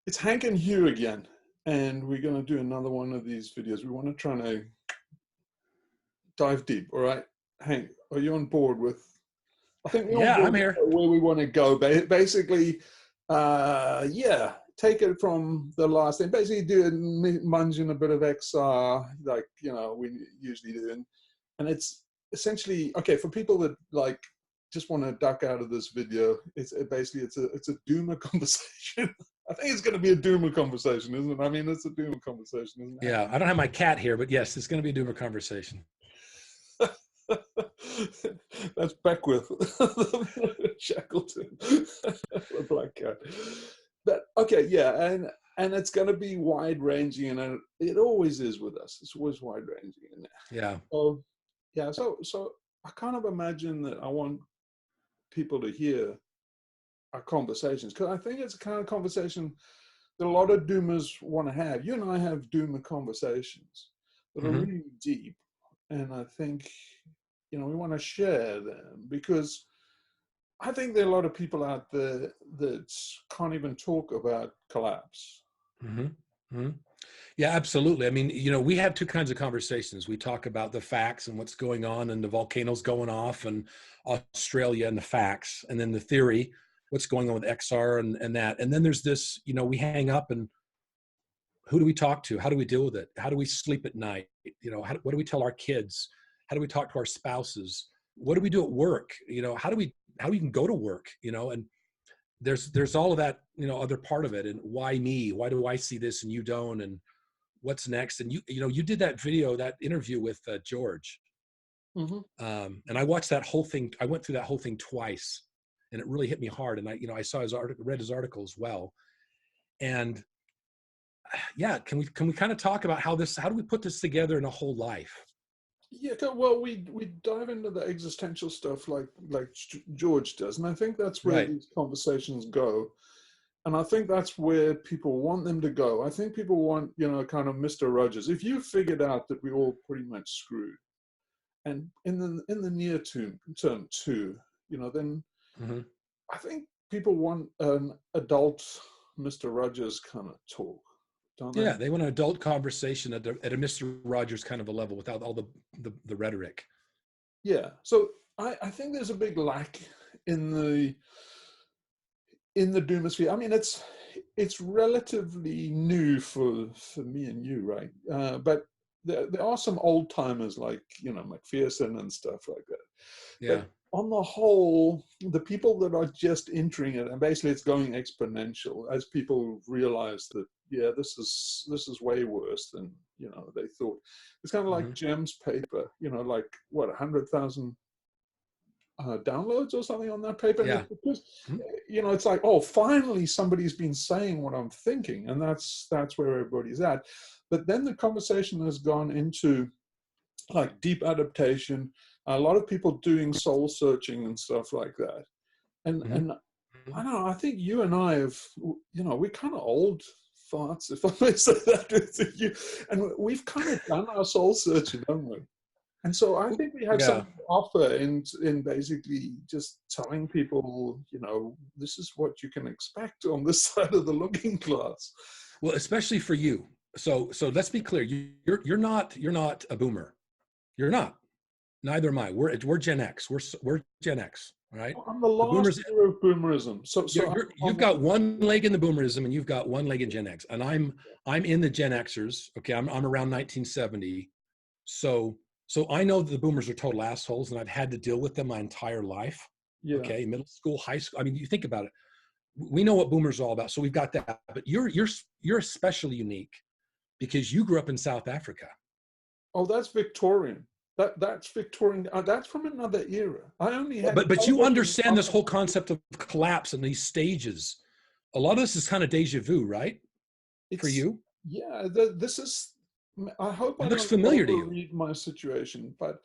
It's Hank and Hugh again, and we're going to do another one of these videos. We want to try to dive deep. All right, Hank, are you on board with? I think we're on Yeah, board I'm with here. where we want to go. Basically, yeah, take it from the last thing. Basically, do munge in a bit of XR, like we usually do, and it's essentially okay for people that like just want to duck out of this video. It's a doomer conversation. I think it's going to be a doomer conversation, isn't it? I mean, it's a doomer conversation, isn't it? Yeah, I don't have my cat here, but yes, it's going to be a doomer conversation. That's Beckwith, Shackleton, the black cat. But okay, yeah, and it's going to be wide ranging, and it always is with us. It's always wide ranging. Yeah. So yeah, so I kind of imagine that I want people to hear our conversations, because I think it's a kind of conversation that a lot of doomers want to have. You and I have doomer conversations that are really deep, and I think we want to share them, because I think there are a lot of people out there that can't even talk about collapse. Yeah, absolutely. I mean, we have two kinds of conversations. We talk about the facts and what's going on, and the volcanoes going off, and Australia, and the facts, and then the theory, what's going on with XR and that. And then there's this, we hang up, and who do we talk to? How do we deal with it? How do we sleep at night? What do we tell our kids? How do we talk to our spouses? What do we do at work? How do we even go to work? And there's all of that, other part of it. And why me? Why do I see this and you don't? And what's next? And you did that video, that interview with George. And I watched that whole thing. I went through that whole thing twice, and it really hit me hard. And I saw his article, read his article as well. And yeah, can we kind of talk about how do we put this together in a whole life? Yeah, well, we dive into the existential stuff like George does, and I think that's where these conversations go, and I think that's where people want them to go. I think people want kind of Mr. Rogers. If you figured out that we're all pretty much screwed, and in the near term too, then I think people want an adult Mr. Rogers kind of talk. Yeah, they want an adult conversation at a Mr. Rogers kind of a level, without all the rhetoric. Yeah, so I think there's a big lack in the doomosphere. I mean, it's relatively new for me and you, right? But there are some old timers like McPherson and stuff like that. Yeah. But on the whole, the people that are just entering it, and basically it's going exponential as people realize that this is way worse than they thought. It's kind of like Jem's paper, like what 100,000 downloads or something on that paper. Yeah. Because, it's like, oh, finally somebody's been saying what I'm thinking, and that's where everybody's at. But then the conversation has gone into like deep adaptation, a lot of people doing soul searching and stuff like that. And I don't know, I think you and I have, we're kind of old farts, if I may say that to you. And we've kind of done our soul searching, haven't we? And so I think we have something to offer in basically just telling people, this is what you can expect on this side of the looking glass. Well, especially for you. So let's be clear. You're not a boomer. You're not. Neither am I. We're Gen X. We're Gen X. All right. I'm the last year of boomerism. So you've got one leg in the boomerism, and you've got one leg in Gen X. And I'm in the Gen Xers. Okay. I'm around 1970. So I know that the boomers are total assholes, and I've had to deal with them my entire life. Yeah. Okay. Middle school, high school. I mean, you think about it. We know what boomers are all about. So we've got that. But you're especially unique because you grew up in South Africa. Oh, that's Victorian. That's Victorian. That's from another era. I only had. But you understand this whole concept of collapse and these stages. A lot of this is kind of deja vu, right? For you? Yeah. This is. I hope it looks familiar to you. Read my situation, but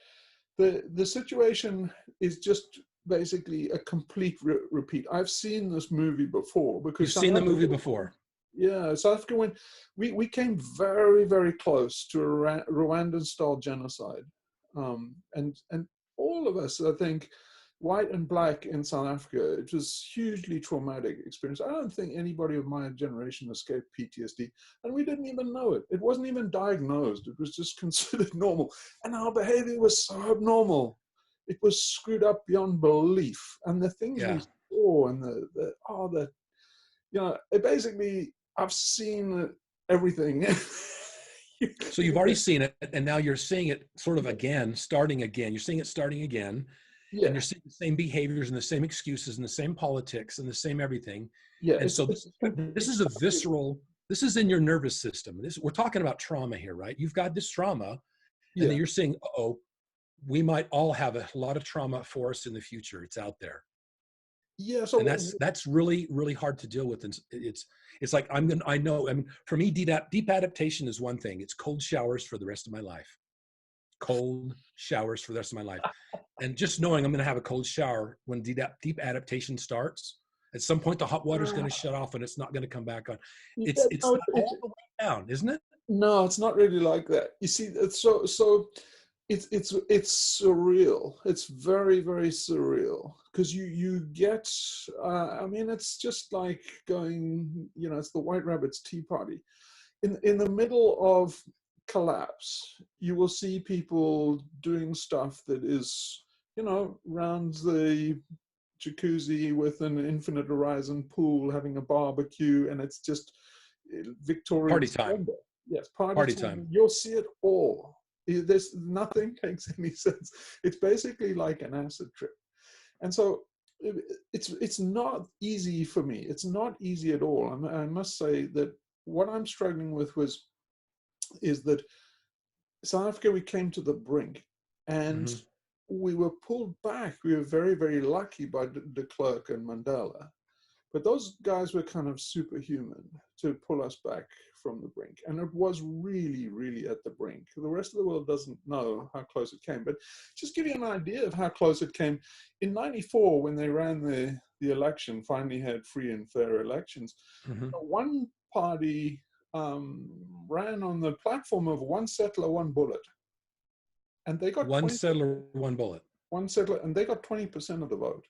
the situation is just basically a complete repeat. I've seen this movie before because you've seen the movie before. Yeah, South Africa, when we came very, very close to a Rwandan-style genocide, and all of us, I think, white and black in South Africa. It was hugely traumatic experience. I don't think anybody of my generation escaped PTSD, and we didn't even know it. It wasn't even diagnosed. It was just considered normal, and our behavior was so abnormal. It was screwed up beyond belief, and the things we saw, and it basically, I've seen everything. So you've already seen it, and now you're seeing it sort of again, starting again. You're seeing it starting again. Yeah. And you're seeing the same behaviors and the same excuses and the same politics and the same everything. Yeah. And so this is a visceral, this is in your nervous system. We're talking about trauma here, right? You've got this trauma, and then you're saying, uh-oh, we might all have a lot of trauma for us in the future. It's out there. Yeah. So and that's really, really hard to deal with. And it's like, I mean, for me, deep adaptation is one thing. It's cold showers for the rest of my life. Cold showers for the rest of my life. And just knowing I'm going to have a cold shower when deep adaptation starts, at some point the hot water is going to shut off and it's not going to come back on. It's not all the way down, isn't it? No, it's not really like that. You see, it's it's surreal. It's very, very surreal, because you get, I mean, it's just like going, it's the White Rabbit's Tea Party. In the middle of collapse, you will see people doing stuff that is, round the jacuzzi with an infinite horizon pool, having a barbecue, and it's just Victorian party time. Splendor. Yes, party time. You'll see it all. There's nothing makes any sense. It's basically like an acid trip. And so it's not easy for me. It's not easy at all. I must say that what I'm struggling with is that South Africa, we came to the brink, and we were pulled back. We were very, very lucky by de Klerk and Mandela, but those guys were kind of superhuman to pull us back from the brink. And it was really, really at the brink. The rest of the world doesn't know how close it came, but just give you an idea of how close it came. In '94, when they ran the election, finally had free and fair elections, one party ran on the platform of one settler, one bullet. And they got one settler, one bullet. One settler, and they got 20% of the vote.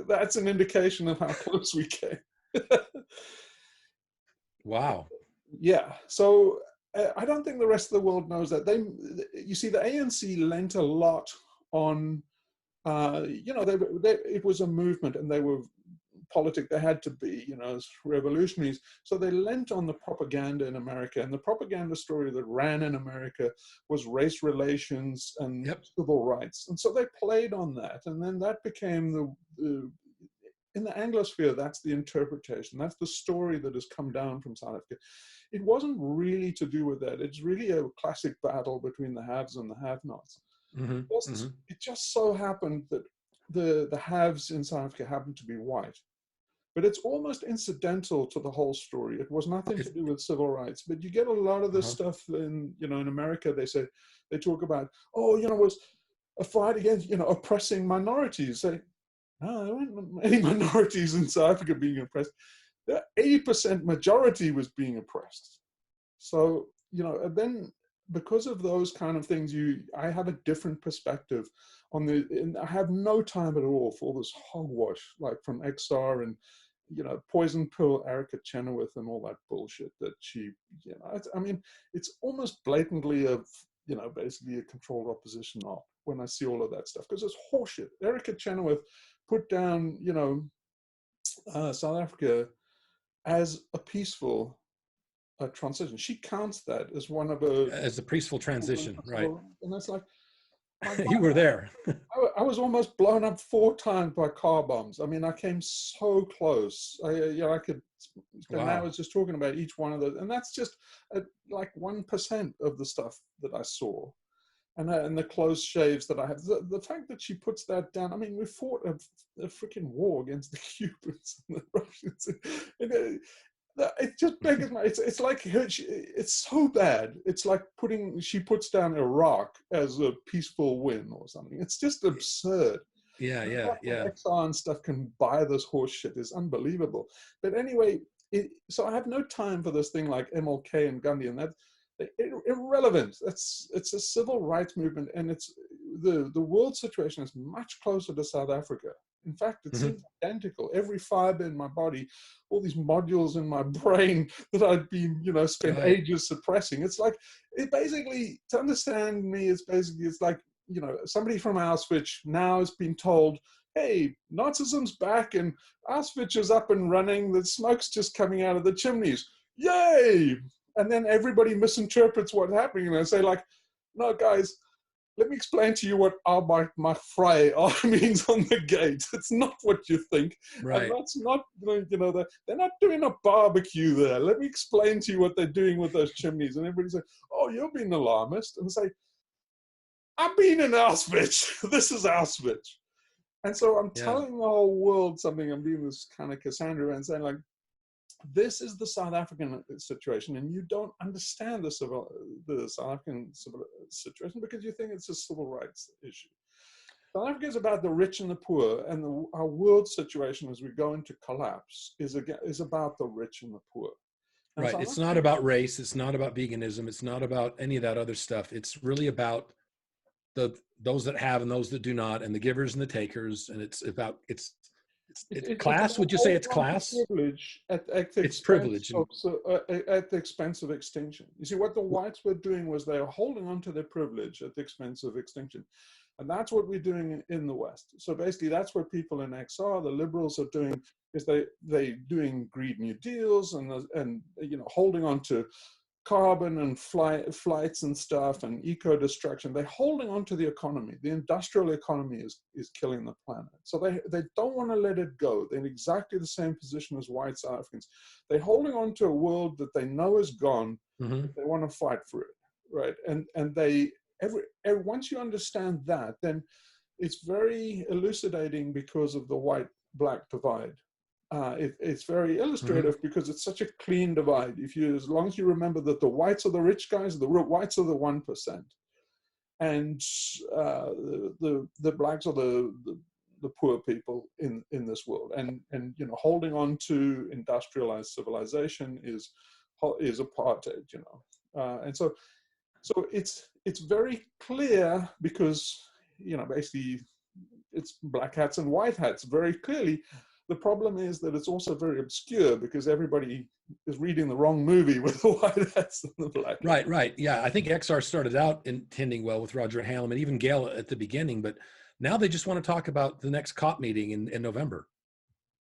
That's an indication of how close we came. Wow. Yeah. So I don't think the rest of the world knows that. You see, the ANC lent a lot on, it was a movement, and they were politic. They had to be, as revolutionaries. So they lent on the propaganda in America, and the propaganda story that ran in America was race relations and civil rights. And so they played on that, and then that became in the Anglosphere, that's the interpretation. That's the story that has come down from South Africa. It wasn't really to do with that. It's really a classic battle between the haves and the have-nots. It just so happened that the haves in South Africa happened to be white. But it's almost incidental to the whole story. It was nothing to do with civil rights. But you get a lot of this stuff in, in America. They talk about, it was a fight against, oppressing minorities. No, there weren't any minorities in South Africa being oppressed. The 80% majority was being oppressed. So, and then because of those kind of things, I have a different perspective on and I have no time at all for all this hogwash, like from XR and, poison pill Erica Chenoweth and all that bullshit that she, I mean, it's almost blatantly basically a controlled opposition op when I see all of that stuff, because it's horseshit. Erica Chenoweth put down, South Africa as a peaceful transition. She counts that as one of as a peaceful transition, right? And that's like, you were there. I was almost blown up 4 times by car bombs. I mean, I came so close. I could spend hours just talking about each one of those, and that's just like 1% of the stuff that I saw. And the close shaves that I have. The fact that she puts that down, I mean, we fought a freaking war against the Cubans and the Russians. It just beggars my, it's like it's so bad. It's like she puts down Iraq as a peaceful win or something. It's just absurd. Yeah. XR and stuff can buy this horse shit is unbelievable. But anyway, so I have no time for this thing like MLK and Gandhi, and that's irrelevant. It's a civil rights movement, and it's the world situation is much closer to South Africa. In fact, it seems identical. Every fiber in my body, all these modules in my brain that I'd been, spent ages suppressing. It's like, it basically, to understand me, it's like, somebody from Auschwitz now has been told, hey, Nazism's back and Auschwitz is up and running. The smoke's just coming out of the chimneys. Yay! And then everybody misinterprets what's happening. And they say like, no, guys, let me explain to you what Arbeit macht frei means on the gate. It's not what you think. Right. And that's not, they're not doing a barbecue there. Let me explain to you what they're doing with those chimneys. And everybody says, oh, you're being alarmist. And say, I've been in Auschwitz. This is Auschwitz. And so I'm telling the whole world something. I'm being this kind of Cassandra and saying like, this is the South African situation, and you don't understand the South African situation because you think it's a civil rights issue. South Africa is about the rich and the poor, and our world situation as we go into collapse is about the rich and the poor. And right. It's not about race. It's not about veganism. It's not about any of that other stuff. It's really about those that have and those that do not, and the givers and the takers. And it's about it's class. Would you say it's class? Privilege at the it's privilege at the expense of extinction. You see, what the whites were doing was they were holding on to their privilege at the expense of extinction, and that's what we're doing in the West. So basically, that's what people in XR, the liberals, are doing. Is they doing Green New Deals and holding on to carbon and flights and stuff and eco-destruction. They're holding on to the economy. The industrial economy is killing the planet. So they don't want to let it go. They're in exactly the same position as white South Africans. They're holding on to a world that they know is gone. They want to fight for it, right? And they once you understand that, then it's very elucidating because of the white-black divide. It's very illustrative because it's such a clean divide. As long as you remember that the whites are the rich guys, the whites are the 1%, and the blacks are the poor people in this world. And holding on to industrialized civilization is apartheid. And so it's very clear because basically it's black hats and white hats very clearly. The problem is that it's also very obscure because everybody is reading the wrong movie with the white hats and the black hats. Right. Yeah, I think XR started out intending well with Roger Hallam and even Gail at the beginning, but now they just want to talk about the next COP meeting in November.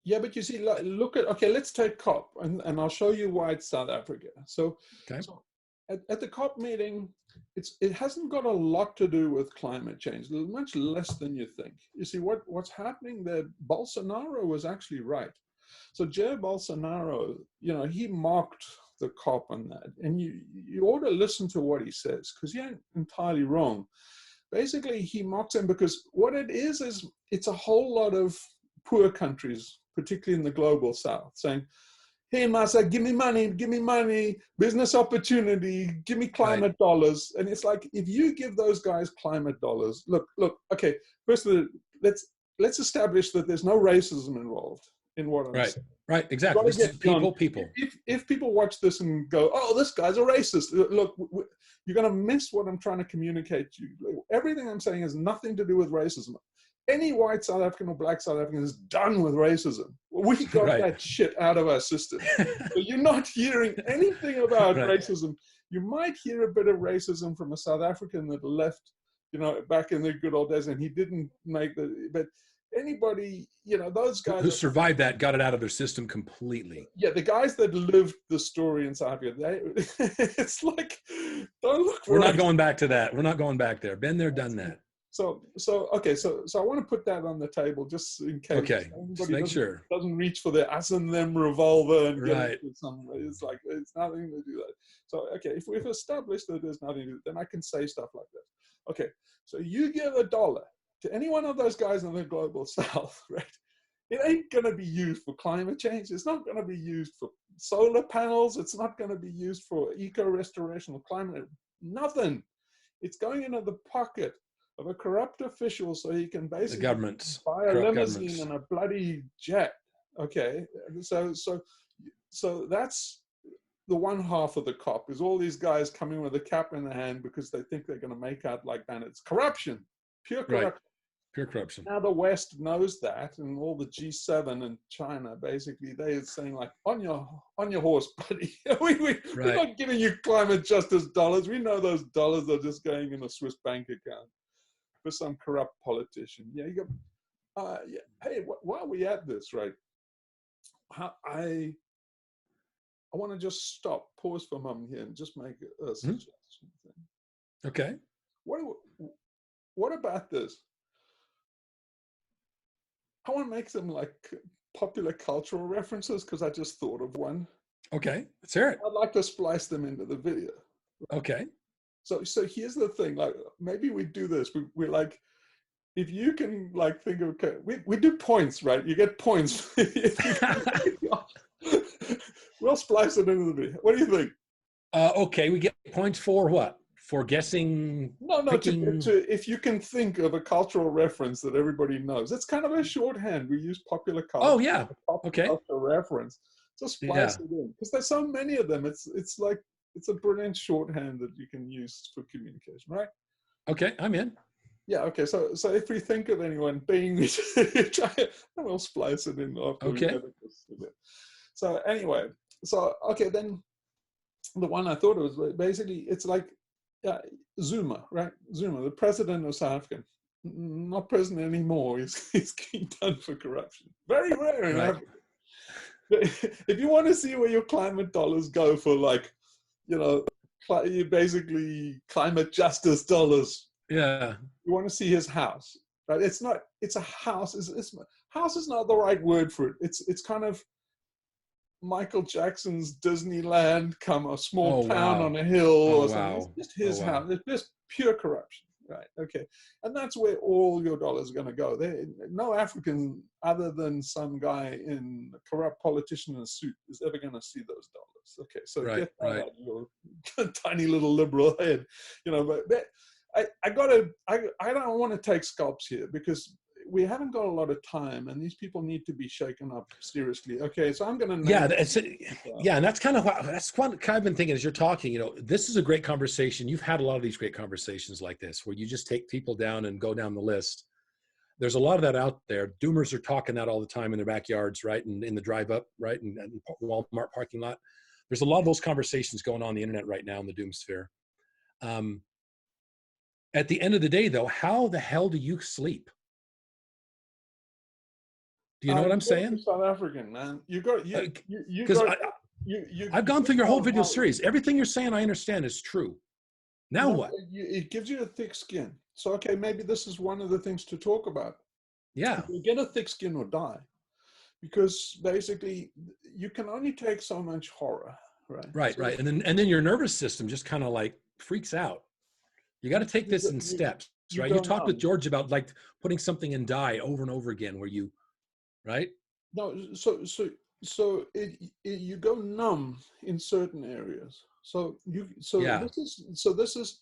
Yeah, but you see, let's take COP, and I'll show you why it's South Africa. So at the COP meeting, it hasn't got a lot to do with climate change, much less than you think. You see, what's happening there, Bolsonaro was actually right. So Jair Bolsonaro, he mocked the COP on that. And you ought to listen to what he says, because he ain't entirely wrong. Basically, he mocks him because what it is it's a whole lot of poor countries, particularly in the global south, saying, hey, Massa, give me money, business opportunity, give me climate dollars. And it's like, if you give those guys climate dollars, look, okay, first of all, let's establish that there's no racism involved in what I'm saying. Right, exactly. This is people. If people watch this and go, oh, this guy's a racist, look, you're going to miss what I'm trying to communicate to you. Everything I'm saying has nothing to do with racism. Any white South African or black South African is done with racism. We got that shit out of our system. So you're not hearing anything about racism. You might hear a bit of racism from a South African that left, back in the good old days, and he didn't make but anybody, those guys who survived that got it out of their system completely. Yeah, the guys that lived the story in South Africa, it's like, don't look. We're not going back to that. We're not going back there. Been there, done that. So I want to put that on the table just in case. Okay, just make sure doesn't reach for the us and them revolver and get it it's like it's nothing to do that. So if we've established that there's nothing to do, then I can say stuff like that. Okay, so you give $1 to any one of those guys in the global south, right? It ain't going to be used for climate change. It's not going to be used for solar panels. It's not going to be used for eco restoration or climate. Nothing. It's going into the pocket of a corrupt official so he can basically buy a limousine and a bloody jet. Okay, so that's the one half of the COP, is all these guys coming with a cap in their hand because they think they're going to make out like that. It's corruption. pure Right. corruption. Pure corruption. Now the West knows that, and all the G7 and China, basically, they're saying like, on your horse, buddy. We're not giving you climate justice dollars. We know those dollars are just going in a Swiss bank account for some corrupt politician. Yeah, you go. Yeah. Hey, while we at this, right? I want to just pause for a moment here, and just make a suggestion. Okay. What about this? I want to make them like popular cultural references, because I just thought of one. Okay, let's hear it. I'd like to splice them into the video. Okay. So here's the thing. Like, maybe we do this. We're like, if you can like think of, okay, we do points, right? You get points. We'll splice it into the video. What do you think? Okay, we get points for what? For guessing? No, if you can think of a cultural reference that everybody knows. It's kind of a shorthand. We use popular culture. Oh, yeah. Okay. Culture reference. Just splice it in. Because there's so many of them. It's like, it's a brilliant shorthand that you can use for communication, right? Okay, I'm in. Yeah, okay. So if we think of anyone being, we'll splice it in after. Okay. So anyway, okay, then the one I thought it was basically, it's like Zuma, right? Zuma, the president of South Africa, not president anymore. He's done for corruption. Very rare in Africa. If you want to see where your climate dollars go for, like, basically climate justice dollars. Yeah. You want to see his house, right? It's a house. House is not the right word for it. It's kind of Michael Jackson's Disneyland, a small town on a hill or something. It's just his house. It's just pure corruption, right? Okay. And that's where all your dollars are going to go. No African, other than some guy a corrupt politician in a suit, is ever going to see those dollars. Okay. So get that out of your tiny little liberal head, but I don't want to take scalps here, because we haven't got a lot of time, and these people need to be shaken up seriously. Okay, so I'm going to and that's kind of what I've been thinking as you're talking. This is a great conversation. You've had a lot of these great conversations like this, where you just take people down and go down the list. There's a lot of that out there. Doomers are talking that all the time in their backyards, right, and in the drive up, right, and Walmart parking lot. There's a lot of those conversations going on the internet right now in the doom sphere. At the end of the day, though, how the hell do you sleep? Do you know what I'm saying? South African, man. I've gone through your whole video series. Everything you're saying, I understand, is true. Now what? It gives you a thick skin. So, okay, maybe this is one of the things to talk about. Yeah. You get a thick skin or die, because basically you can only take so much horror, right? Right. And then your nervous system just kind of like freaks out. You got to take this in steps, right? You talked with George about like putting something in die over and over again, where you, right? No, so you go numb in certain areas. This is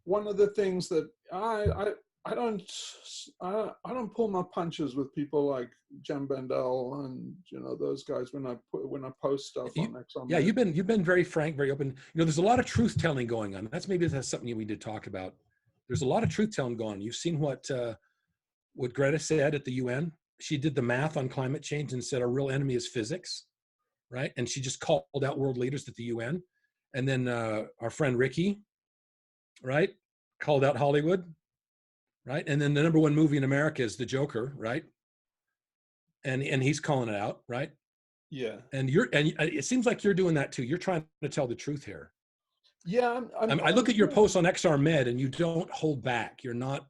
one of the things that I don't pull my punches with people like Jem Bendel and those guys when I post stuff on Exxon. Yeah, you've been very frank, very open. There's a lot of truth telling going on. That's something we did talk about. There's a lot of truth telling going on. You've seen what Greta said at the UN. She did the math on climate change and said our real enemy is physics, right? And she just called out world leaders at the UN. And then our friend Ricky, right, called out Hollywood, right? And then the number one movie in America is The Joker, right? And he's calling it out, right? Yeah. And it seems like you're doing that too. You're trying to tell the truth here. Yeah. I look at your posts on XR Med, and you don't hold back. You're not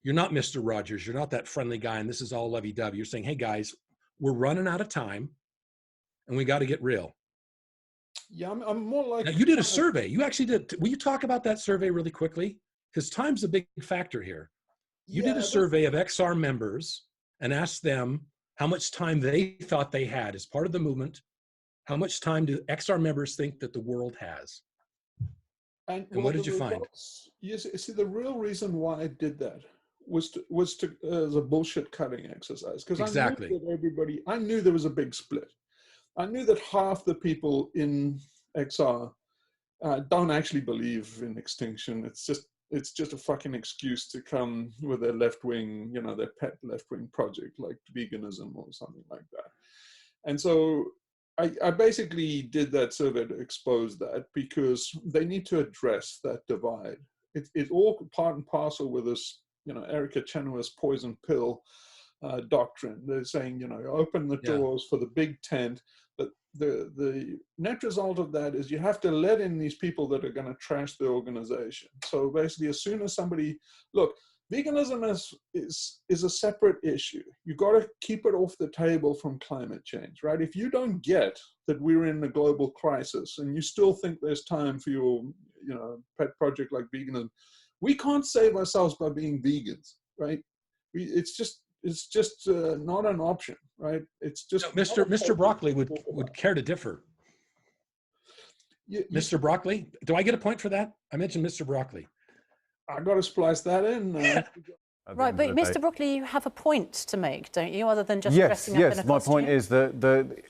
Mr. Rogers. You're not that friendly guy, and this is all lovey-dovey. You're saying, hey guys, we're running out of time, and we got to get real. Yeah, I'm more like. Now, you did a survey. You actually did. Will you talk about that survey really quickly? Because time's a big factor here. You did a survey of XR members and asked them how much time they thought they had as part of the movement. How much time do XR members think that the world has? And what did you find? Yes, see, the real reason why I did that was as a bullshit cutting exercise, because I knew there was a big split. I knew that half the people in XR don't actually believe in extinction. It's just it's just a fucking excuse to come with their left-wing, their pet left-wing project like veganism or something like that. And so I basically did that survey to expose that, because they need to address that divide. It's all part and parcel with this, Erica Chenoweth's poison pill doctrine. They're saying, open the doors for the big tent, but the net result of that is you have to let in these people that are going to trash the organization. So basically, as soon as somebody, look, veganism is a separate issue. You've got to keep it off the table from climate change, right? If you don't get that we're in a global crisis and you still think there's time for your, pet project like veganism, we can't save ourselves by being vegans, right? It's just not an option, right? It's just Mr. Broccoli would care to differ. Mr. Broccoli, do I get a point for that? I mentioned Mr. Broccoli. I got to splice that in. Right, but Mr. Broccoli, you have a point to make, don't you? Other than just dressing up in a costume. Yes, my point is that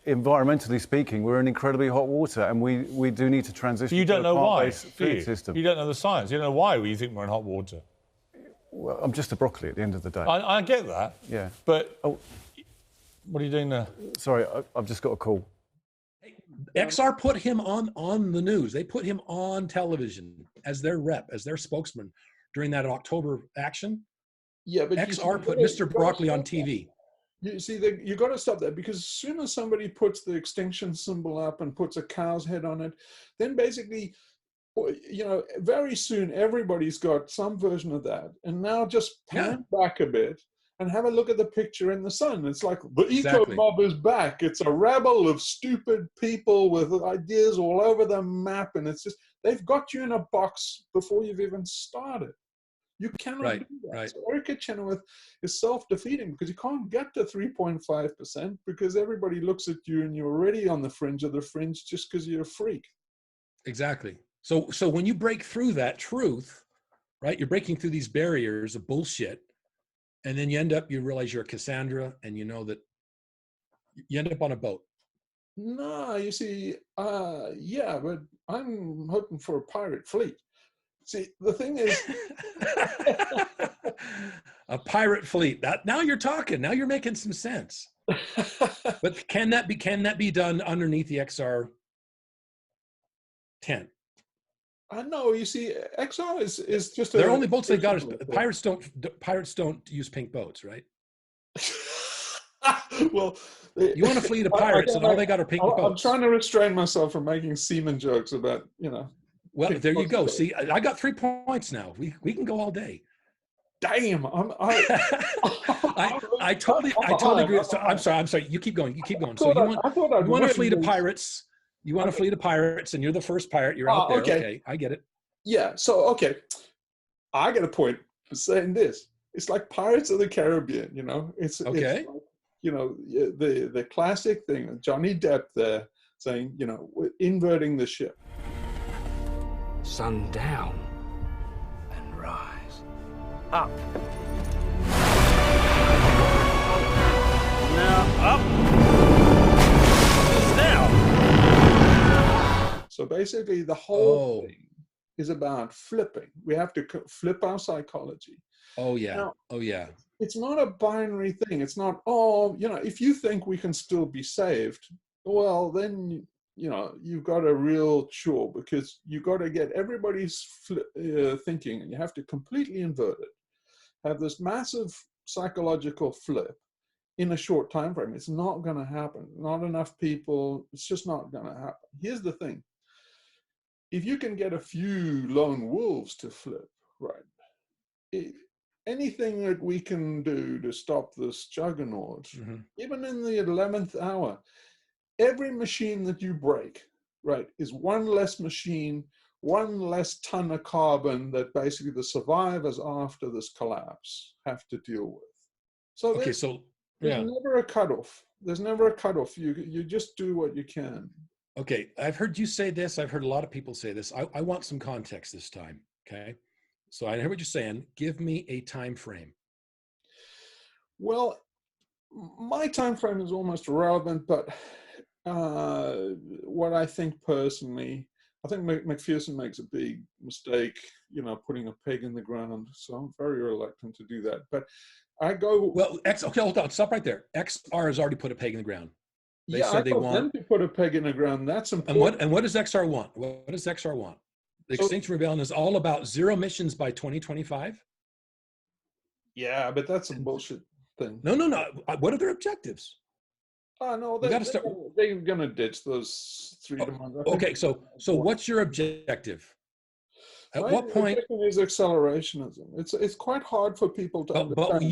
environmentally speaking, we're in incredibly hot water, and we do need to transition. You don't to a know why, food system. You don't know the science. You don't know why you think we're in hot water. Well, I'm just a broccoli at the end of the day. I get that. Yeah. But what are you doing there? Sorry, I've just got a call. XR put him on the news. They put him on television as their rep, as their spokesman during that October action. Yeah, but XR put Mr. Broccoli on TV. You see, you got to stop that, because as soon as somebody puts the extinction symbol up and puts a cow's head on it, then basically, very soon everybody's got some version of that. And now just pan back a bit and have a look at the picture in the sun. It's like the eco mob is back. It's a rabble of stupid people with ideas all over the map, and it's just they've got you in a box before you've even started. You cannot do that. Right. So Erica Chenoweth is self-defeating, because you can't get to 3.5% because everybody looks at you and you're already on the fringe of the fringe just because you're a freak. Exactly. So when you break through that truth, right, you're breaking through these barriers of bullshit, and then you realize you're a Cassandra, and you know that you end up on a boat. No, you see, but I'm hoping for a pirate fleet. See, the thing is, a pirate fleet. Now you're talking. Now you're making some sense. But can that be done underneath the XR tent? I know. You see, XR is just. Their only boats they got is pirates don't use pink boats, right? Well, you want a fleet of pirates, and all they got are pink boats. I'm trying to restrain myself from making seaman jokes about Well, there you go. See, I got 3 points now. We can go all day. Damn, I totally agree. So, I'm sorry. You keep going. So you want a fleet of pirates. You want a fleet of pirates, and you're the first pirate. You're out there. Okay, I get it. Yeah. So I get a point for saying this. It's like Pirates of the Caribbean. It's okay. It's like, the classic thing. Johnny Depp there saying, we're inverting the ship. Sun down and rise. Up. Now up. Down. So basically the whole thing is about flipping. We have to flip our psychology. Oh yeah. Now, oh yeah. It's not a binary thing. It's not, if you think we can still be saved, well, then you've got a real chore, because you've got to get everybody's thinking, and you have to completely invert it. Have this massive psychological flip in a short time frame. It's not going to happen. Not enough people. It's just not going to happen. Here's the thing. If you can get a few lone wolves to flip, right, anything that we can do to stop this juggernaut, even in the 11th hour, every machine that you break, right, is one less machine, one less ton of carbon that basically the survivors after this collapse have to deal with. So there's never a cutoff. There's never a cutoff. You just do what you can. Okay, I've heard you say this. I've heard a lot of people say this. I want some context this time, okay? So I hear what you're saying. Give me a time frame. Well, my time frame is almost irrelevant, but what I think personally, I think McPherson makes a big mistake, you know, putting a peg in the ground. So I'm very reluctant to do that. But I go. Well, okay, hold on, stop right there. XR has already put a peg in the ground. They Yeah, said I they got want. them to put a peg in the ground. That's important. And what does XR want? What does XR want? The Extinction Rebellion is all about zero emissions by 2025. Yeah, but that's a bullshit thing. No. What are their objectives? Oh no, they're gonna ditch those 3 demands. Okay, so what's your objective? At My what point is accelerationism? It's quite hard for people to understand. But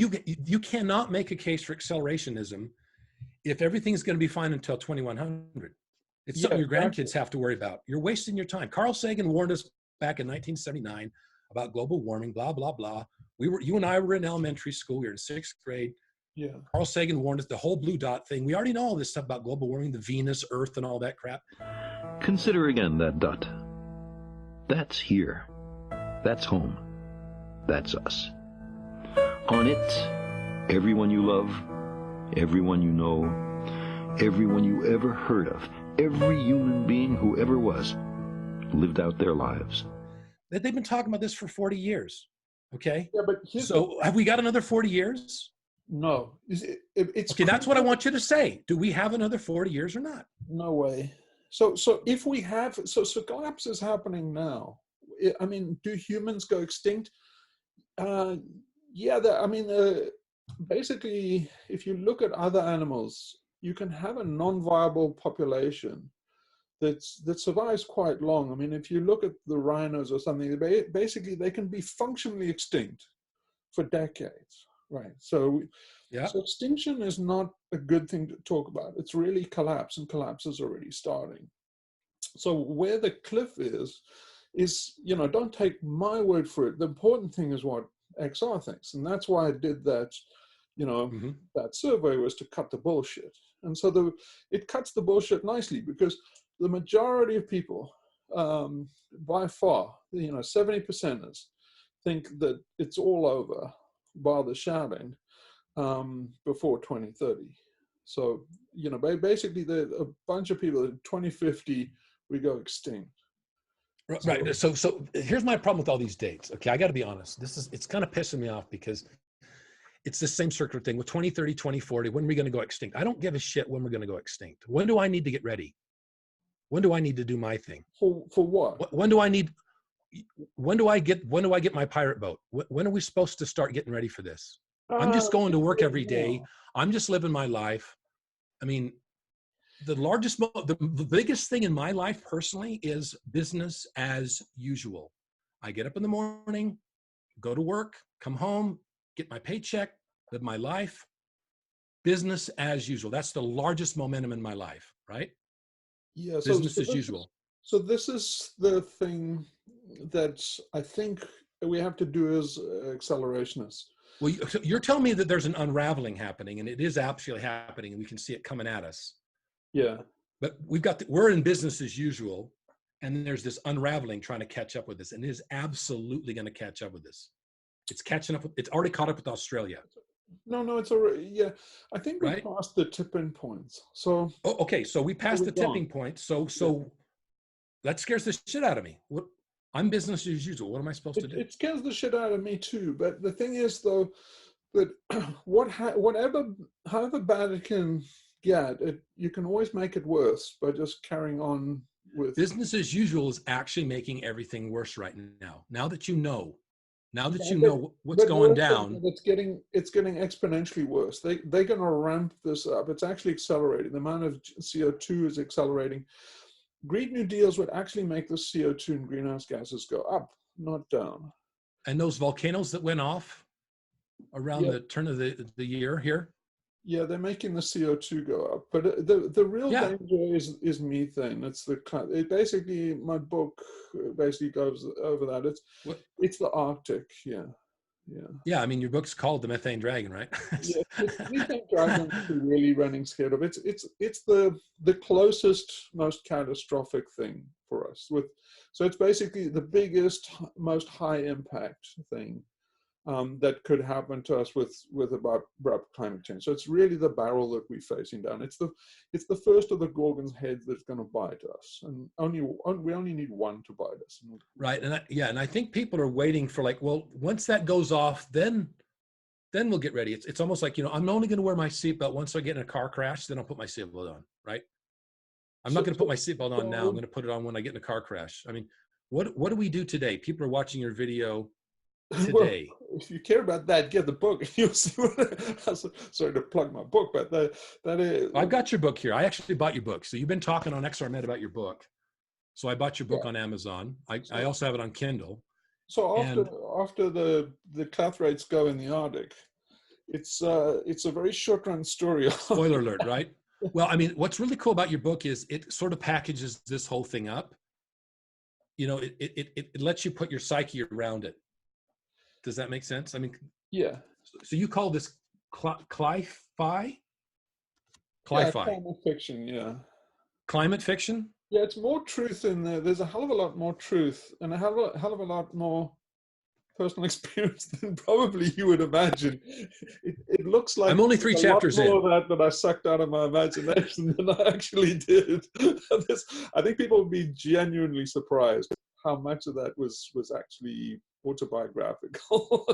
you cannot make a case for accelerationism if everything's going to be fine until 2100. It's something your grandkids have to worry about. You're wasting your time. Carl Sagan warned us back in 1979 about global warming, blah, blah, blah. You and I were in elementary school. We were in 6th grade. Yeah. Carl Sagan warned us the whole blue dot thing. We already know all this stuff about global warming, the Venus, Earth, and all that crap. Consider again that dot. That's here. That's home. That's us. On it, everyone you love, everyone you know, everyone you ever heard of, every human being who ever was, lived out their lives. They've been talking about this for 40 years. Okay? Yeah, but so have we got another 40 years? No. It's okay, that's what I want you to say. Do we have another 40 years or not? No way. So if we have, so collapse is happening now. I mean, do humans go extinct? Yeah, basically, if you look at other animals, you can have a non-viable population that survives quite long. I mean, if you look at the rhinos or something, basically they can be functionally extinct for decades, right? So, so extinction is not a good thing to talk about. It's really collapse, and collapse is already starting. So where the cliff is, you know, don't take my word for it. The important thing is what XR thinks. And that's why I did that, you know, that survey was to cut the bullshit. And so it cuts the bullshit nicely, because the majority of people, by far, you know, 70%ers think that it's all over, bar the shouting, before 2030. So, you know, basically a bunch of people in 2050, we go extinct. Right. So here's my problem with all these dates. Okay, I got to be honest. It's kind of pissing me off, because it's the same circular thing with 2030, 2040. When are we going to go extinct? I don't give a shit when we're going to go extinct. When do I need to get ready? When do I need to do my thing? For what? When do I get my pirate boat? When are we supposed to start getting ready for this? I'm just going to work every day. I'm just living my life. I mean, the biggest thing in my life personally is business as usual. I get up in the morning, go to work, come home, get my paycheck, live my life. Business as usual. That's the largest momentum in my life, right? Yeah. Business as usual. So this is the thing that I think we have to do as accelerationists. Well, you're telling me that there's an unraveling happening, and it is actually happening, and we can see it coming at us. Yeah. But we're in business as usual, and there's this unraveling trying to catch up with us, and it is absolutely going to catch up with us. It's catching up. It's already caught up with Australia. No, it's already, yeah. I think we passed the tipping points. So. Oh, okay, so we passed the tipping point. So that scares the shit out of me. I'm business as usual. What am I supposed to do? It scares the shit out of me too. But the thing is, though, that however bad it can get, you can always make it worse by just carrying on with. Business as usual is actually making everything worse right now. Now that you know what's going down, it's getting exponentially worse. They're going to ramp this up. It's actually accelerating. The amount of CO2 is accelerating. Green New Deals would actually make the CO2 and greenhouse gases go up, not down. And those volcanoes that went off around the turn of the year here. Yeah, they're making the CO2 go up, but the real danger is methane. It basically, my book basically goes over that. It's the Arctic. Yeah. I mean, your book's called The Methane Dragon, right? Yeah, methane dragon is really running scared of. It's the closest, most catastrophic thing for us. So it's basically the biggest, most high impact thing. that could happen to us with abrupt climate change. So it's really the barrel that we're facing down. It's the first of the Gorgon's heads that's going to bite us, and we only need one to bite us. Right, and I think people are waiting for, like, well, once that goes off, then we'll get ready. It's almost like, I'm only going to wear my seatbelt once I get in a car crash, then I'll put my seatbelt on, right? I'm not going to put my seatbelt on now. I'm going to put it on when I get in a car crash. I mean, what do we do today? People are watching your video today. Well, if you care about that, get the book. You'll see what. Sorry to plug my book, but that is. I've got your book here. I actually bought your book. So you've been talking on XRMed about your book. So I bought your book on Amazon. I also have it on Kindle. So after the cloud rates go in the Arctic, it's a very short run story. Spoiler alert, right? Well, I mean, what's really cool about your book is it sort of packages this whole thing up. It lets you put your psyche around it. Does that make sense? I mean, yeah. So you call this climate fiction, yeah. Climate fiction? Yeah, it's more truth in there. There's a hell of a lot more truth and a hell of a lot more personal experience than probably you would imagine. It looks like I'm only 3 chapters in. More of that I sucked out of my imagination than I actually did. I think people would be genuinely surprised how much of that was actually autobiographical.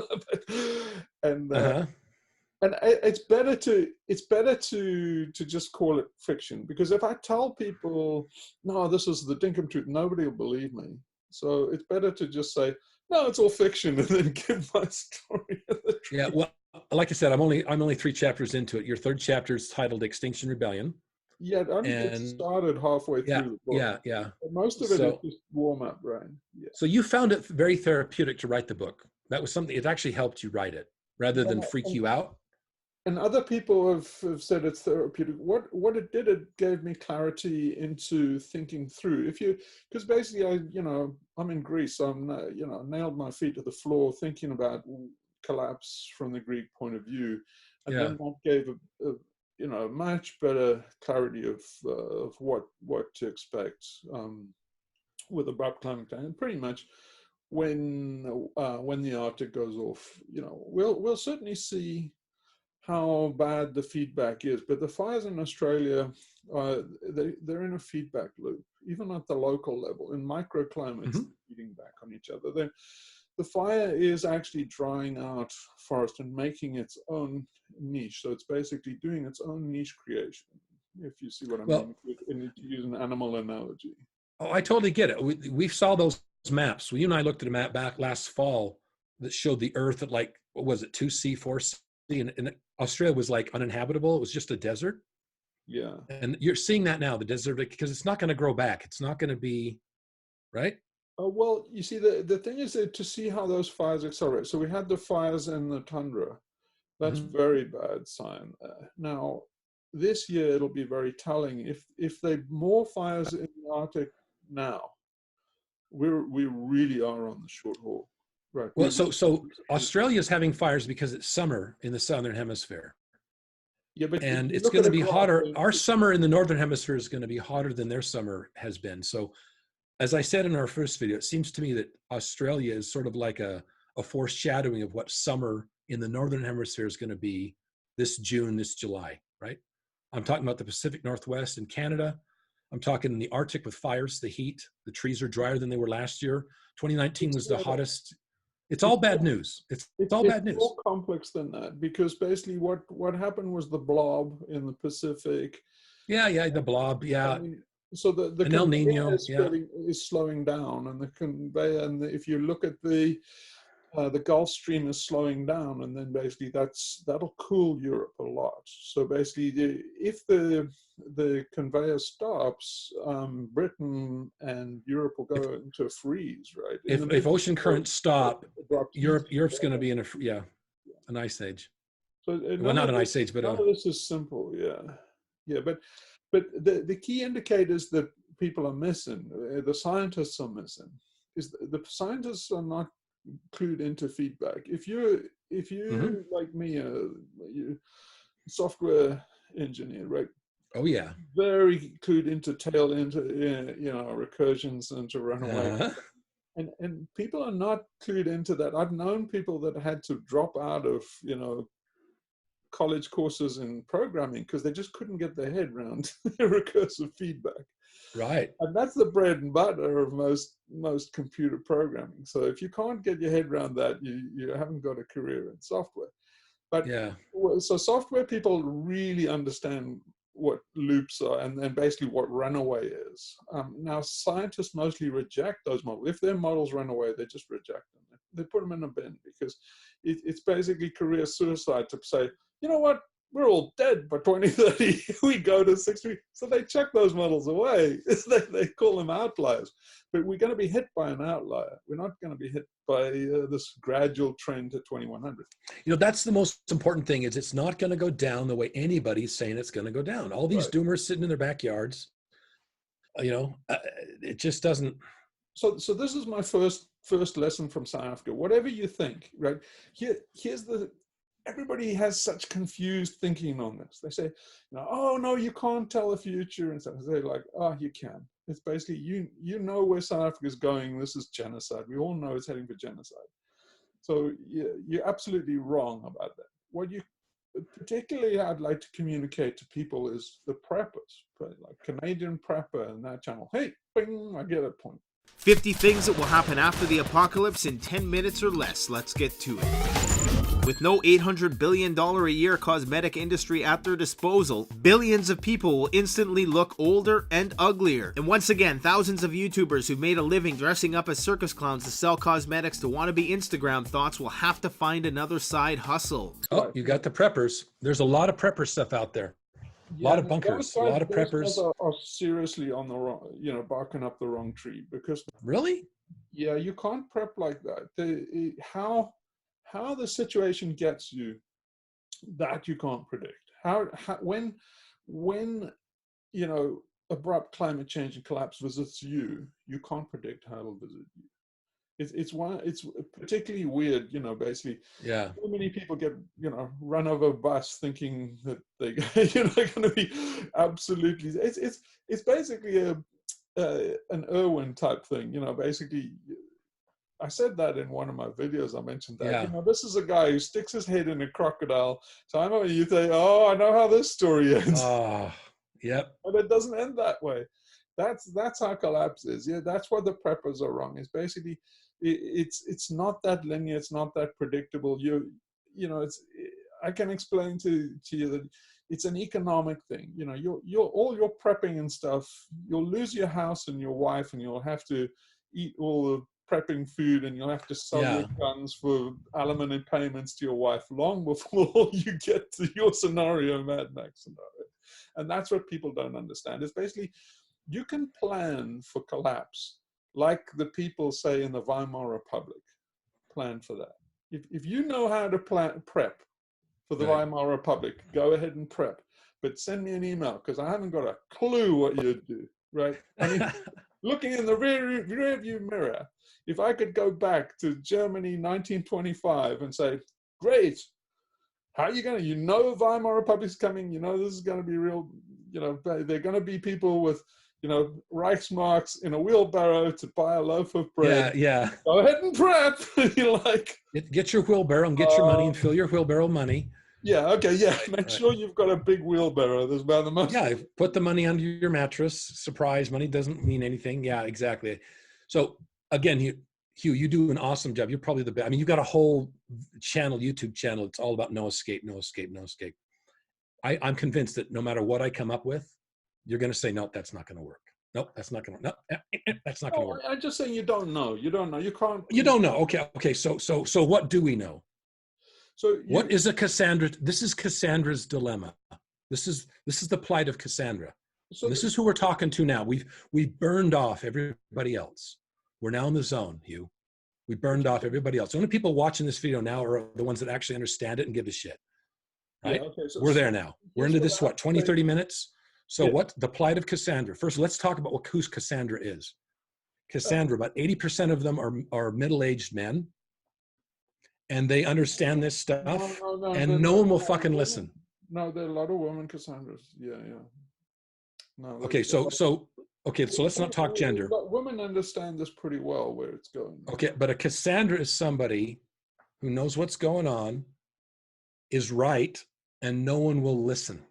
And it's better to just call it fiction, because if I tell people, no, this is the dinkum truth, nobody will believe me. So it's better to just say, no, it's all fiction, and then give my story. Yeah, well, like I said, I'm only 3 chapters into it. Your 3rd chapter is titled Extinction Rebellion. Yeah, it only started halfway through the book. Yeah. But most of it is just warm up, right? Yeah. So you found it very therapeutic to write the book. That was something, it actually helped you write it rather than freak you out. And other people have said it's therapeutic. What it did, it gave me clarity into thinking through. Because basically I'm in Greece, so I'm nailed my feet to the floor thinking about collapse from the Greek point of view, and then that gave a much better clarity of what to expect with abrupt climate change. And pretty much when the Arctic goes off, we'll certainly see how bad the feedback is. But the fires in Australia, they're in a feedback loop, even at the local level. In microclimates, feeding back on each other. The fire is actually drying out forest and making its own niche. So it's basically doing its own niche creation, if you see what I mean, to use an animal analogy. Oh, I totally get it. We saw those maps. Well, you and I looked at a map back last fall that showed the Earth at, like, what was it, 2C, 4C? And Australia was like uninhabitable. It was just a desert. Yeah. And you're seeing that now, the desert, because it's not going to grow back. It's not going to be, right? Well, you see, the thing is to see how those fires accelerate. So we had the fires in the tundra. That's very bad sign. Now, this year it'll be very telling. If they more fires in the Arctic now, we really are on the short haul. Right. Well, so Australia is having fires because it's summer in the southern hemisphere. Yeah, but and it's going to be hotter. Our summer in the northern hemisphere is going to be hotter than their summer has been. So, as I said in our first video, it seems to me that Australia is sort of like a foreshadowing of what summer in the northern hemisphere is going to be this June, this July, right? I'm talking about the Pacific Northwest and Canada. I'm talking in the Arctic with fires, the heat. The trees are drier than they were last year. 2019 was the hottest. It's all bad news. It's all bad news. It's more complex than that, because basically what happened was the blob in the Pacific. Yeah, the blob. Yeah. I mean, so the El Nino is slowing down, and the conveyor, and if you look at the Gulf Stream is slowing down, and then basically that'll cool Europe a lot. So basically, if the conveyor stops, Britain and Europe will go into a freeze, right? If ocean currents stop, Europe's going to be in an ice age. So well, not an ice age, but none of this is simple. Yeah. But the key indicators that people are missing, the scientists are missing, is the scientists are not clued into feedback. If you like me, you software engineer, right? Oh yeah, very clued into tail into recursions and to run away. And people are not clued into that. I've known people that had to drop out of, you know, college courses in programming because they just couldn't get their head around recursive feedback. Right. And that's the bread and butter of most computer programming. So if you can't get your head around that, you haven't got a career in software. But yeah, so software people really understand what loops are and basically what runaway is. Now, scientists mostly reject those models. If their models run away, they just reject them. They put them in a bin because it's basically career suicide to say, you know what, we're all dead by 2030. We go to 60. So they chuck those models away. They call them outliers. But we're going to be hit by an outlier. We're not going to be hit by this gradual trend to 2100. You know, that's the most important thing, is it's not going to go down the way anybody's saying it's going to go down. All these doomers sitting in their backyards, you know, it just doesn't. So this is my first lesson from South Africa. Whatever you think, right? Here's the. Everybody has such confused thinking on this. They say, you know, oh no, you can't tell the future, and stuff. They're like, oh, you can. It's basically you know where South Africa is going. This is genocide. We all know it's heading for genocide. So you're absolutely wrong about that. What you particularly I'd like to communicate to people is the preppers, like Canadian prepper and that channel. Hey, bing, I get a point. 50 things that will happen after the apocalypse in 10 minutes or less. Let's get to it. With no $800 billion a year cosmetic industry at their disposal, billions of people will instantly look older and uglier. And once again, thousands of YouTubers who've made a living dressing up as circus clowns to sell cosmetics to wannabe Instagram thoughts will have to find another side hustle. Oh, you got the preppers. There's a lot of prepper stuff out there. A lot of bunkers, a lot of preppers. Are seriously on the wrong, you know, barking up the wrong tree because. Really? Yeah, you can't prep like that. How the situation gets you, that you can't predict. When you know, abrupt climate change and collapse visits you, you can't predict how it'll visit you. It's particularly weird, you know, basically. Yeah. So many people get, you know, run over a bus thinking that they're going to be absolutely. It's basically an Irwin type thing, you know. Basically, I said that in one of my videos. I mentioned that. Yeah. You know, this is a guy who sticks his head in a crocodile. So I know you think, oh, I know how this story ends. Oh, yep. But it doesn't end that way. That's how collapse is. Yeah, that's where the preppers are wrong. It's basically, it's not that linear. It's not that predictable. You know, I can explain to you that it's an economic thing. You know, you're all your prepping and stuff. You'll lose your house and your wife, and you'll have to eat all the prepping food, and you'll have to sell your guns for alimony payments to your wife long before you get to your scenario, Mad Max scenario. And that's what people don't understand. It's basically, you can plan for collapse like the people say in the Weimar Republic. Plan for that. If you know how to prep for the Weimar Republic, go ahead and prep. But send me an email, because I haven't got a clue what you'd do, right? I mean, looking in the rear view mirror, if I could go back to Germany 1925 and say, great, how are you going to, you know, Weimar Republic's coming, you know, this is going to be real, you know, they're going to be people with, you know, Reichsmarks in a wheelbarrow to buy a loaf of bread. Yeah. Go ahead and prep. You're like, get your wheelbarrow and get your money and fill your wheelbarrow money. Yeah. Okay. Yeah. Make sure you've got a big wheelbarrow. There's about the most. Yeah. Put the money under your mattress. Surprise money doesn't mean anything. Yeah, exactly. So again, Hugh, you do an awesome job. You're probably the best. I mean, you've got a whole channel, YouTube channel. It's all about no escape, no escape, no escape. I'm convinced that no matter what I come up with, you're going to say, nope, that's not going to work. Nope, that's not going to work. No, that's not going to work. I'm just saying you don't know. You don't know. You can't. You don't know. Okay. So what do we know? So what is a Cassandra? This is Cassandra's dilemma. This is the plight of Cassandra. So this is who we're talking to now. We've burned off everybody else. We're now in the zone, Hugh. We burned off everybody else. The only people watching this video now are the ones that actually understand it and give a shit. Right? Yeah, okay, we're there now. We're into this, 20, 30 minutes? So what, the plight of Cassandra. First, let's talk about who Cassandra is. Cassandra, about 80% of them are middle-aged men, and they understand this stuff, and no one will fucking listen. No, there are a lot of women Cassandras. Yeah. No, okay, so Okay, so let's not talk gender. But women understand this pretty well, where it's going. Okay, but a Cassandra is somebody who knows what's going on, is right, and no one will listen.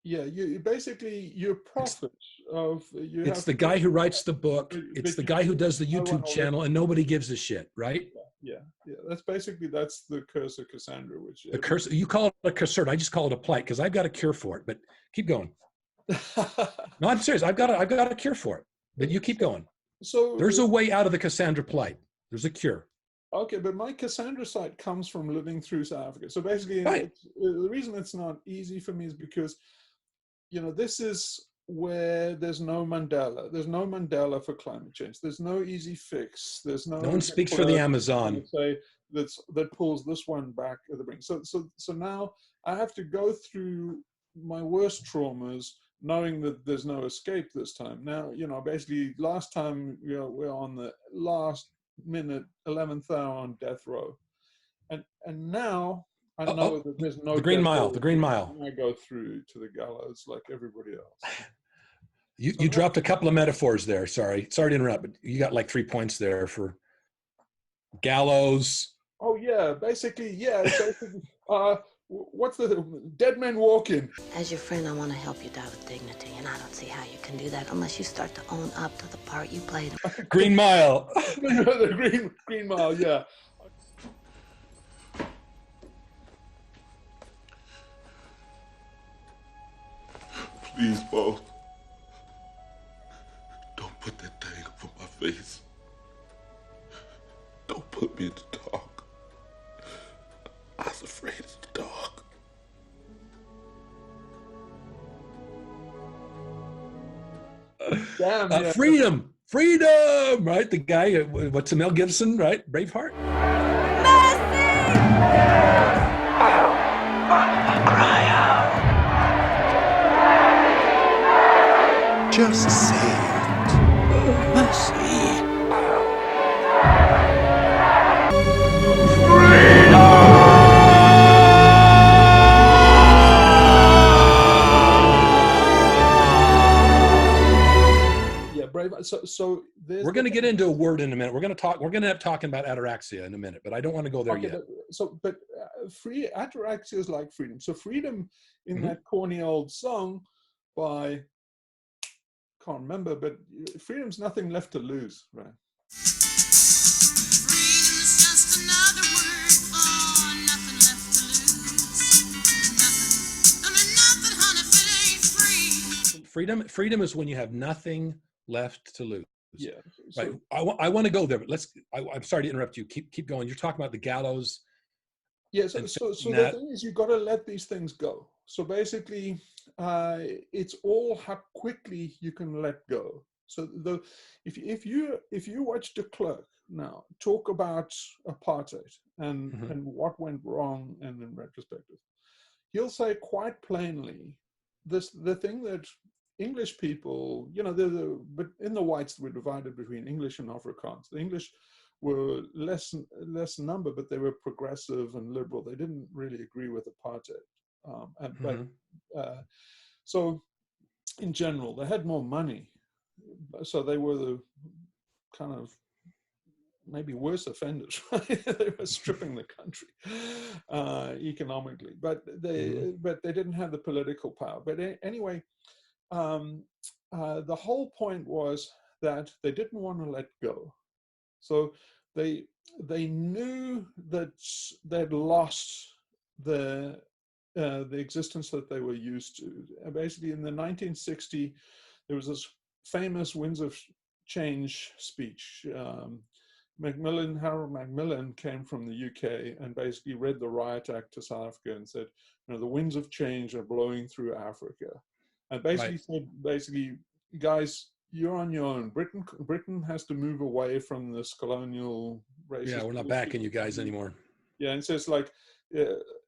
Yeah, you're prophet of. It's the guy who writes the book. It's the guy who does the YouTube channel, and nobody gives a shit, right? Yeah. That's the curse of Cassandra, which the curse. You call it a curse. I just call it a plight because I've got a cure for it. But keep going. No, I'm serious. I've got a cure for it. But you keep going. So there's a way out of the Cassandra plight. There's a cure. Okay, but my Cassandra side comes from living through South Africa. So basically, right. The reason it's not easy for me is because, this is where there's no Mandela. There's no Mandela for climate change. There's no easy fix. There's no one speaks for the Amazon. That pulls this one back at the brink. So now I have to go through my worst traumas, knowing that there's no escape this time. Now, basically last time we're on the last minute, 11th hour on death row, and now I know that there's no the Green Mile. The Green Mile. I go through to the gallows like everybody else. You dropped a couple of metaphors there. Sorry to interrupt, but you got like 3 points there for gallows. Oh yeah, basically. What's the dead men walking? As your friend, I want to help you die with dignity, and I don't see how you can do that unless you start to own up to the part you played. Green Mile. The Green Mile, yeah. Please, Bo. Don't put that thing over my face. Don't put me in the dark. I was afraid of the dark. Damn, yeah. Freedom, right? The guy, what's Mel Gibson, right? Braveheart. Cry out. Just say it. Mercy. So we're going to get into a word in a minute. We're going to end up talking about ataraxia in a minute, but I don't want to go there yet. Free ataraxia is like freedom. So freedom in that corny old song by, can't remember, but freedom's nothing left to lose, right? Freedom is when you have nothing left to lose. Yeah. Right. I want to go there, but I'm sorry to interrupt you. Keep going. You're talking about the gallows. Yeah. So the thing is, you've got to let these things go. So basically, it's all how quickly you can let go. So if you watch De Klerk now talk about apartheid and what went wrong and in retrospective, he'll say quite plainly the thing that English people, but in the whites were divided between English and Afrikaans. The English were less number, but they were progressive and liberal. They didn't really agree with apartheid. So in general, they had more money. So they were the kind of maybe worse offenders. They were stripping the country economically, but they didn't have the political power. But anyway, the whole point was that they didn't want to let go. So they knew that they'd lost the existence that they were used to. And basically, in the 1960s, there was this famous Winds of Change speech. Harold Macmillan came from the UK and basically read the Riot Act to South Africa and said, the winds of change are blowing through Africa. And basically said, guys, you're on your own. Britain has to move away from this colonial racist. Yeah, we're not backing you guys anymore. Yeah, and so it's like,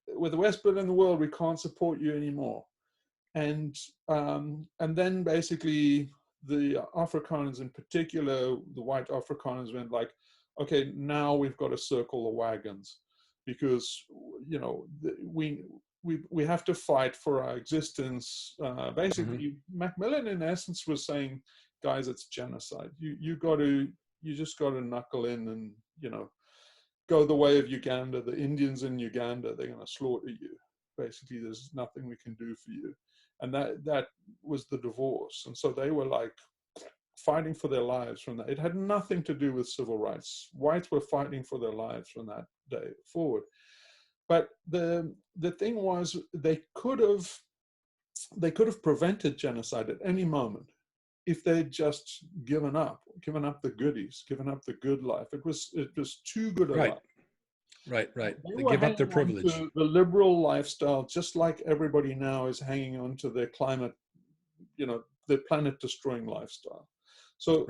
with the West Berlin in the world, we can't support you anymore. And then basically the Afrikaners in particular, the white Afrikaners went like, okay, now we've got to circle the wagons because, we have to fight for our existence. Basically, Macmillan in essence was saying, guys, it's genocide. You just got to knuckle in and, you know, go the way of Uganda. The Indians in Uganda, they're going to slaughter you. Basically, there's nothing we can do for you. And that was the divorce. And so they were like fighting for their lives from that. It had nothing to do with civil rights. Whites were fighting for their lives from that day forward. But the thing was, they could have prevented genocide at any moment if they'd just given up the goodies, given up the good life. It was too good a life. Right. They give up their privilege. The liberal lifestyle, just like everybody now is hanging on to their climate, you know, their planet destroying lifestyle. So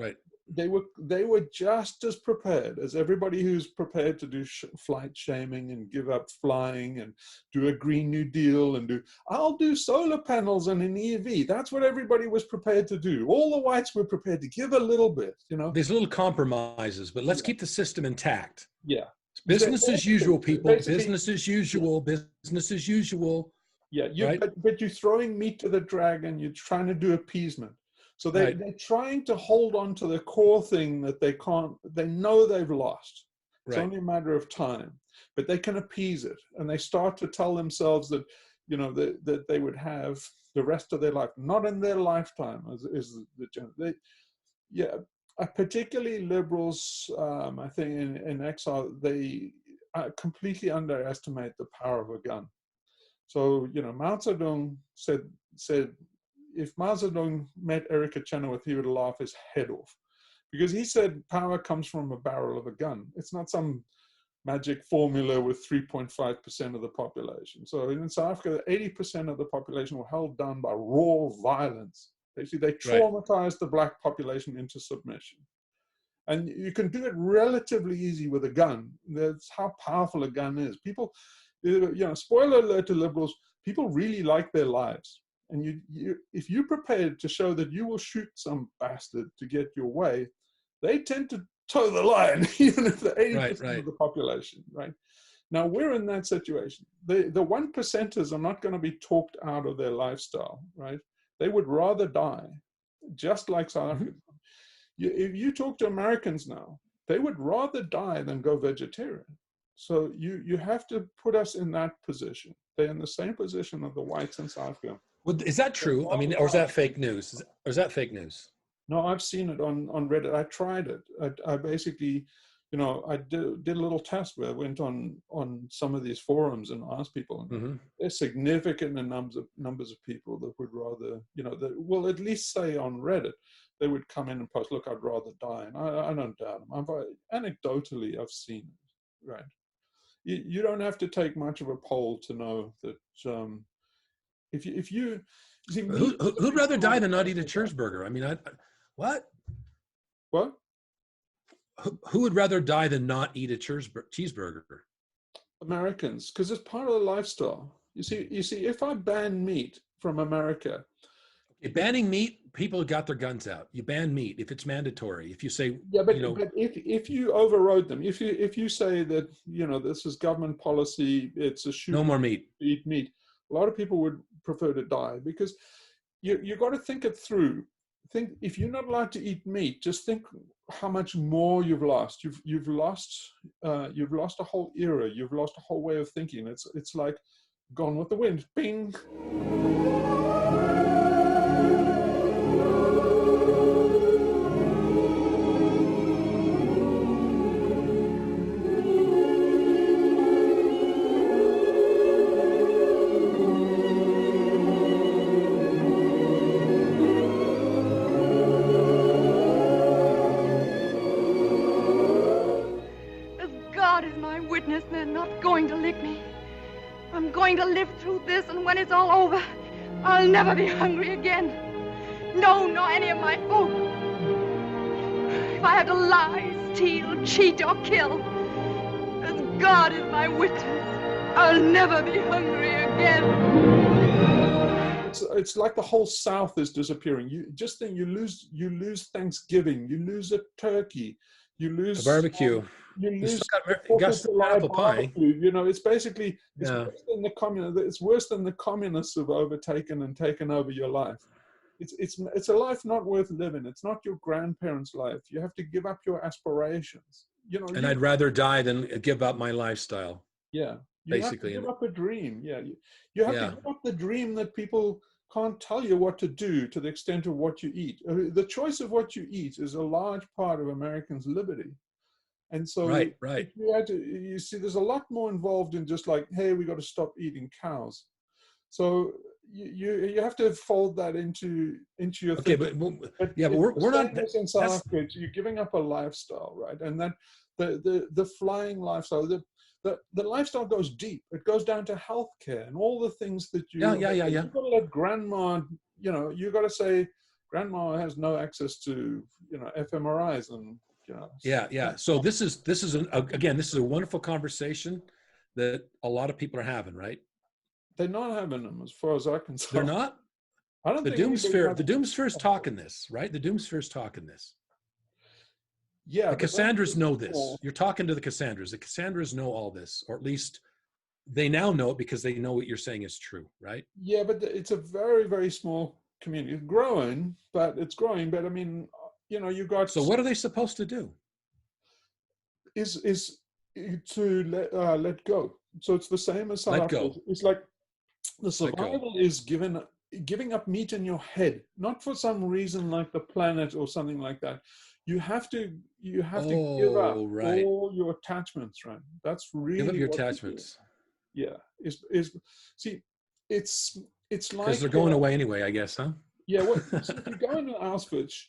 they were just as prepared as everybody who's prepared to do flight shaming and give up flying and do a Green New Deal and I'll do solar panels and an EV. That's what everybody was prepared to do. All the whites were prepared to give a little bit, you know. There's little compromises, but let's keep the system intact. Yeah. Business as usual, people. Business as usual. Business as usual. Yeah, but you're throwing meat to the dragon. You're trying to do appeasement. So they're trying to hold on to the core thing that they can't, they know they've lost. It's only a matter of time, but they can appease it. And they start to tell themselves that, you know, that they would have the rest of their life, not in their lifetime, particularly liberals, I think in exile, they completely underestimate the power of a gun. So, you know, Mao Zedong said, if Mao Zedong met Erica Chenoweth, he would laugh his head off, because he said power comes from a barrel of a gun. It's not some magic formula with 3.5% of the population. So in South Africa, 80% of the population were held down by raw violence. Basically, they traumatized the black population into submission. And you can do it relatively easy with a gun. That's how powerful a gun is. People, you know, spoiler alert to liberals, people really like their lives. And if you're prepared to show that you will shoot some bastard to get your way, they tend to toe the line, even if they're 80% of the population, right? Now, we're in that situation. The 1%ers are not going to be talked out of their lifestyle, right? They would rather die, just like South Africa. If you talk to Americans now, they would rather die than go vegetarian. So you have to put us in that position. They're in the same position of the whites in South Africa. Well, is that true? I mean, or is that fake news? Or is that fake news? No, I've seen it on Reddit. I tried it. I basically, you know, I did a little test where I went on some of these forums and asked people. And there's significant numbers of people that would rather, you know, that will at least say on Reddit, they would come in and post, look, I'd rather die. And I don't doubt them. Anecdotally, I've seen it, right? You don't have to take much of a poll to know that if you see, who'd rather die than not eat a cheeseburger? I mean, what? Who would rather die than not eat a cheeseburger? Americans, because it's part of the lifestyle. You see, if I ban meat from America, banning meat, people got their guns out. You ban meat if it's mandatory. If you say, but if you overrode them, if you say that, you know, this is government policy, it's a shoot, no more meat, eat meat. A lot of people would prefer to die, because you got to think it through. Think, if you're not allowed to eat meat, just think how much more you've lost. You've lost a whole era. You've lost a whole way of thinking. It's like Gone with the Wind. Bing. And when it's all over, I'll never be hungry again. No, nor any of my folk. If I have to lie, steal, cheat, or kill, as God is my witness, I'll never be hungry again. It's like the whole South is disappearing. You just think you lose Thanksgiving, you lose a turkey, you lose a barbecue. You lose apple pie. You know, it's basically worse than the communists. It's worse than the communists have overtaken and taken over your life. it's a life not worth living. It's not your grandparents' life. You have to give up your aspirations. You know, and I'd rather die than give up my lifestyle. Yeah, you basically. have to give up a dream. Yeah, you have to give up the dream that people can't tell you what to do to the extent of what you eat. The choice of what you eat is a large part of Americans' liberty. And so right. if you had to, you see, there's a lot more involved in just like, hey, we got to stop eating cows. So you have to fold that into your thinking. But we're not in South Africa. You're giving up a lifestyle, right? And that the flying lifestyle, the lifestyle goes deep. It goes down to healthcare and all the things that you. You've got to let grandma. You know, you got to say, grandma has no access to fMRIs and. So this is again, this is a wonderful conversation that a lot of people are having, right? They're not having them, as far as I can tell. They're not. I don't the think the Doomsphere is talking this, right? The Doomsphere is talking this. Yeah, the Cassandras know this. You're talking to the Cassandras. The Cassandras know all this, or at least they now know it because they know what you're saying is true, right? Yeah, but it's a very, very small community. It's growing, but I mean, you got. So what are they supposed to do? Is to let go. So it's the same as South Africa. It's like the survival is giving up meat in your head, not for some reason like the planet or something like that. You have to give up all your attachments, right? That's really give up your attachments. Yeah, see, it's like because they're going away anyway, I guess, huh? Yeah, so if you go into Auschwitz.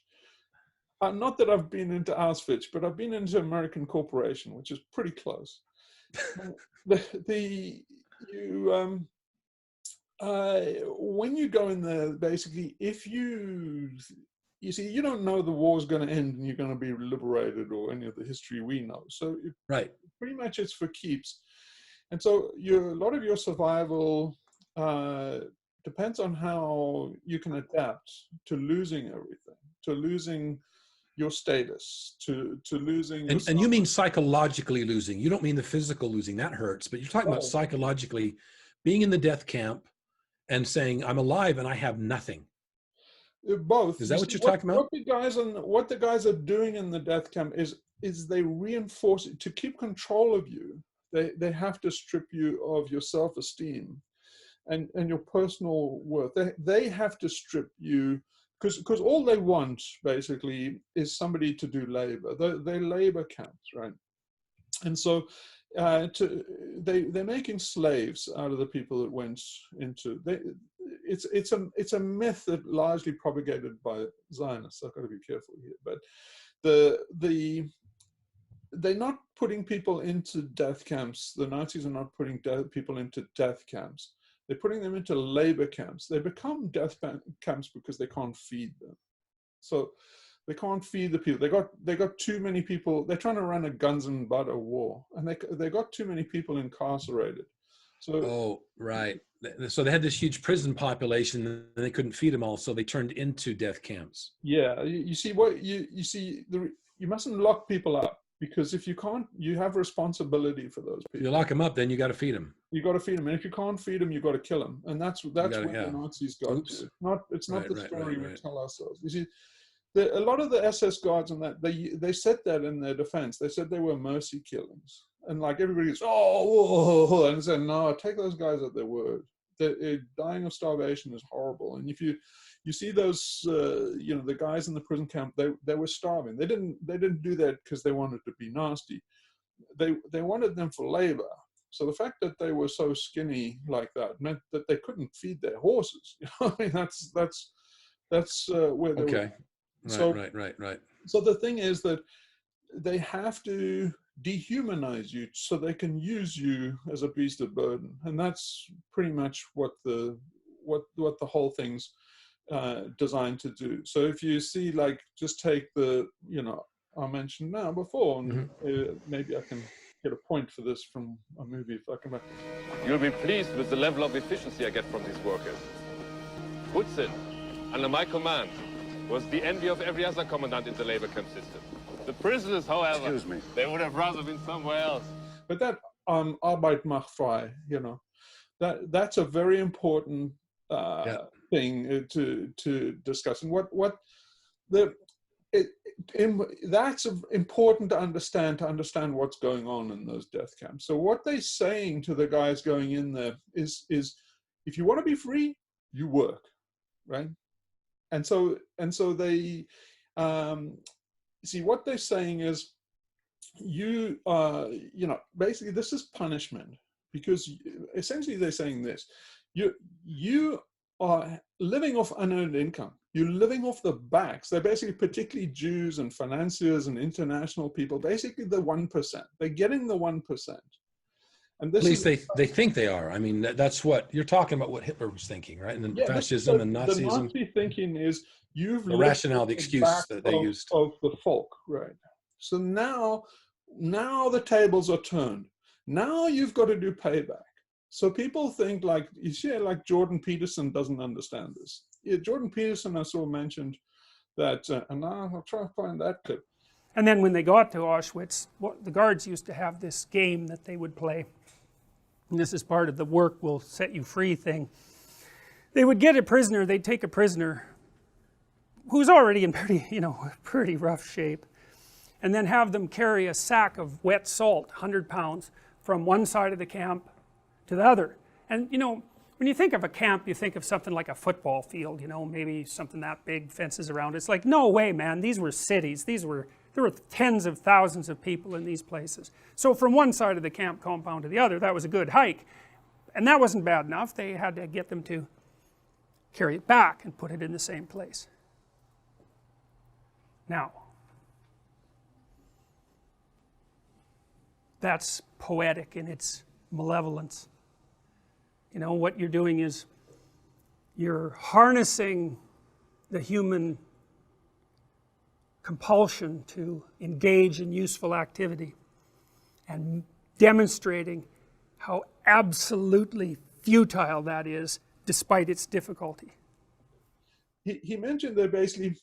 Not that I've been into Auschwitz, but I've been into American Corporation, which is pretty close. When you go in there, basically, if you see, you don't know the war's going to end and you're going to be liberated or any of the history we know. So pretty much it's for keeps. And so a lot of your survival depends on how you can adapt to losing everything, to losing your status, to losing and you mean psychologically losing. You don't mean the physical losing. That hurts. But you're talking about psychologically being in the death camp and saying, I'm alive and I have nothing. Both. Is that what you're talking about? What the guys are doing in the death camp is they reinforce it. To keep control of you, they have to strip you of your self-esteem and your personal worth. They have to strip you. Because all they want, basically, is somebody to do labor. They're labor camps, right? And so they're making slaves out of the people that went into... It's a myth that largely propagated by Zionists. I've got to be careful here. But they're not putting people into death camps. The Nazis are not putting people into death camps. They're putting them into labor camps. They become death camps because they can't feed them. So they can't feed the people. They got too many people. They're trying to run a guns and butter war, and they got too many people incarcerated. So So they had this huge prison population, and they couldn't feed them all, so they turned into death camps. Yeah, you see you mustn't lock people up. Because if you can't, you have responsibility for those people. If you lock them up, then you got to feed them. You got to feed them, and if you can't feed them, you got to kill them, and that's what the Nazis got to. It's not the story we tell ourselves. You see, a lot of the SS guards and that they said that in their defense. They said they were mercy killings, and like everybody's whoa, and said no, take those guys at their word. Dying of starvation is horrible, and if you see those, the guys in the prison camp, they were starving. They didn't do that because they wanted to be nasty. They wanted them for labor. So the fact that they were so skinny like that meant that they couldn't feed their horses. I mean, that's where they were. Right. So the thing is that they have to dehumanize you so they can use you as a beast of burden, and that's pretty much what the whole thing's designed to do. So if you see, like, just take the I mentioned now before, and maybe I can get a point for this from a movie if I can. You'll be pleased with the level of efficiency I get from these workers. Hudson, under my command, was the envy of every other commandant in the labor camp system. The prisoners, however, excuse me, they would have rather been somewhere else. But that Arbeit macht frei, that's a very important thing to discuss. And that's important to understand what's going on in those death camps. So what they're saying to the guys going in there is if you want to be free, you work, right? And so they see what they're saying is basically this is punishment, because essentially they're saying this: you are living off unearned income. You're living off the backs. They're basically, particularly Jews and financiers and international people, basically the 1%. They're getting the 1%. And this at least they think they are. I mean, that's what you're talking about, what Hitler was thinking, right? And then fascism and Nazism. The Nazi thinking is the rationale, the excuse that they used. Of the folk, right? So now the tables are turned. Now you've got to do payback. So people think like Jordan Peterson doesn't understand this. Yeah, Jordan Peterson, I saw mentioned that, and I'll try to find that clip. And then when they got to Auschwitz, the guards used to have this game that they would play. And this is part of the work will set you free thing. They would get a prisoner, they'd take a prisoner who's already in pretty rough shape, and then have them carry a sack of wet salt, 100 pounds, from one side of the camp to the other. And when you think of a camp, you think of something like a football field, maybe something that big, fences around. It's like, no way, man, these were cities. There were tens of thousands of people in these places. So from one side of the camp compound to the other, that was a good hike. And that wasn't bad enough. They had to get them to carry it back and put it in the same place. Now, that's poetic in its malevolence. What you're doing is you're harnessing the human compulsion to engage in useful activity and demonstrating how absolutely futile that is despite its difficulty. He mentioned that basically,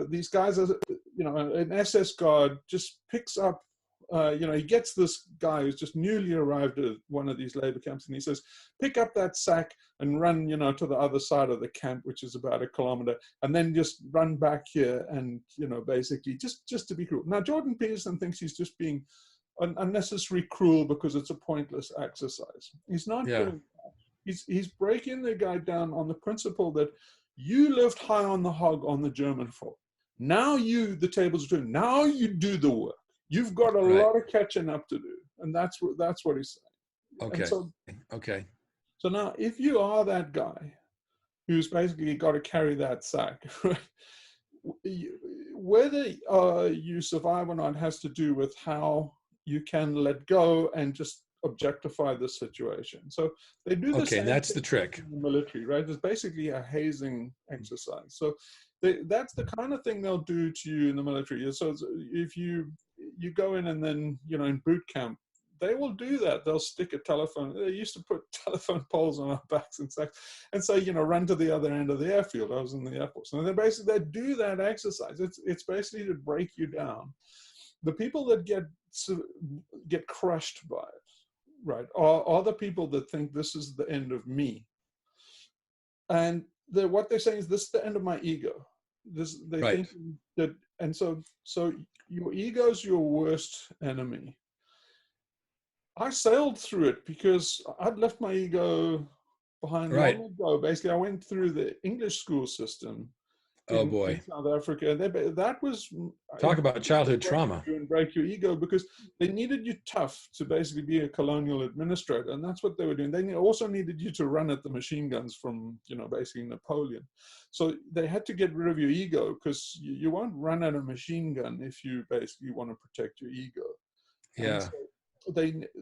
these guys are, an SS guard just picks up, he gets this guy who's just newly arrived at one of these labor camps, and he says, pick up that sack and run, to the other side of the camp, which is about 1 kilometer, and then just run back here and, basically just to be cruel. Now, Jordan Peterson thinks he's just being unnecessarily cruel because it's a pointless exercise. He's not doing that. He's breaking the guy down on the principle that you lived high on the hog on the German folk. Now the tables are turned. Now you do the work. You've got a lot of catching up to do, and that's what he's saying. Okay. Okay. So now, if you are that guy who's basically got to carry that sack, right? Whether you survive or not has to do with how you can let go and just objectify the situation. So they do the same that's thing the trick. in the military, right? It's basically a hazing exercise. So that's the kind of thing they'll do to you in the military. So if you go in and then, in boot camp, they will do that. They'll stick a telephone. They used to put telephone poles on our backs and say, run to the other end of the airfield. I was in the Air Force. And they do that exercise. It's basically to break you down. The people that get crushed by it, right, are the people that think this is the end of me. And what they're saying is, this is the end of my ego. They think that, and so your ego's your worst enemy. I sailed through it because I'd left my ego behind long ago. Basically, I went through the English school system. In South Africa. That was talk about childhood trauma. And break your ego, because they needed you tough to basically be a colonial administrator, and that's what they were doing. They also needed you to run at the machine guns from basically Napoleon. So they had to get rid of your ego, because you won't run at a machine gun if you basically want to protect your ego. Yeah.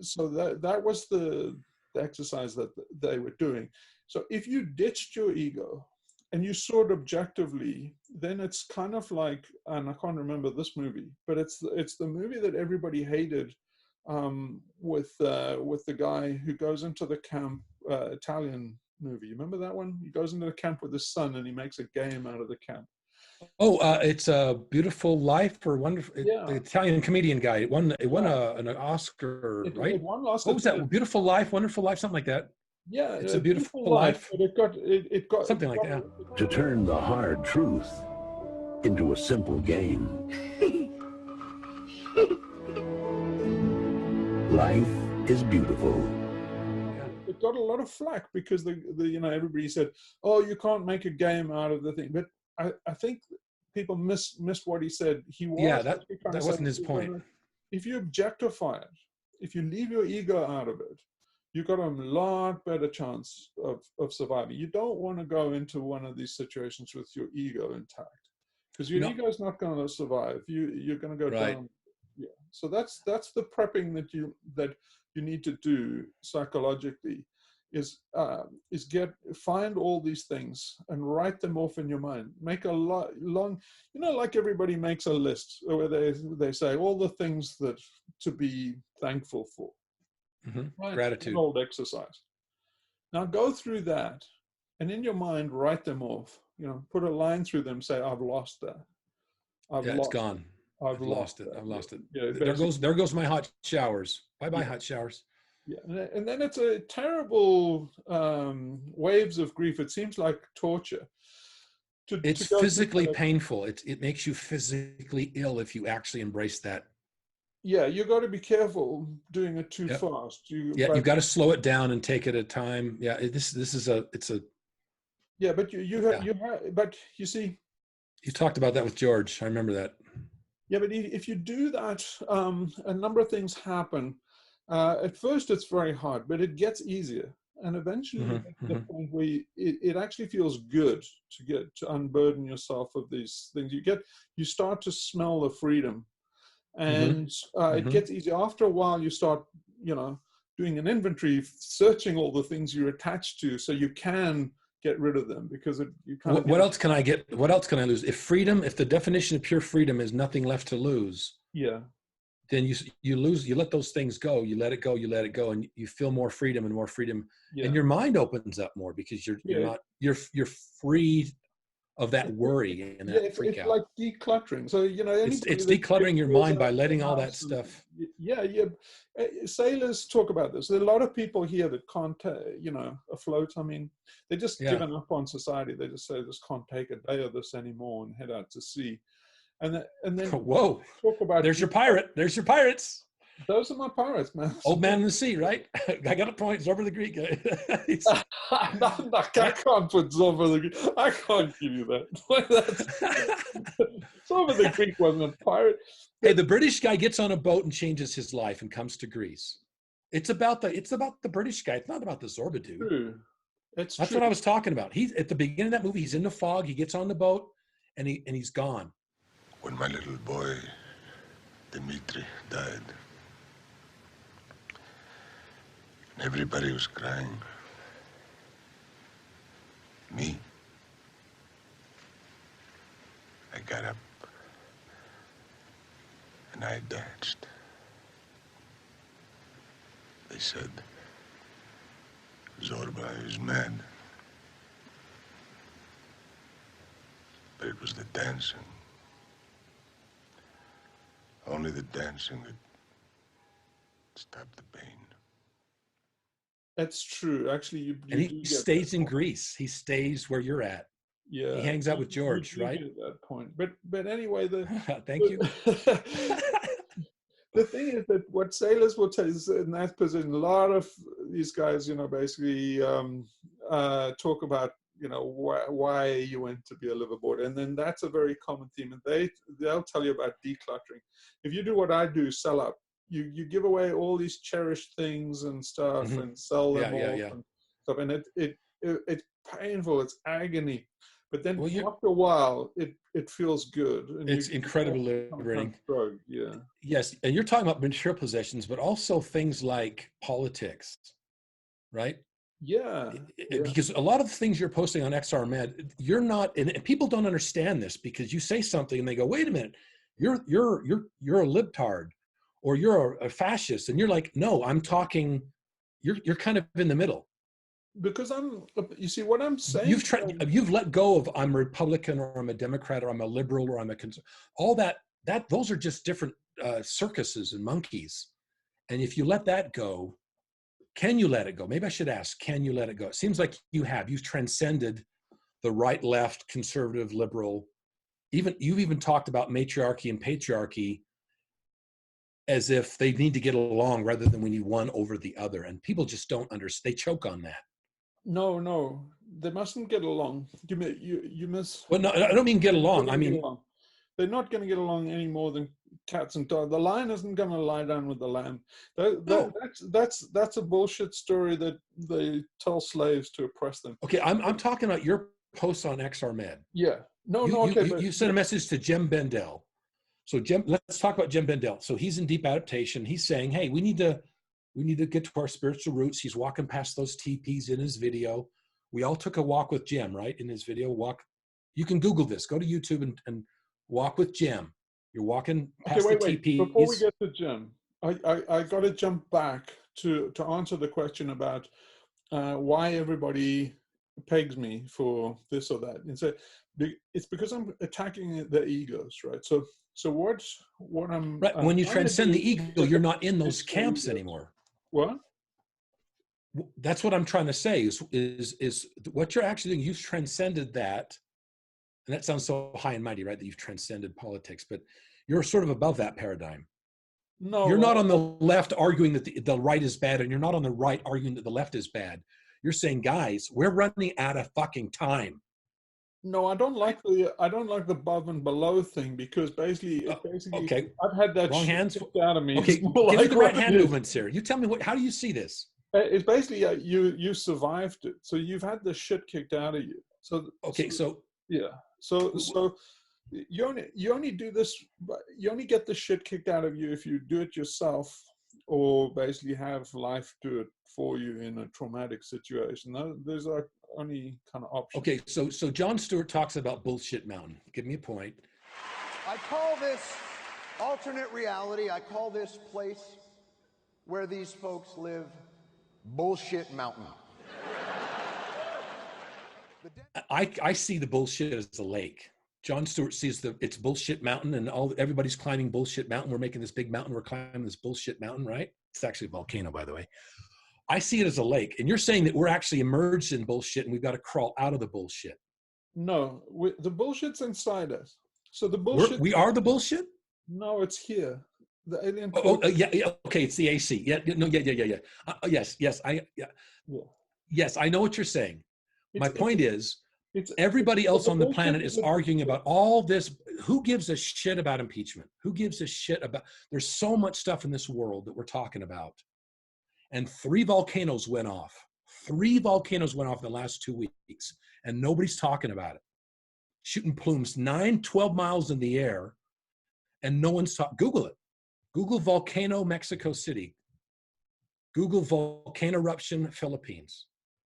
So that was the exercise that they were doing. So if you ditched your ego and you saw it objectively, then it's kind of like, and I can't remember this movie, but it's the movie that everybody hated, with the guy who goes into the camp, Italian movie. You remember that one? He goes into the camp with his son and he makes a game out of the camp. Oh, it's a Beautiful Life, or Wonderful. The Italian comedian guy. It won an Oscar, right? It won Oscar. What was that? Beautiful Life, Wonderful Life, something like that. Yeah, it's a beautiful life. life. But it got something like that. To turn the hard truth into a simple game. Life is beautiful. It got a lot of flack because the everybody said, "Oh, you can't make a game out of the thing." But I think people missed what he said. He was that wasn't his point. If you objectify it, if you leave your ego out of it, you've got a lot better chance of surviving. You don't want to go into one of these situations with your ego intact, because your ego is not going to survive. You're going to go down. Yeah. So that's the prepping that you need to do psychologically, is find all these things and write them off in your mind. Make a long, like everybody makes a list where they say all the things that to be thankful for. Right? Gratitude. An old exercise. Now go through that, and in your mind write them off. Put a line through them. Say, I've lost that. It's gone. I've lost it. I've lost it. Yeah, there goes my hot showers. Bye-bye, hot showers. Yeah, and then it's a terrible waves of grief. It seems like torture. It's physically painful. It makes you physically ill if you actually embrace that. Yeah, you got to be careful doing it too fast. You've got to slow it down and take it at a time. Yeah, it's a. Yeah, but but you see. You talked about that with George. I remember that. Yeah, but if you do that, a number of things happen. At first, it's very hard, but it gets easier. And eventually, you get to the point where it actually feels good to unburden yourself of these things. You start to smell the freedom, and it gets easier. After a while, you start, doing an inventory, searching all the things you're attached to, so you can get rid of them, because you can't. What else can I get? What else can I lose? If the definition of pure freedom is nothing left to lose, then you lose. You let those things go. You let it go. You let it go, and you feel more freedom and more freedom, and your mind opens up more, because you're free of that worry and that freak out. It's like decluttering. So it's decluttering your mind by letting all that stuff. Sailors talk about this. There are a lot of people here that can't, afloat. I mean, they're just given up on society. They just say, "This can't take a day of this anymore," and head out to sea. And then whoa, talk about there's your pirate. There's your pirates. Those are my pirates, man. Old man in the sea, right? I got a point. Zorba the Greek guy. I can't put Zorba the Greek. I can't give you that. Zorba the Greek wasn't a pirate. Hey, the British guy gets on a boat and changes his life and comes to Greece. It's about the British guy. It's not about the Zorba dude. True. That's what I was talking about. He's at the beginning of that movie. He's in the fog. He gets on the boat, and he's gone. When my little boy, Dimitri, died, and everybody was crying, me, I got up and I danced. They said, Zorba is mad. But it was the dancing. Only the dancing that stopped the pain. That's true. Actually, and he stays in Greece. He stays where you're at. Yeah, he hangs out with George, right? At that point, but anyway, thank you. The thing is that what sailors will tell is in that position, a lot of these guys, basically talk about, why you went to be a liveaboard, and then that's a very common theme, and they'll tell you about decluttering. If you do what I do, sell up. You give away all these cherished things and stuff, and sell them off and stuff, and it's painful, it's agony, but then after a while it feels good. And it's incredibly liberating. Yes, and you're talking about material possessions, but also things like politics, right? Yeah. Because a lot of the things you're posting on XR Med, you're not, and people don't understand this, because you say something and they go, "Wait a minute, you're a libtard, or you're a fascist," and you're like, "No, I'm talking." You're kind of in the middle. Because you see what I'm saying. You've let go of I'm a Republican, or I'm a Democrat, or I'm a liberal, or I'm a conservative. All that those are just different circuses and monkeys. And if you let that go, Can you let it go? Maybe I should ask, can you let it go? It seems like you have. You've transcended the right, left, conservative, liberal. You've even talked about matriarchy and patriarchy as if they need to get along rather than we need one over the other. And people just don't understand. They choke on that. No, they mustn't get along. You miss. Well, no, I don't mean get along. I mean, they're not going to get along any more than cats and dogs. The lion isn't going to lie down with the lamb. That's a bullshit story that they tell slaves to oppress them. Okay, I'm talking about your posts on XRMed. Yeah. You sent a message to Jem Bendell. So let's talk about Jem Bendell. So he's in deep adaptation. He's saying, hey, we need to get to our spiritual roots. He's walking past those teepees in his video. We all took a walk with Jem, right? In his video, you can Google this. Go to YouTube and walk with Jem. You're walking past the teepee. Before we get to Jem, I got to jump back to answer the question about why everybody pegs me for this or that. And so it's because I'm attacking their egos, right? So what I'm right. When you transcend the ego, you're not in those camps anymore. What? That's what I'm trying to say is what you're actually doing. You've transcended that, and that sounds so high and mighty, right? That you've transcended politics, but you're sort of above that paradigm. No, you're not on the left arguing that the right is bad, and you're not on the right arguing that the left is bad. You're saying, guys, we're running out of fucking time. No, I don't like the above and below thing because basically okay. I've had that wrong shit hands kicked out of me. Okay, give me the right hand movements here. You tell me how do you see this? It's basically you survived it, so you've had the shit kicked out of you. So okay, so yeah, so you only do this. You only get the shit kicked out of you if you do it yourself, or basically have life do it for you in a traumatic situation. Those are only kind of options. Okay, so John Stewart talks about bullshit mountain. Give me a point. I call this alternate reality. I call this place where these folks live bullshit mountain. I see the bullshit as a lake. John Stewart sees it's bullshit mountain, and everybody's climbing bullshit mountain. We're making this big mountain. We're climbing this bullshit mountain, right? It's actually a volcano, by the way. I see it as a lake, and you're saying that we're actually immersed in bullshit, and we've got to crawl out of the bullshit. No, the bullshit's inside us. So the bullshit. We are the bullshit. No, it's here. The alien. Yeah. Okay, it's the AC. Yeah. No. Yeah. Yes, I know what you're saying. My point is, everybody else on the planet is arguing about all this. Who gives a shit about impeachment? Who gives a shit about? There's so much stuff in this world that we're talking about. And 3 volcanoes went off. 3 volcanoes went off in the last 2 weeks, and nobody's talking about it. Shooting plumes 9-12 miles in the air, and no one's talking. Google it. Google volcano Mexico City. Google volcano eruption Philippines.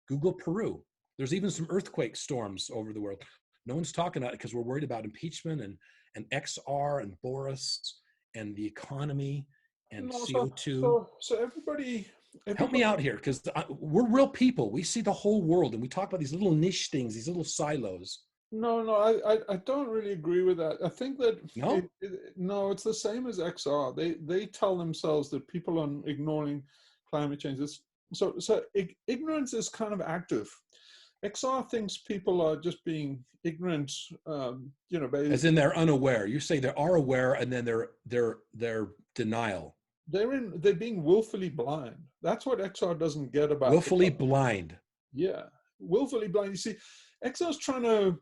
Google Peru. There's even some earthquake storms over the world. No one's talking about it because we're worried about impeachment and XR and Boris and the economy and CO2. So everybody help me out here, because we're real people. We see the whole world, and we talk about these little niche things, these little silos. No, I don't really agree with that. I think that no, it's the same as XR. They tell themselves that people are ignoring climate change. So ignorance is kind of active. XR thinks people are just being ignorant. As in they're unaware. You say they are aware, and then they're denial. They're being willfully blind. That's what XR doesn't get about willfully blind. Yeah, willfully blind. You see, XR's trying to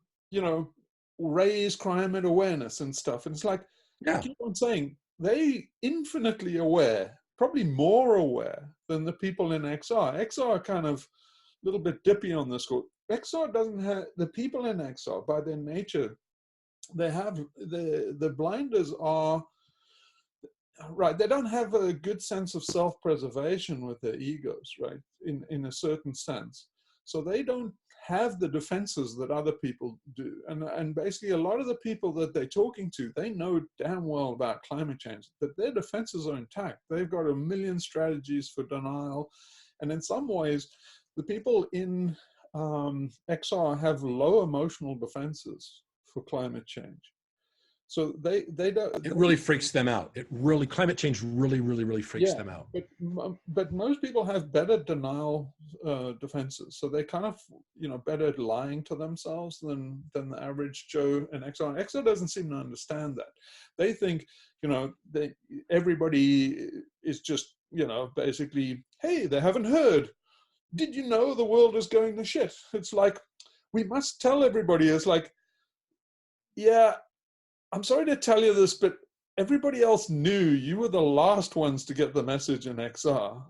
raise climate awareness and stuff, and it's like I keep on saying they infinitely aware, probably more aware than the people in XR. XR are kind of a little bit dippy on this score. XR doesn't have the people in XR by their nature. They have the blinders are. Right, they don't have a good sense of self-preservation with their egos, right, in a certain sense. So they don't have the defenses that other people do. And basically a lot of the people that they're talking to, they know damn well about climate change, but their defenses are intact. They've got a million strategies for denial. And in some ways, the people in XR have low emotional defenses for climate change. So they don't. It really freaks them out. It really, climate change really freaks them out. But most people have better denial defenses, so they kind of, you know, better at lying to themselves than the average Joe and XR. And XR doesn't seem to understand that. They think, you know, everybody is just, you know, basically, hey, they haven't heard. Did you know the world is going to shit? It's like, we must tell everybody. It's like, yeah, I'm sorry to tell you this, but everybody else knew. You were the last ones to get the message in XR.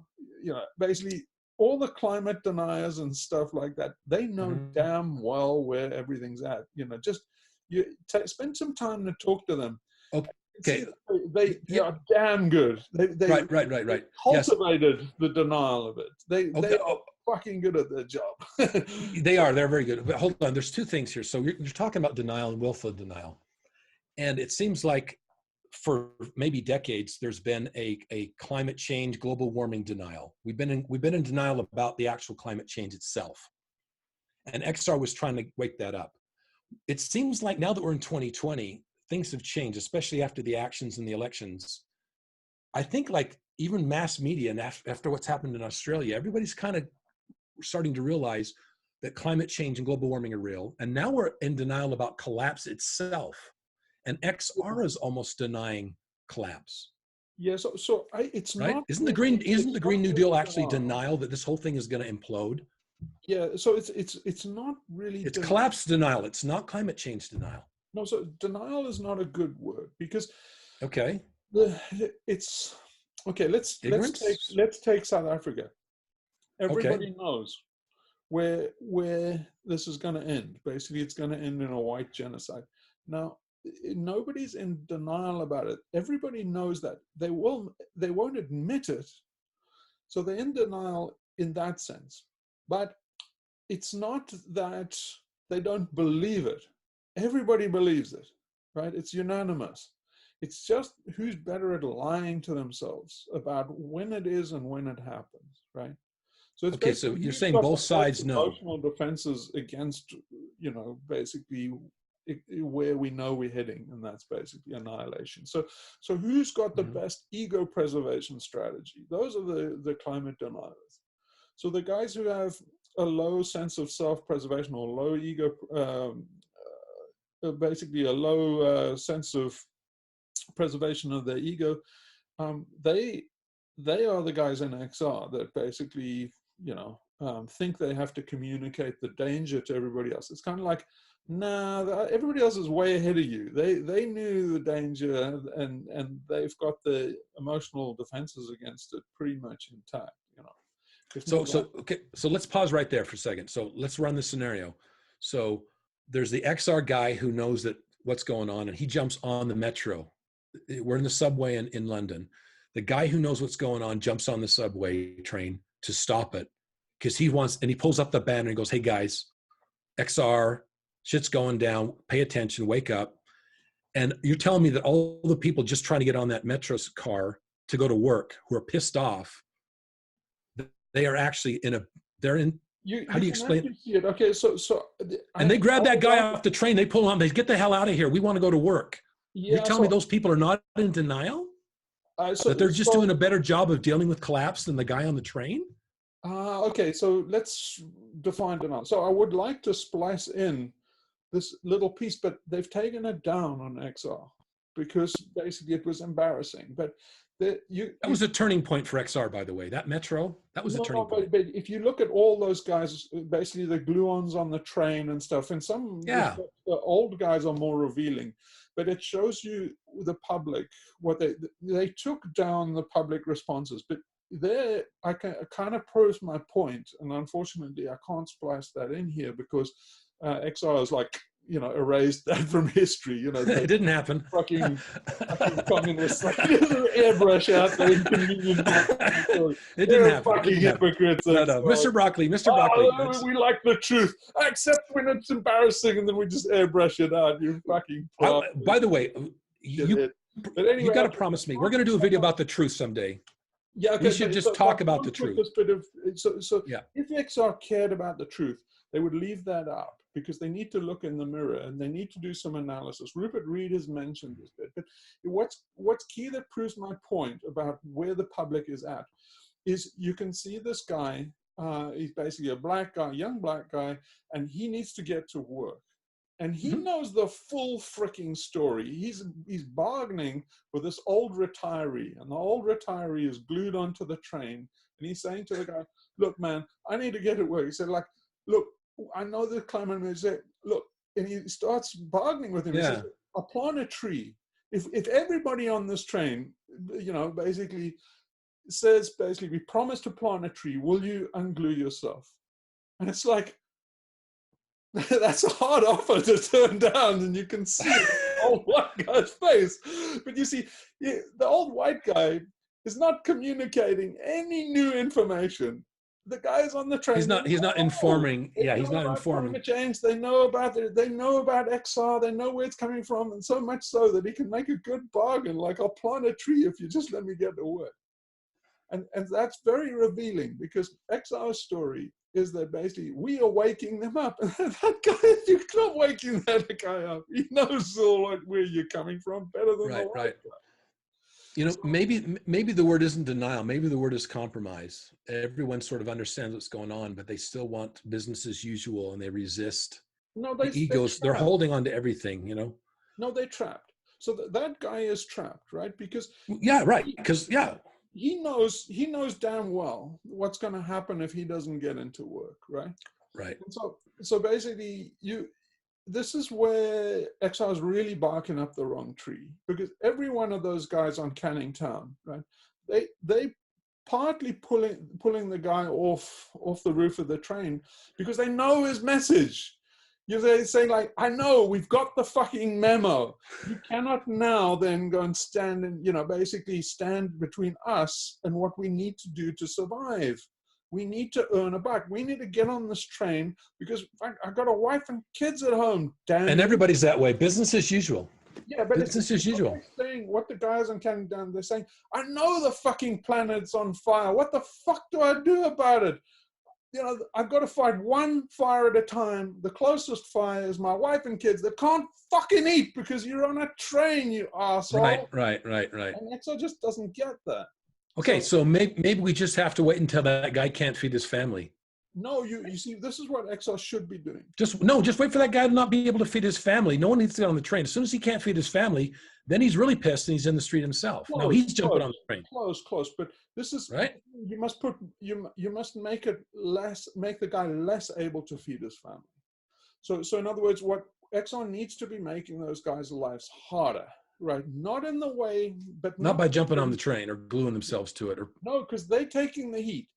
You know, basically all the climate deniers and stuff like that, they know damn well where everything's at. You know, just spend some time to talk to them. Okay. They are damn good. They right. cultivated the denial of it. They are fucking good at their job. They're very good. But hold on, there's two things here. So you're talking about denial and willful denial. And it seems like for maybe decades, there's been a climate change, global warming denial. We've been in denial about the actual climate change itself. And XR was trying to wake that up. It seems like now that we're in 2020, things have changed, especially after the actions in the elections. I think like even mass media, and after what's happened in Australia, everybody's kind of starting to realize that climate change and global warming are real. And now we're in denial about collapse itself. And XR is almost denying collapse. Yeah, it's right? not. Isn't the Green New Deal actually denial that this whole thing is going to implode? Yeah, so it's not really. It's collapse denial. It's not climate change denial. No, so denial is not a good word because. Okay. It's okay. Let's take South Africa. Everybody knows where this is going to end. Basically, it's going to end in a white genocide. Now, nobody's in denial about it. Everybody knows that. They won't admit it. So they're in denial in that sense. But it's not that they don't believe it. Everybody believes it, right? It's unanimous. It's just who's better at lying to themselves about when it is and when it happens, right? So it's okay, so you're saying both sides know. Emotional defenses against, you know, basically where we know we're heading, and that's basically annihilation. So who's got the best ego preservation strategy? Those are the climate deniers. So the guys who have a low sense of self-preservation or low ego, basically a low sense of preservation of their ego, they are the guys in XR that basically, you know, think they have to communicate the danger to everybody else. It's kind of like, nah, everybody else is way ahead of you. They knew the danger, and they've got the emotional defenses against it pretty much intact, you know. So let's pause right there for a second. So let's run the scenario. So there's the XR guy who knows that what's going on, and he jumps on the metro. We're in the subway in London. The guy who knows what's going on jumps on the subway train to stop it because he pulls up the banner and goes, "Hey guys, XR, shit's going down. Pay attention, wake up." And you're telling me that all the people just trying to get on that metro car to go to work who are pissed off, they are actually how do you explain it? Okay, and they grab that guy off the train, they pull him, they get the hell out of here. We want to go to work. You're telling me those people are not in denial? That they're just doing a better job of dealing with collapse than the guy on the train? Okay, so let's define denial. So I would like to splice in this little piece, but they've taken it down on XR because basically it was embarrassing. But that was a turning point for XR, by the way. That metro, that was a turning point. But if you look at all those guys, basically the gluons on the train and stuff, and some the old guys are more revealing, but it shows you the public what they took down the public responses. But there, I kind of proves my point, and unfortunately, I can't splice that in here because XR is like, you know, erased that from history. You know, it didn't happen. Fucking communists, like, airbrush out the inconvenient. It didn't happen. Fucking hypocrites. No. Mr. Broccoli. We like the truth, except when it's embarrassing, and then we just airbrush it out. You fucking. By the way, you got to promise me we're going to do a video about the truth someday. Yeah, okay, we should just talk about the truth. If XR cared about the truth, they would leave that up. because they need to look in the mirror and they need to do some analysis. Rupert Reed has mentioned this bit, but what's key that proves my point about where the public is at is you can see this guy, he's basically a black guy, young black guy, and he needs to get to work. And he knows the full freaking story. He's bargaining with this old retiree, and the old retiree is glued onto the train. And he's saying to the guy, look, man, I need to get to work. He said, like, look, I know the climate. He said, look, and he starts bargaining with him. He says, I'll plant a tree. If everybody on this train, you know, basically says, basically, we promise to plant a tree, will you unglue yourself? And it's like, that's a hard offer to turn down, and you can see the old white guy's face. But you see, the old white guy is not communicating any new information. The guys on the train, he's not informing. Yeah, he's not informing. Climate change. They know about XR. They know where it's coming from, and so much so that he can make a good bargain. Like, I'll plant a tree if you just let me get to work. And that's very revealing, because XR's story is that basically we are waking them up. That guy, you're not waking that guy up. He knows all where you're coming from better than the white guy. You know, maybe the word isn't denial. Maybe the word is compromise. Everyone sort of understands what's going on, but they still want business as usual, and they resist. No, the egos. They're holding on to everything. You know. No, they're trapped. So that guy is trapped, right? Because he knows damn well what's going to happen if he doesn't get into work, right? Right. And so basically, this is where XR is really barking up the wrong tree, because every one of those guys on Canning Town, right? They partly pulling the guy off the roof of the train because they know his message. They're saying, like, I know, we've got the fucking memo. You cannot now then go and stand and, you know, basically stand between us and what we need to do to survive. We need to earn a buck. We need to get on this train because I've got a wife and kids at home. Damn. And everybody's that way. Business as usual. Yeah, but business as usual. What the guys on Canning Town, they're saying, I know the fucking planet's on fire. What the fuck do I do about it? You know, I've got to fight one fire at a time. The closest fire is my wife and kids that can't fucking eat because you're on a train, you asshole. Right. And XR just doesn't get that. Okay, so maybe we just have to wait until that guy can't feed his family. No, you see, this is what XR should be doing. Just wait for that guy to not be able to feed his family. No one needs to get on the train. As soon as he can't feed his family, then he's really pissed and he's in the street himself. No, he's jumping on the train. Close. But this is right. You must make the guy less able to feed his family. So in other words, what XR needs to be making those guys' lives harder. Right, not in the way, but not by jumping on the train or gluing themselves to it. No, because they're taking the heat.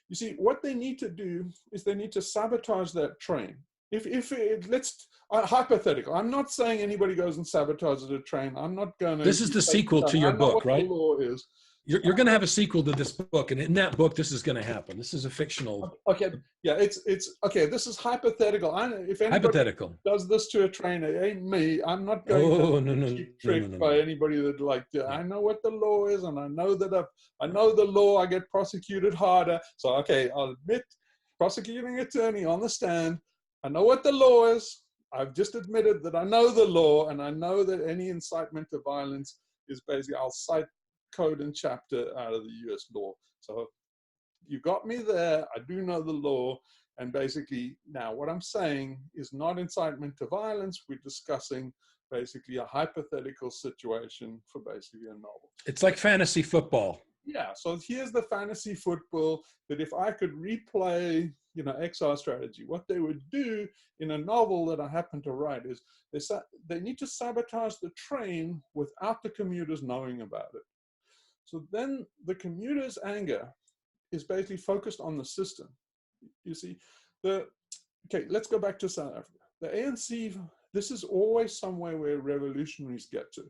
You see, what they need to do is they need to sabotage that train. Let's hypothetical. I'm not saying anybody goes and sabotages a train. I'm not going to. This is the sequel to your book, right? The law is. You're going to have a sequel to this book, and in that book, this is going to happen. This is a fictional. Okay, yeah, it's okay. This is hypothetical. If anybody does this to a train, it ain't me. I'm not going to be tricked by anybody that I know what the law is, and I know that I know the law. I get prosecuted harder. So okay, I'll admit, prosecuting attorney on the stand. I know what the law is. I've just admitted that I know the law, and I know that any incitement to violence is basically, I'll cite code and chapter out of the US law. So you got me there. I do know the law. And basically now what I'm saying is not incitement to violence. We're discussing basically a hypothetical situation for basically a novel. It's like fantasy football. Yeah. So here's the fantasy football that if I could replay, XR strategy, what they would do in a novel that I happen to write is they need to sabotage the train without the commuters knowing about it. So then the commuter's anger is basically focused on the system. You see, okay, let's go back to South Africa. The ANC, this is always somewhere where revolutionaries get to.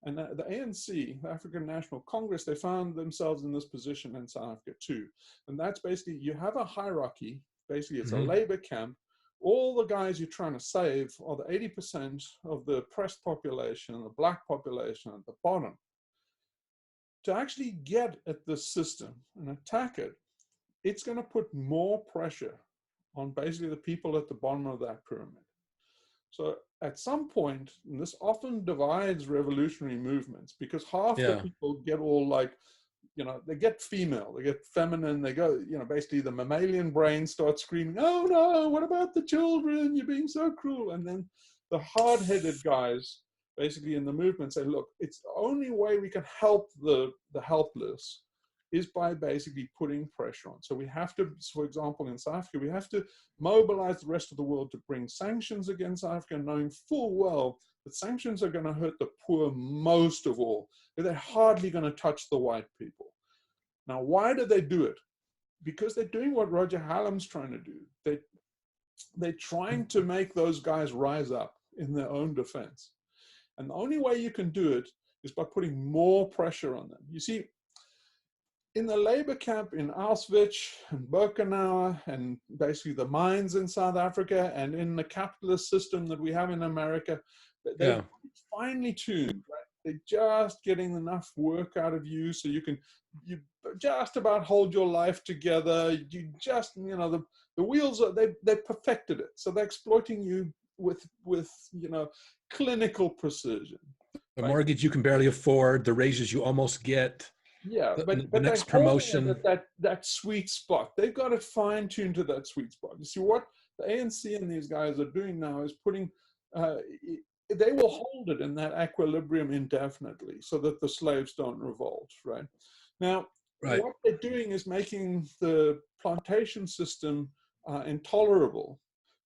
And the ANC, the African National Congress, they found themselves in this position in South Africa too. And that's basically, you have a hierarchy, basically it's a labor camp. All the guys you're trying to save are the 80% of the oppressed population, the black population at the bottom. To actually get at the system and attack it, it's going to put more pressure on basically the people at the bottom of that pyramid. So at some point, and this often divides revolutionary movements, because half the people get all like, you know, they get female, they get feminine, they go, you know, basically the mammalian brain starts screaming, oh no, what about the children? You're being so cruel. And then the hard-headed guys basically in the movement say, look, it's the only way we can help the helpless is by basically putting pressure on. So we have to, for example, in South Africa, we have to mobilize the rest of the world to bring sanctions against South Africa, knowing full well that sanctions are going to hurt the poor most of all. They're hardly going to touch the white people. Now, why do they do it? Because they're doing what Roger Hallam's trying to do. They're trying to make those guys rise up in their own defense. And the only way you can do it is by putting more pressure on them. You see, in the labor camp in Auschwitz and Birkenau and basically the mines in South Africa and in the capitalist system that we have in America, they're finely tuned, right? They're just getting enough work out of you so you just about hold your life together. You just, you know, the wheels are, they perfected it. So they're exploiting you with you know, clinical precision. The mortgage you can barely afford, the raises you almost get. Yeah, but the next promotion. That sweet spot, they've got it fine-tuned to that sweet spot. You see, what the ANC and these guys are doing now is putting, they will hold it in that equilibrium indefinitely so that the slaves don't revolt, right? Now, what they're doing is making the plantation system intolerable.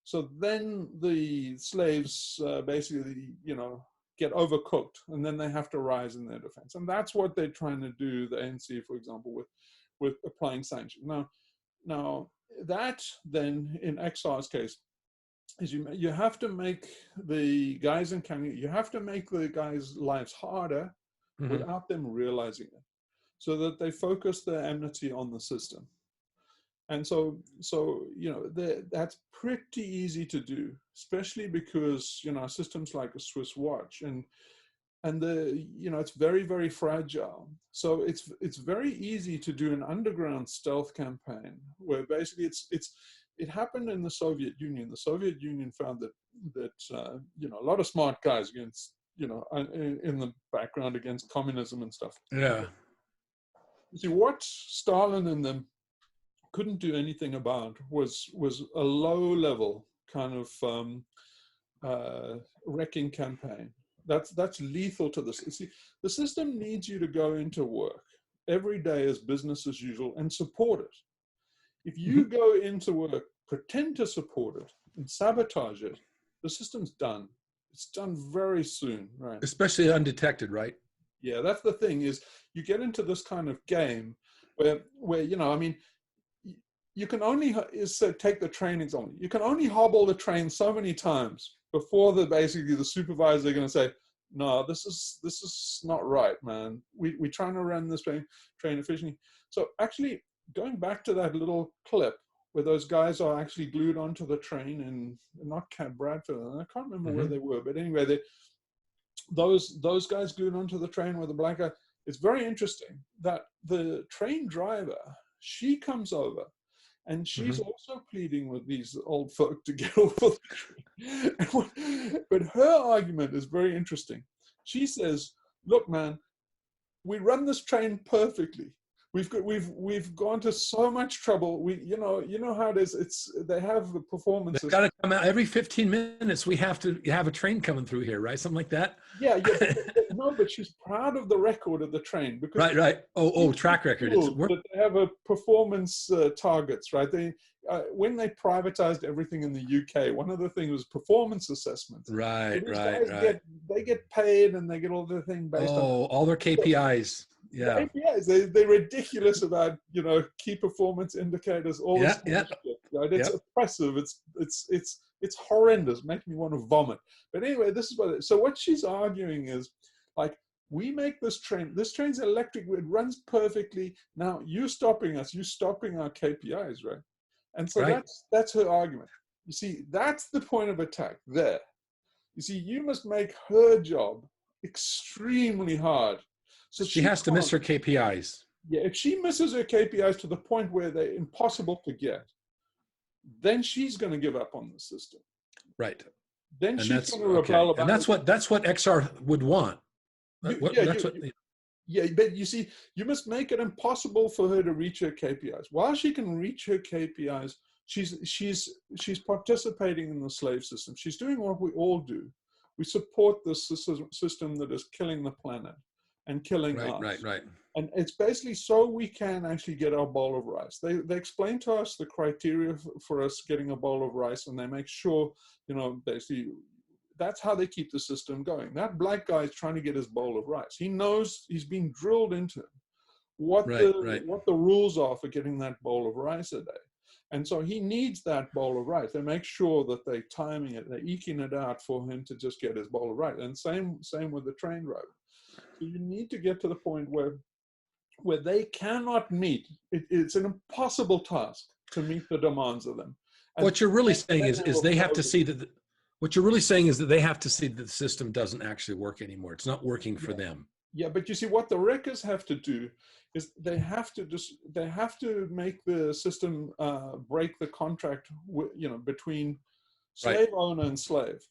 So then the slaves basically, you know, get overcooked, and then they have to rise in their defense. And that's what they're trying to do, the ANC, for example, with applying sanctions. Now that then, in XR's case, is you have to make the guys in Kenya, you have to make the guys' lives harder without them realizing it, so that they focus their enmity on the system. And so you know, that's pretty easy to do, especially because, you know, systems like a Swiss watch and you know, it's very, very fragile. So it's very easy to do an underground stealth campaign where basically it happened in the Soviet Union. The Soviet Union found that you know, a lot of smart guys against, you know, in the background against communism and stuff. Yeah. You see, what Stalin and them couldn't do anything about was a low-level kind of wrecking campaign. That's lethal to this. You see, the system needs you to go into work every day as business as usual and support it. If you go into work, pretend to support it, and sabotage it, the system's done. It's done very soon, right? Especially undetected, right? Yeah, that's the thing, is you get into this kind of game where you know, I mean, you can only take the train example. You can only hobble the train so many times before basically the supervisor are going to say, no, this is not right, man. We're trying to run this train efficiently. So actually, going back to that little clip where those guys are actually glued onto the train in not Camp Bradford, and I can't remember where they were, but anyway, those guys glued onto the train with the black guy. It's very interesting that the train driver, she comes over, and she's also pleading with these old folk to get off of the train. But her argument is very interesting. She says, look, man, we run this train perfectly. We've gone to so much trouble. You know how it is. They have the performances. They've got to come out every 15 minutes. We have to have a train coming through here, right? Something like that. Yeah. But she's proud of the record of the train because right. Oh, track record. But they have a performance targets, right? When they privatized everything in the UK, one of the things was performance assessments. Right. They get paid and they get all the thing based on all their KPIs. Yeah. KPIs. They're ridiculous about, you know, key performance indicators. All this shit, right? It's oppressive. It's horrendous. Makes me want to vomit. But anyway, this is what she's arguing is, like, we make this train. This train's electric. It runs perfectly. Now you're stopping us. You're stopping our KPIs, right? And so that's her argument. You see, that's the point of attack there. You see, you must make her job extremely hard. So she has to miss her KPIs. Yeah, if she misses her KPIs to the point where they're impossible to get, then she's going to give up on the system. Right. then And she's that's going to rebel about and that's what XR would want. Yeah, but you see, you must make it impossible for her to reach her KPIs. While she can reach her KPIs, she's participating in the slave system. She's doing what we all do. We support this system that is killing the planet and killing us. Right. And it's basically so we can actually get our bowl of rice. They explain to us the criteria for us getting a bowl of rice, and they make sure, basically, that's how they keep the system going. That black guy is trying to get his bowl of rice. He knows, he's been drilled into him what the rules are for getting that bowl of rice a day. And so he needs that bowl of rice. They make sure that they're timing it, they're eking it out for him to just get his bowl of rice. And same with the train road. So you need to get to the point where they cannot meet. It's an impossible task to meet the demands of them. And what you're really saying is they have to see that. What you're really saying is that they have to see that the system doesn't actually work anymore. It's not working for them. Yeah, but you see, what the wreckers have to do is they have to make the system break the contract, between slave owner and slave.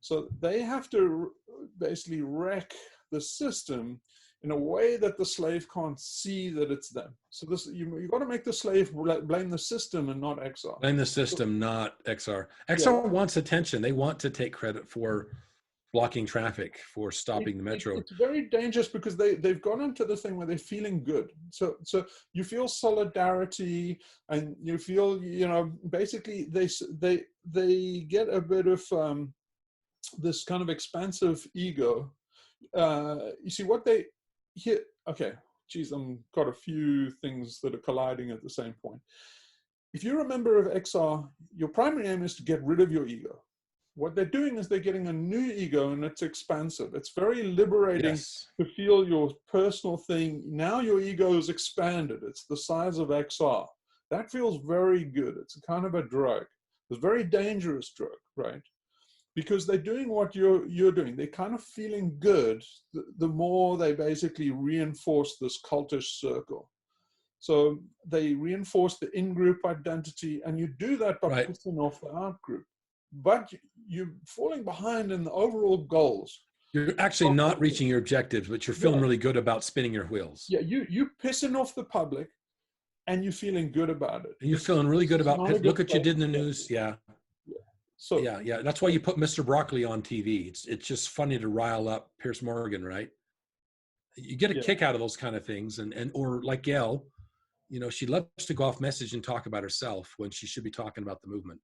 So they have to basically wreck the system in a way that the slave can't see that it's them. So you've got to make the slave blame the system and not XR. Blame the system, not XR. XR wants attention. They want to take credit for blocking traffic, for stopping the metro. It's very dangerous because they've gone into the thing where they're feeling good. So you feel solidarity, and you feel, basically they get a bit of this kind of expansive ego. You see what they here. Okay, geez, I've got a few things that are colliding at the same point. If you're a member of XR, your primary aim is to get rid of your ego. What they're doing is they're getting a new ego, and it's expansive. It's very liberating to feel your personal thing. Now your ego is expanded. It's the size of XR. That feels very good. It's a kind of a drug. It's a very dangerous drug, right? Because they're doing what you're doing. They're kind of feeling good the more they basically reinforce this cultish circle. So they reinforce the in-group identity, and you do that by pissing off the out-group. But you're falling behind in the overall goals. You're actually not reaching your objectives, but you're feeling really good about spinning your wheels. Yeah, you're pissing off the public, and you're feeling good about it. And you're feeling really good about look what you did in the news. Yeah. So yeah. That's why you put Mr. Broccoli on TV. It's just funny to rile up Pierce Morgan, right? You get a kick out of those kind of things, or like Gail, she loves to go off message and talk about herself when she should be talking about the movement.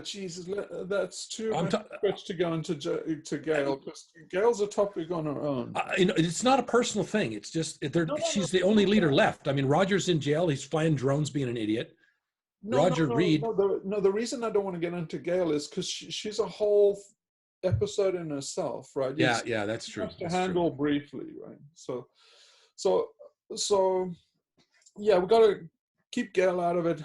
Jesus, that's too much to go into to Gail, because Gail's a topic on her own. It's not a personal thing. It's just she's the only leader left. I mean, Roger's in jail. He's flying drones, being an idiot. Reed. The reason I don't want to get into Gail is because she's a whole episode in herself, right? Yeah, that's true. To handle briefly, right? So yeah, we got to keep Gail out of it,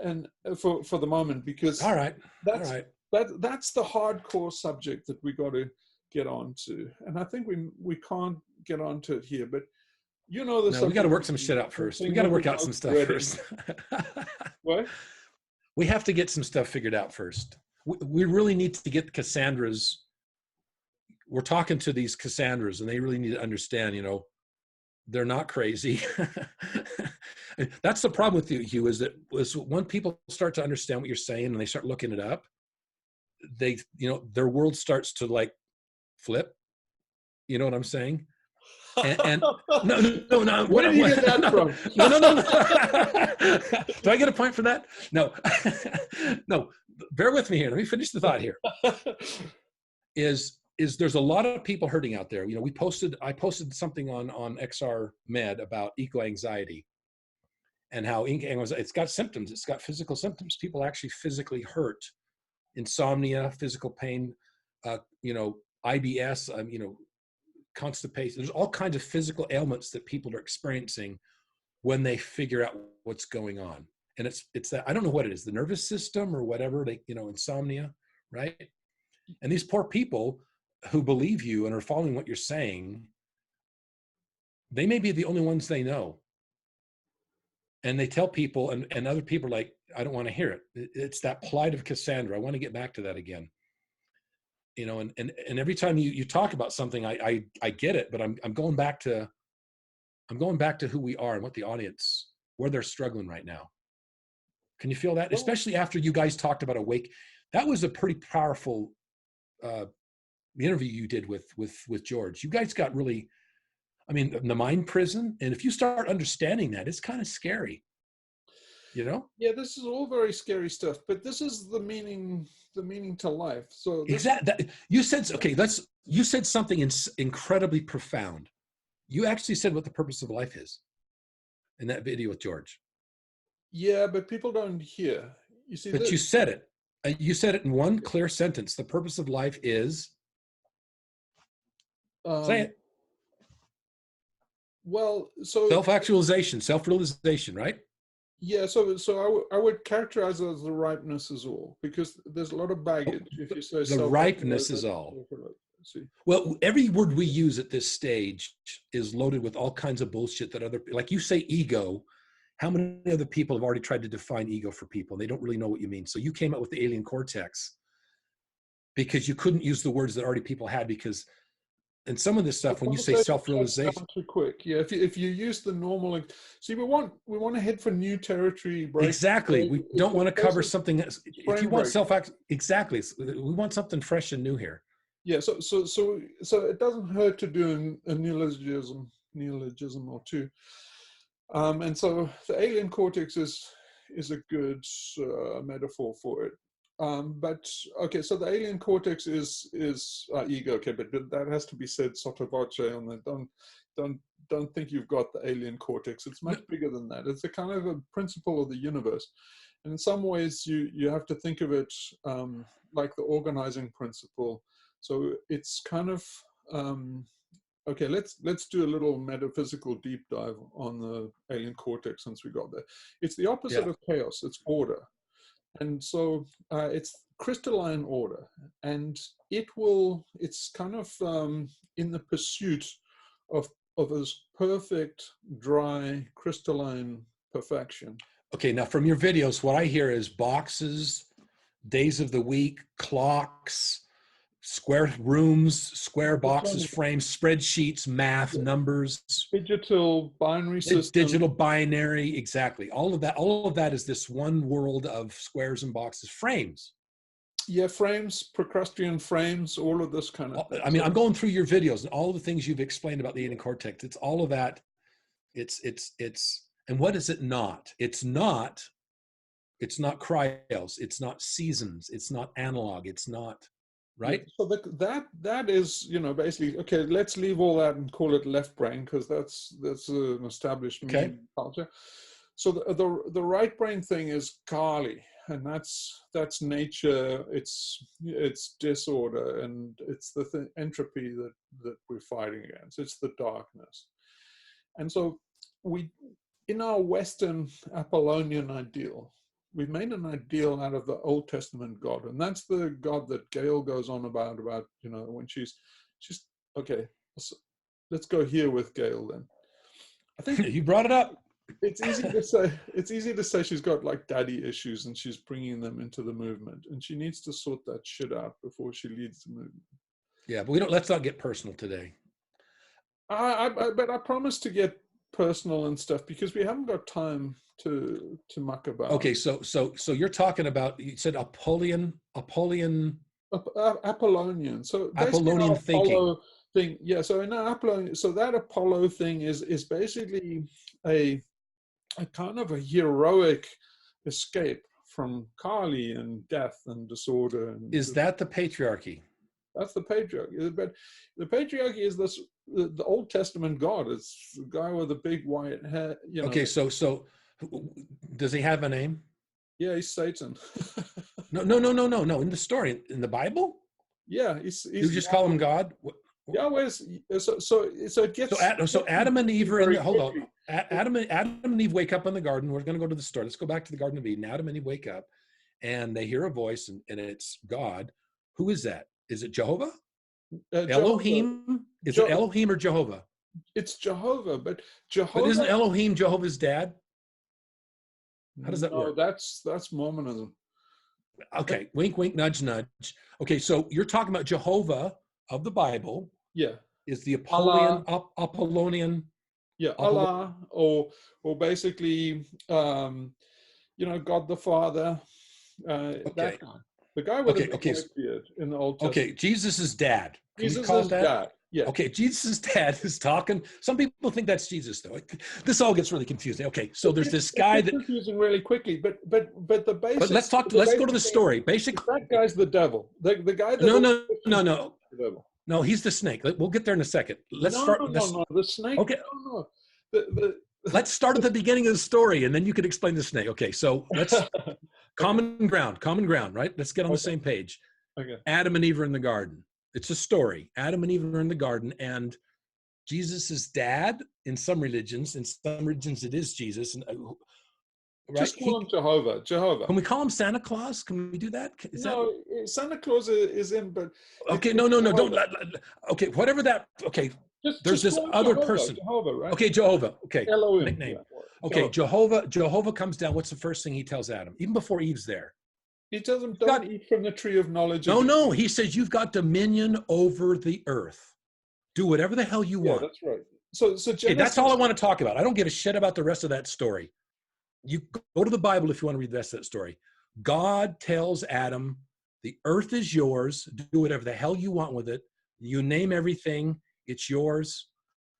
and for the moment, because that's the hardcore subject that we got to get onto, and I think we can't get onto it here, but we got to work some shit out first. We got to work out some stuff first. What? We have to get some stuff figured out first. We really need to get Cassandras. We're talking to these Cassandras, and they really need to understand, they're not crazy. That's the problem with you, Hugh, is when people start to understand what you're saying and they start looking it up, their world starts to flip. You know what I'm saying? And no. Where do you get that from? No. Do I get a point for that? No. No. Bear with me here. Let me finish the thought here. Is there's a lot of people hurting out there. I posted something on XR Med about eco-anxiety and how it's got symptoms. It's got physical symptoms. People actually physically hurt, insomnia, physical pain, IBS, constipation. There's all kinds of physical ailments that people are experiencing when they figure out what's going on. And it's that, I don't know what it is, the nervous system or whatever, insomnia, right? And these poor people who believe you and are following what you're saying, they may be the only ones they know. And they tell people, and other people are like, I don't want to hear it. It's that plight of Cassandra. I want to get back to that again. You know, and every time you talk about something, I get it, but I'm going back to who we are and what the audience, where they're struggling right now. Can you feel that? Especially after you guys talked about awake. That was a pretty powerful interview you did with George. You guys got really, I mean, the mind prison. And if you start understanding that, it's kind of scary. You know? Yeah, this is all very scary stuff, but this is the meaning to life. So exactly. You said, okay, you said something incredibly profound. You actually said what the purpose of life is in that video with George. Yeah, but people don't hear. You see, but you said it. You said it in one clear sentence. The purpose of life is. Say it. Well, so self-actualization, self-realization, right? Yeah, so I would characterize it as the ripeness is all, because there's a lot of baggage. If you say the ripeness is all. Well, every word we use at this stage is loaded with all kinds of bullshit that other, like you say ego, how many other people have already tried to define ego for people? And they don't really know what you mean. So you came up with the alien cortex because you couldn't use the words that already people had, because and some of this stuff, when you say self-realization, too quick. Yeah, if you use the normal, see, we want to head for new territory. Exactly, we don't want to cover something. If you want exactly, we want something fresh and new here. Yeah, so it doesn't hurt to do a neologism or two, and so the alien cortex is a good metaphor for it. But okay, so the alien cortex is ego. Okay, but that has to be said sotto voce on that. Don't think you've got the alien cortex. It's much bigger than that. It's a kind of a principle of the universe, and in some ways you have to think of it like the organizing principle. So it's kind of okay. Let's do a little metaphysical deep dive on the alien cortex since we got there. It's the opposite of chaos. It's order. And so it's crystalline order, and it's kind of in the pursuit of this perfect, dry, crystalline perfection. Okay, now from your videos, what I hear is boxes, days of the week, clocks, square rooms, square boxes, frames, spreadsheets, math, numbers, digital binary system, digital binary, exactly. All of that is this one world of squares and boxes, frames. Yeah, frames, Procrustean frames, all of this kind of thing. I mean, I'm going through your videos and all the things you've explained about the alien cortex. It's all of that. It's and what is it not? It's not cryos. It's not seasons. It's not analog. It's not. Right. So that is, you know, basically, okay, let's leave all that and call it left brain, because that's an established culture. So the right brain thing is Kali, and that's nature. It's disorder, and it's the entropy that we're fighting against. It's the darkness. And so we, in our Western Apollonian ideal, we've made an ideal out of the Old Testament God, and that's the God that Gail goes on about, you know, when she's okay. Let's go here with Gail then. I think you brought it up. It's easy to say she's got like daddy issues and she's bringing them into the movement, and she needs to sort that shit out before she leads the movement. Yeah, but let's not get personal today. But I promise to get personal and stuff, because we haven't got time to muck about. Okay, so you're talking about, you said Apollonian. So Apollonian thinking. Thing, yeah. So in Apollonian, so that Apollo thing is basically a kind of a heroic escape from Kali and death and disorder. And is that the patriarchy? That's the patriarchy. But the patriarchy is the Old Testament God. It's the guy with the big white hair. You know. Okay, so does he have a name? Yeah, he's Satan. No. In the story, in the Bible. Yeah, you just call him God. Yahweh. So it gets. So Adam and Eve are in. Hold on. Adam and Eve wake up in the garden. We're going to go to the story. Let's go back to the Garden of Eden. Adam and Eve wake up, and they hear a voice, and it's God. Who is that? Is it Jehovah? Elohim? Jehovah. Is it Elohim or Jehovah? It's Jehovah, but Jehovah. But isn't Elohim Jehovah's dad? How does that work? That's Mormonism. Okay, wink, wink, nudge, nudge. Okay, so you're talking about Jehovah of the Bible. Yeah. Is the Apollonian. Yeah, Allah, or basically, you know, God the Father. That guy. The guy with the big beard in the Old Testament. Okay, Jesus' dad. Jesus' dad. Yeah. Okay, Jesus' dad is talking. Some people think that's Jesus, though. This all gets really confusing. Okay, so there's this guy that confusing really quickly, but the basic. But let's talk. Let's go to the story. That guy's the devil. The guy. No. No, he's the snake. We'll get there in a second. Let's start. No, the snake. Okay. No. Let's start at the beginning of the story, and then you could explain the snake. Okay, so let's common ground, right? Let's get on the same page. Okay. Adam and Eve are in the garden. It's a story. Adam and Eve are in the garden, and Jesus' dad, in some religions it is Jesus. And, right? Just call him Jehovah. Can we call him Santa Claus? Can we do that? Santa Claus is in, but... Okay, no, don't. Okay, whatever that... Okay, there's this other person. Jehovah, right? Okay, Jehovah. Okay, Elohim. Nickname. Okay, Jehovah comes down. What's the first thing he tells Adam? Even before Eve's there. He tells him, don't eat from the tree of knowledge. No. He says, you've got dominion over the earth. Do whatever the hell you want. Yeah, that's right. So Genesis, okay, that's all I want to talk about. I don't give a shit about the rest of that story. You go to the Bible if you want to read the rest of that story. God tells Adam, the earth is yours. Do whatever the hell you want with it. You name everything. It's yours.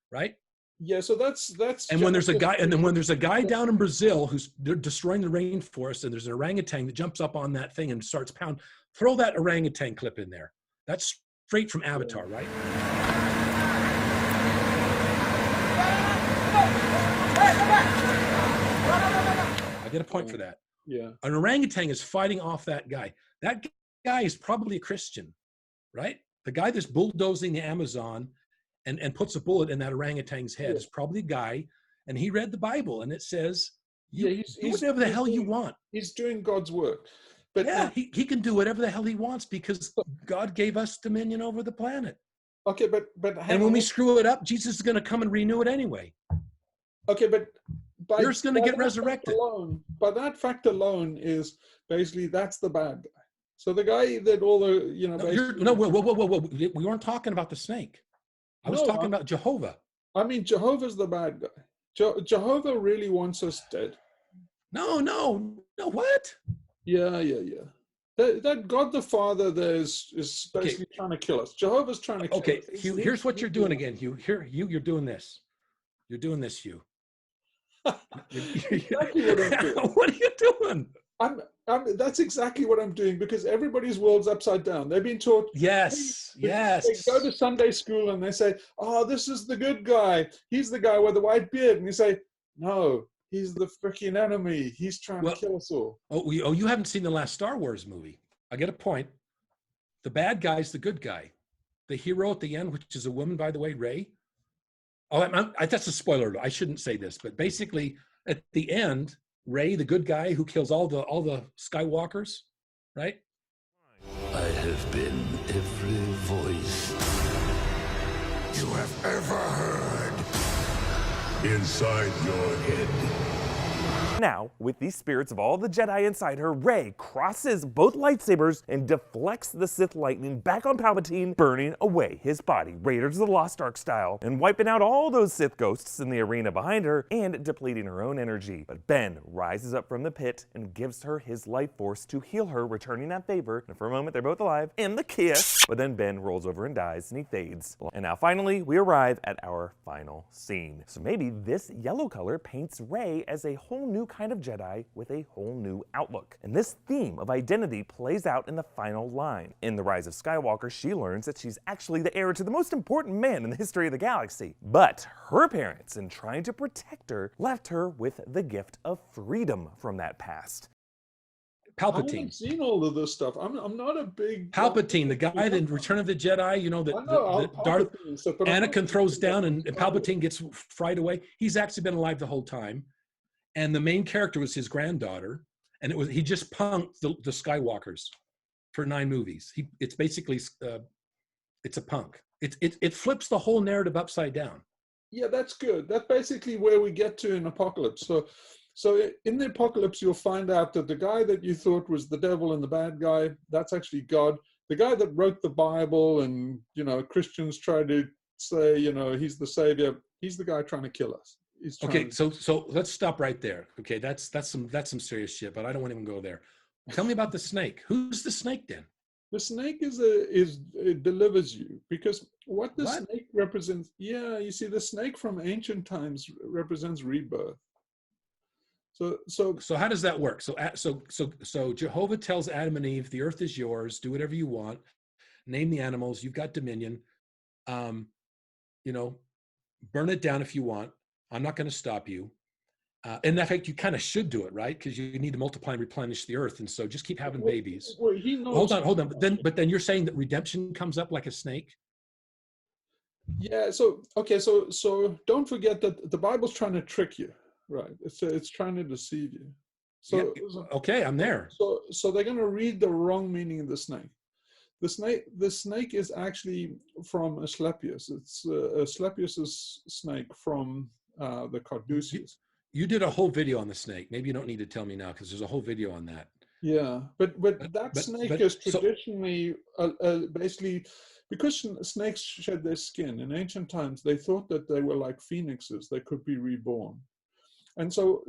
Right? Yeah, so that's and when there's a guy, and then when there's a guy down in Brazil who's destroying the rainforest, and there's an orangutan that jumps up on that thing and starts pounding, throw that orangutan clip in there. That's straight from Avatar, right? I get a point for that. Yeah. An orangutan is fighting off that guy. That guy is probably a Christian, right? The guy that's bulldozing the Amazon and puts a bullet in that orangutan's head is probably a guy, and he read the Bible, and it says, do whatever the hell you want. He's doing God's work. But yeah, he can do whatever the hell he wants because God gave us dominion over the planet. Okay, but and when we screw it up, Jesus is going to come and renew it anyway. Okay, but you're just going to get resurrected. By that fact alone is basically that's the bad guy. So the guy that all the whoa, we weren't talking about the snake. I was talking about Jehovah. I mean, Jehovah's the bad guy. Jehovah really wants us dead. No, what? Yeah. That God the Father there is basically trying to kill us. Jehovah's trying to kill us. Okay, Hugh, here's what you're doing again, Hugh. You're doing this. You're doing this, Hugh. Exactly what I'm doing. What are you doing? That's exactly what I'm doing because everybody's world's upside down. They've been taught. Yes. They go to Sunday school and they say, "Oh, this is the good guy. He's the guy with the white beard." And you say, "No, he's the freaking enemy. He's trying to kill us all." Oh, you haven't seen the last Star Wars movie. I get a point. The bad guy's the good guy. The hero at the end, which is a woman, by the way, Rey. Oh, that's a spoiler. I shouldn't say this, but basically, at the end, Rey, the good guy who kills all the Skywalkers, right? I have been every voice you have ever heard inside your head. Now, with these spirits of all the Jedi inside her, Rey crosses both lightsabers and deflects the Sith lightning back on Palpatine, burning away his body, Raiders of the Lost Ark style, and wiping out all those Sith ghosts in the arena behind her and depleting her own energy. But Ben rises up from the pit and gives her his life force to heal her, returning that favor, and for a moment they're both alive, and the kiss, but then Ben rolls over and dies, and he fades. And now finally, we arrive at our final scene. So maybe this yellow color paints Rey as a whole new kind of Jedi with a whole new outlook. And this theme of identity plays out in the final line. In The Rise of Skywalker, she learns that she's actually the heir to the most important man in the history of the galaxy. But her parents, in trying to protect her, left her with the gift of freedom from that past. Palpatine. I haven't seen all of this stuff. I'm not a big... Palpatine, the guy in Return of the Jedi, you know, that Anakin throws down and Palpatine gets fried away. He's actually been alive the whole time. And the main character was his granddaughter, and he just punked the Skywalkers for 9 movies. It's basically it's a punk. It flips the whole narrative upside down. Yeah, that's good. That's basically where we get to in Apocalypse. So in the apocalypse, you'll find out that the guy that you thought was the devil and the bad guy, that's actually God. The guy that wrote the Bible and, you know, Christians try to say, you know, he's the savior, he's the guy trying to kill us. Okay, so let's stop right there. Okay, that's some serious shit, but I don't want to even go there. Tell me about the snake. Who's the snake then? The snake it delivers you, because what the snake represents, you see, the snake from ancient times represents rebirth. So how does that work? So Jehovah tells Adam and Eve, the earth is yours, do whatever you want, name the animals, you've got dominion, you know, burn it down if you want. I'm not going to stop you. In fact, you kind of should do it, right? Because you need to multiply and replenish the earth, and so just keep having babies. Well, he knows. Hold on. But then you're saying that redemption comes up like a snake? Yeah. So don't forget that the Bible's trying to trick you, right? It's trying to deceive you. So okay, I'm there. So they're going to read the wrong meaning of the snake. The snake is actually from Asclepius. It's Asclepius's snake from the Caduceus. You did a whole video on the snake. Maybe you don't need to tell me now because there's a whole video on that. Yeah, but snake is traditionally basically, because snakes shed their skin in ancient times, they thought that they were like phoenixes; they could be reborn. And so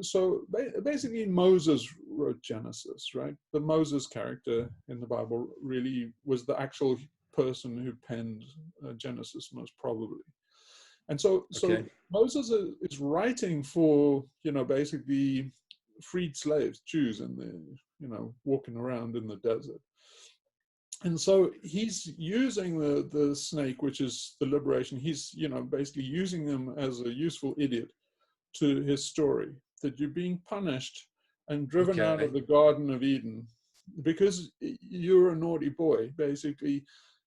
basically Moses wrote Genesis, right? The Moses character in the Bible really was the actual person who penned Genesis, most probably. And so Moses is writing for, you know, basically freed slaves, Jews, and the, you know, walking around in the desert. And so he's using the snake, which is the liberation. He's, you know, basically using them as a useful idiot to his story, that you're being punished and driven out of the Garden of Eden because you're a naughty boy, basically.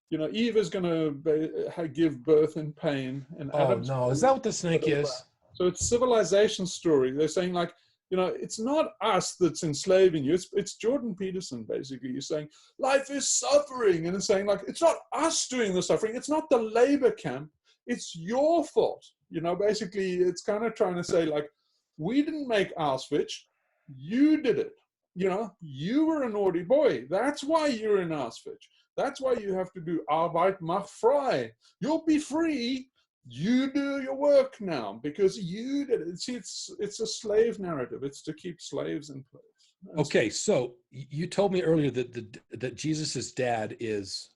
You know, Eve is going to give birth in pain. And Adam's is that what the snake is? So it's civilization story. They're saying, like, you know, it's not us that's enslaving you. It's Jordan Peterson, basically. He's saying, life is suffering. And it's saying, like, it's not us doing the suffering. It's not the labor camp. It's your fault. You know, basically, it's kind of trying to say, like, we didn't make Auschwitz. You did it. You know, you were a naughty boy. That's why you're in Auschwitz. That's why you have to do Arbeit macht frei. You'll be free. You do your work now because you did it. See, it's a slave narrative. It's to keep slaves in place. Okay, so you told me earlier that Jesus's dad is,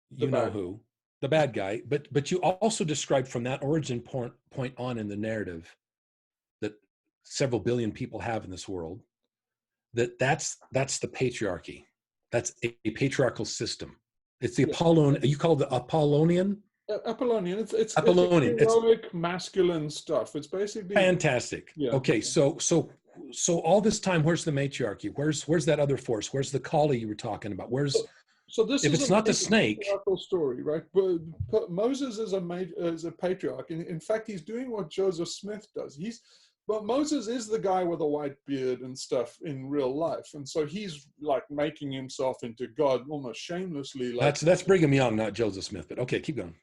you know who, the bad guy. But you also described from that origin point on in the narrative that several billion people have in this world, that's the patriarchy. That's a patriarchal system. It's the Apollonian. You call it the Apollonian? Apollonian. It's Apollonian. It's heroic masculine stuff. It's basically fantastic. Yeah. Okay, so all this time, where's the matriarchy? Where's that other force? Where's the Kali you were talking about? So this if is it's not the snake? Patriarchal story, right? But Moses is a patriarch. In fact, he's doing what Joseph Smith does. But Moses is the guy with a white beard and stuff in real life. And so he's like making himself into God almost shamelessly. Like, that's Brigham Young, not Joseph Smith. But okay, keep going.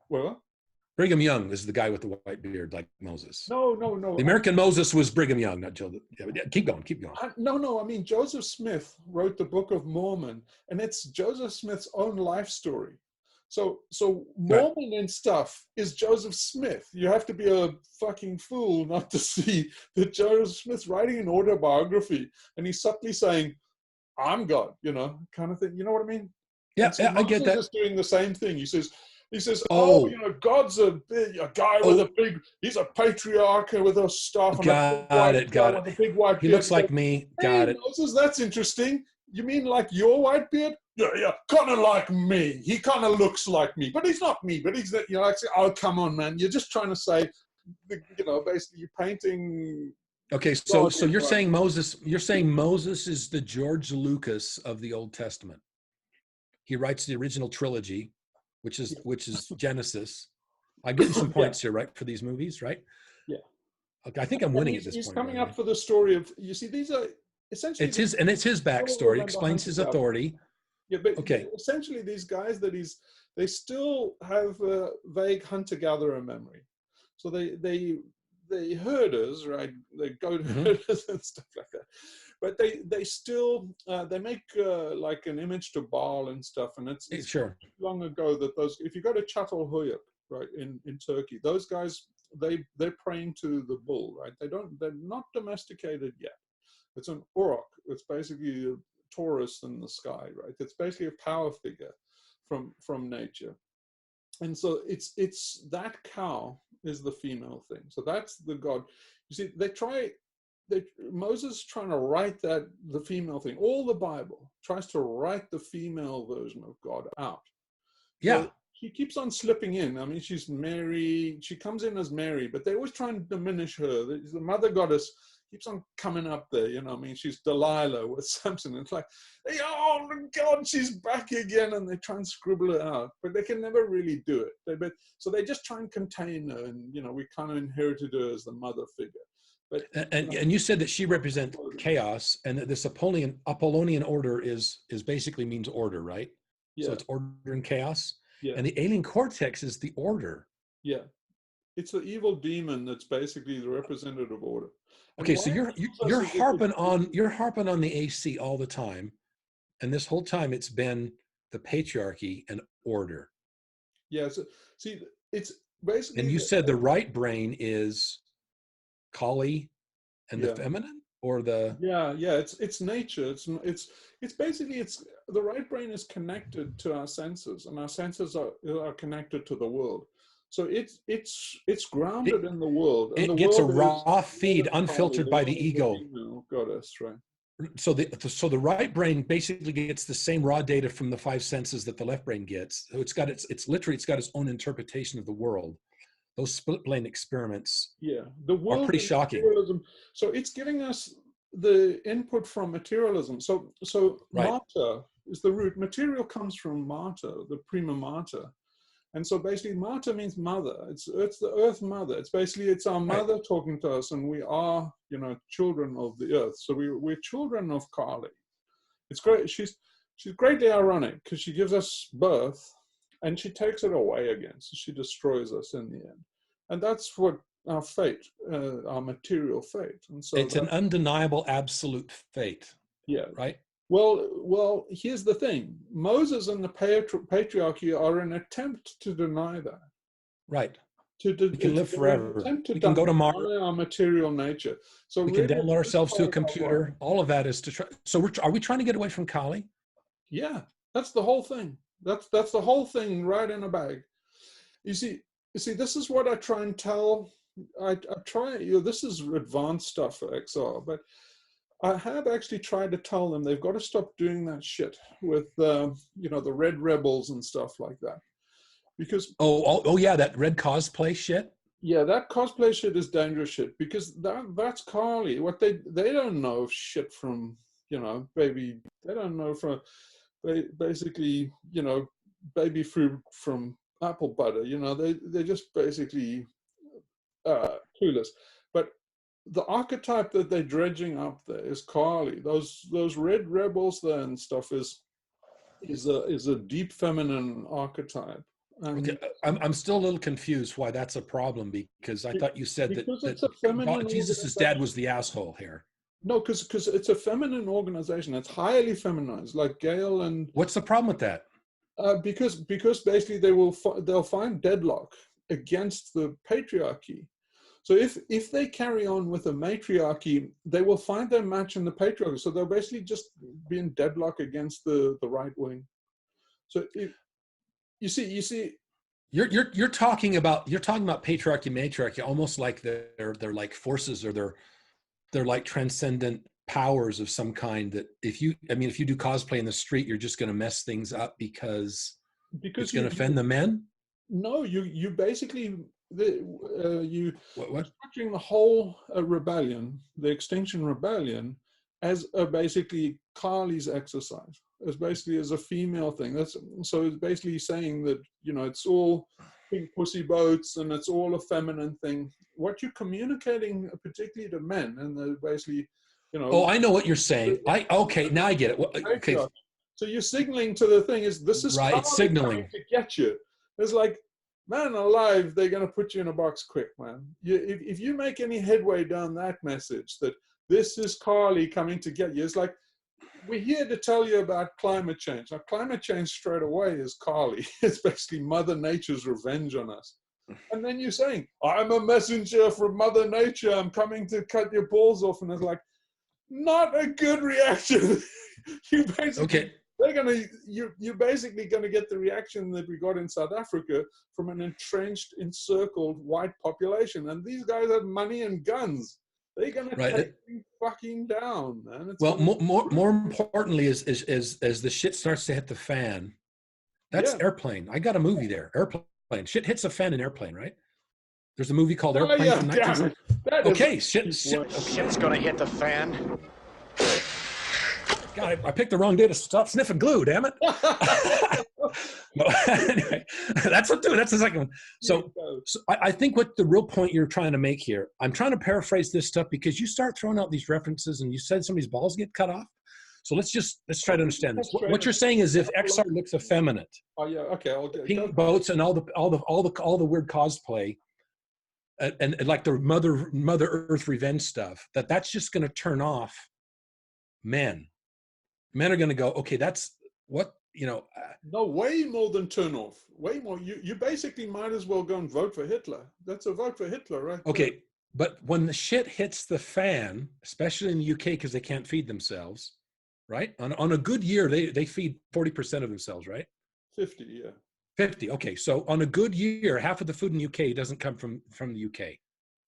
Well, Brigham Young is the guy with the white beard, like Moses. No. The American Moses was Brigham Young, not Joseph. Yeah, keep going. No. I mean, Joseph Smith wrote the Book of Mormon, and it's Joseph Smith's own life story. So Mormon and stuff is Joseph Smith. You have to be a fucking fool not to see that Joseph Smith's writing an autobiography, and he's subtly saying, "I'm God," you know, kind of thing. You know what I mean? Yeah, so I get that. Moses is doing the same thing. He says, "Oh, you know, God's a guy with a big. He's a patriarch with a staff. Got it. With a big white he beard. looks like me. Got it. Moses, that's interesting. You mean like your white beard? Yeah, kind of like me. He kind of looks like me, but he's not me. But he's, you know, like, oh, come on, man. You're just trying to say, you know, basically you're painting. Okay, so you're saying Moses. You're saying Moses is the George Lucas of the Old Testament. He writes the original trilogy, which is Genesis. I'm getting some points here, right, for these movies, right? Yeah. Okay, I think I'm winning at this point. He's coming up for the story of. You see, these are essentially. It's his backstory. Explains his authority. Yeah, but okay. Essentially, these guys they still have a vague hunter-gatherer memory. So they herders, right? They goat herders and stuff like that. But they still they make like an image to Baal and stuff, and it's sure long ago that those, if you go to Çatalhöyük, right, in Turkey, those guys they're praying to the bull, right? They're not domesticated yet. It's an uruk. It's basically a Taurus in the sky, right? It's basically a power figure from nature. And so it's that cow is the female thing. So that's the god. You see, Moses trying to write the female thing. All the Bible tries to write the female version of God out. Yeah. So she keeps on slipping in. I mean, she's Mary. She comes in as Mary, but they always try and diminish her. The mother goddess keeps on coming up there, you know. I mean, she's Delilah with Samson. It's like, oh God, she's back again, and they try and scribble it out, but they can never really do it. So they just try and contain her, and you know, we kind of inherited her as the mother figure. But and you said that she represents chaos, and that this Apollonian order is basically means order, right? Yeah. So it's order and chaos. Yeah. And the alien cortex is the order. Yeah. It's the evil demon that's basically the representative order. Okay, so you're harping on the AC all the time, and this whole time it's been the patriarchy and order. Yeah. So see, it's basically. And you said the right brain is Kali, and the feminine, or the it's nature. It's basically the right brain is connected to our senses, and our senses are connected to the world. So it's grounded in the world. And it gets a raw feed, unfiltered by the ego. Goddess, right? So the right brain basically gets the same raw data from the five senses that the left brain gets. So it's got its own interpretation of the world. Those split brain experiments, the world are pretty shocking. Materialism. So it's giving us the input from materialism. So right. Mater is the root. Material comes from Mater, the prima mater. And so basically Mater means mother. It's the earth mother. It's our mother right. talking to us, and we are, you know, children of the earth. So we're children of Kali. It's great. She's greatly ironic because she gives us birth and she takes it away again. So she destroys us in the end. And that's what our fate, our material fate. And so it's an undeniable absolute fate. Yeah. Right. Well, here's the thing. Moses and the patriarchy are an attempt to deny that. Right. We can live forever. We can go to Mars. Our material nature. So we can download ourselves to a computer. All of that is to try. So are we trying to get away from Kali? Yeah, that's the whole thing. That's the whole thing right in a bag. You see, this is what I try and tell. I try. This is advanced stuff for XR, but I have actually tried to tell them they've got to stop doing that shit with, the red rebels and stuff like that. Because yeah, that red cosplay shit. Yeah, that cosplay shit is dangerous shit, because that's Kali. What they don't know shit from, baby. They don't know from basically, baby fruit from apple butter. They're just basically clueless. But the archetype that they're dredging up there is Kali. Those red rebels there and stuff is a deep feminine archetype. Okay, I'm still a little confused why that's a problem, because I thought you said that Jesus' dad was the asshole here. No, because it's a feminine organization. It's highly feminized, like Gail and. What's the problem with that? Because basically they'll find deadlock against the patriarchy. So if they carry on with the matriarchy, they will find their match in the patriarchy. So they'll basically just be in deadlock against the right wing. So you see, you're talking about patriarchy, matriarchy, almost like they're like forces, or they're like transcendent powers of some kind. That if you do cosplay in the street, you're just going to mess things up because it's going to offend the men. No, you basically. You're structuring the whole rebellion, the Extinction rebellion, as basically Kali's exercise, as a female thing. So it's basically saying that it's all pink pussy boats and it's all a feminine thing. What you're communicating, particularly to men, and they're basically, Oh, I know what you're saying. Okay, now I get it. Okay. So you're signaling to the thing is this is right. It's signaling to get you. It's like. man alive, they're going to put you in a box quick, man. If you make any headway down that message that this is Carly coming to get you, it's like, we're here to tell you about climate change. Now, climate change straight away is Carly. It's basically Mother Nature's revenge on us. And then you're saying, I'm a messenger from Mother Nature. I'm coming to cut your balls off. And it's like, not a good reaction. You basically, you're basically going to get the reaction that we got in South Africa from an entrenched, encircled white population. And these guys have money and guns. They're going to take you fucking down, man. It's more importantly, as the shit starts to hit the fan, that's Airplane. I got a movie there, Airplane. Shit hits a fan in Airplane, right? There's a movie called Airplane from 1960. Okay, shit's gonna hit the fan. God, I picked the wrong day to stop sniffing glue, damn it. Anyway, that's the second one. So I think what the real point you're trying to make here, I'm trying to paraphrase this stuff because you start throwing out these references and you said somebody's balls get cut off. So let's try to understand this. What you're saying is if XR looks effeminate, pink boats and all the weird cosplay, and like the Mother Earth revenge stuff, that's just going to turn off men. Men are going to go, okay, that's what, No, way more than turn off. Way more. You basically might as well go and vote for Hitler. That's a vote for Hitler, right? Okay, but when the shit hits the fan, especially in the UK because they can't feed themselves, right? On a good year, they feed 40% of themselves, right? 50, yeah. 50, okay. So on a good year, half of the food in the UK doesn't come from the UK.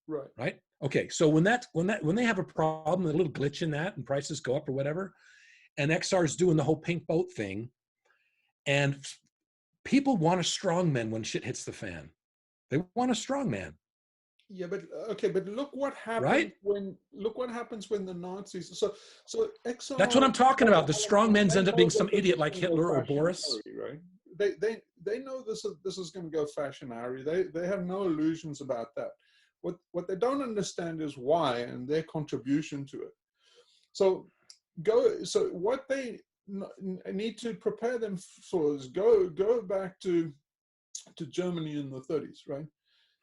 Right. Right? Okay, so when they have a problem, a little glitch in that and prices go up or whatever, and XR is doing the whole pink boat thing, and people want a strong man when shit hits the fan. They want a strong man. Yeah, but look what happens when the Nazis. So XR. That's what I'm talking about. The strong men end up being some idiot like Hitler or Boris. Right? They know this is going to go fashionary. They have no illusions about that. What they don't understand is why and their contribution to it. So what they need to prepare them for is go back to Germany in the 30s, right?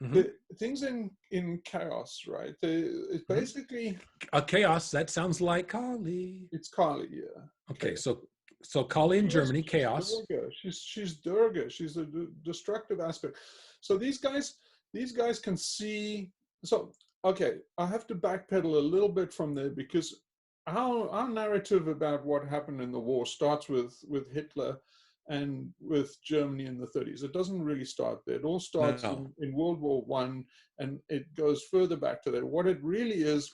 Mm-hmm. The things in chaos, right? It's basically a chaos. That sounds like Kali. It's Kali, yeah. Okay, so Kali in Germany, chaos. She's Durga. She's a destructive aspect. So these guys can see. So okay, I have to backpedal a little bit from there because our narrative about what happened in the war starts with Hitler and with Germany in the 30s. It doesn't really start there. It all starts in World War I, and it goes further back to that. What it really is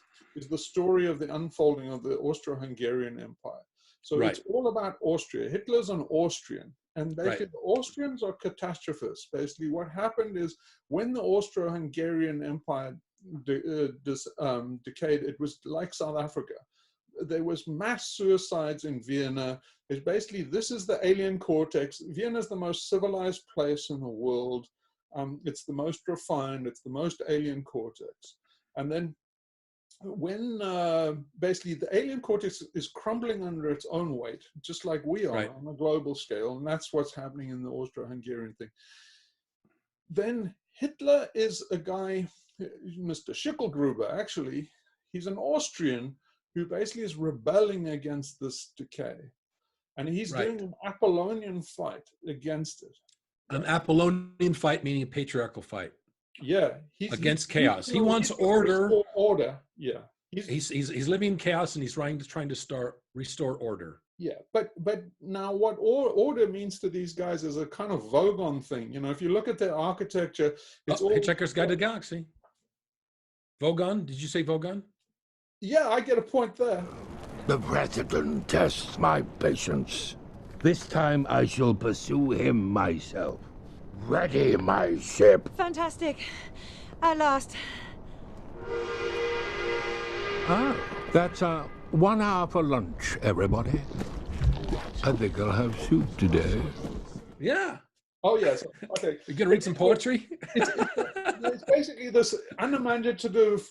the story of the unfolding of the Austro-Hungarian Empire. So it's all about Austria. Hitler's an Austrian, and basically the Austrians are catastrophists. Basically what happened is when the Austro-Hungarian Empire decayed, it was like South Africa. There was mass suicides in Vienna. It's basically, this is the alien cortex. Vienna is the most civilized place in the world. It's the most refined. It's the most alien cortex. And then when basically the alien cortex is crumbling under its own weight, just like we are on a global scale, and that's what's happening in the Austro-Hungarian thing. Then Hitler is a guy, Mr. Schicklgruber, actually, he's an Austrian who basically is rebelling against this decay. And he's doing an Apollonian fight against it. An Apollonian fight meaning a patriarchal fight. Yeah. Against chaos. He wants order. Order, yeah. He's living in chaos and he's trying to restore order. Yeah, but now what order means to these guys is a kind of Vogon thing. If you look at their architecture, it's all... Hitchhiker's Guide to the Galaxy. Vogon? Did you say Vogon? Yeah, I get a point there. The President tests my patience. This time I shall pursue him myself. Ready, my ship. Fantastic. At last. Ah, that's 1 hour for lunch, everybody. I think I'll have soup today. Yeah. Oh, yes. Okay. You gonna read some poetry? It's basically this unimaginative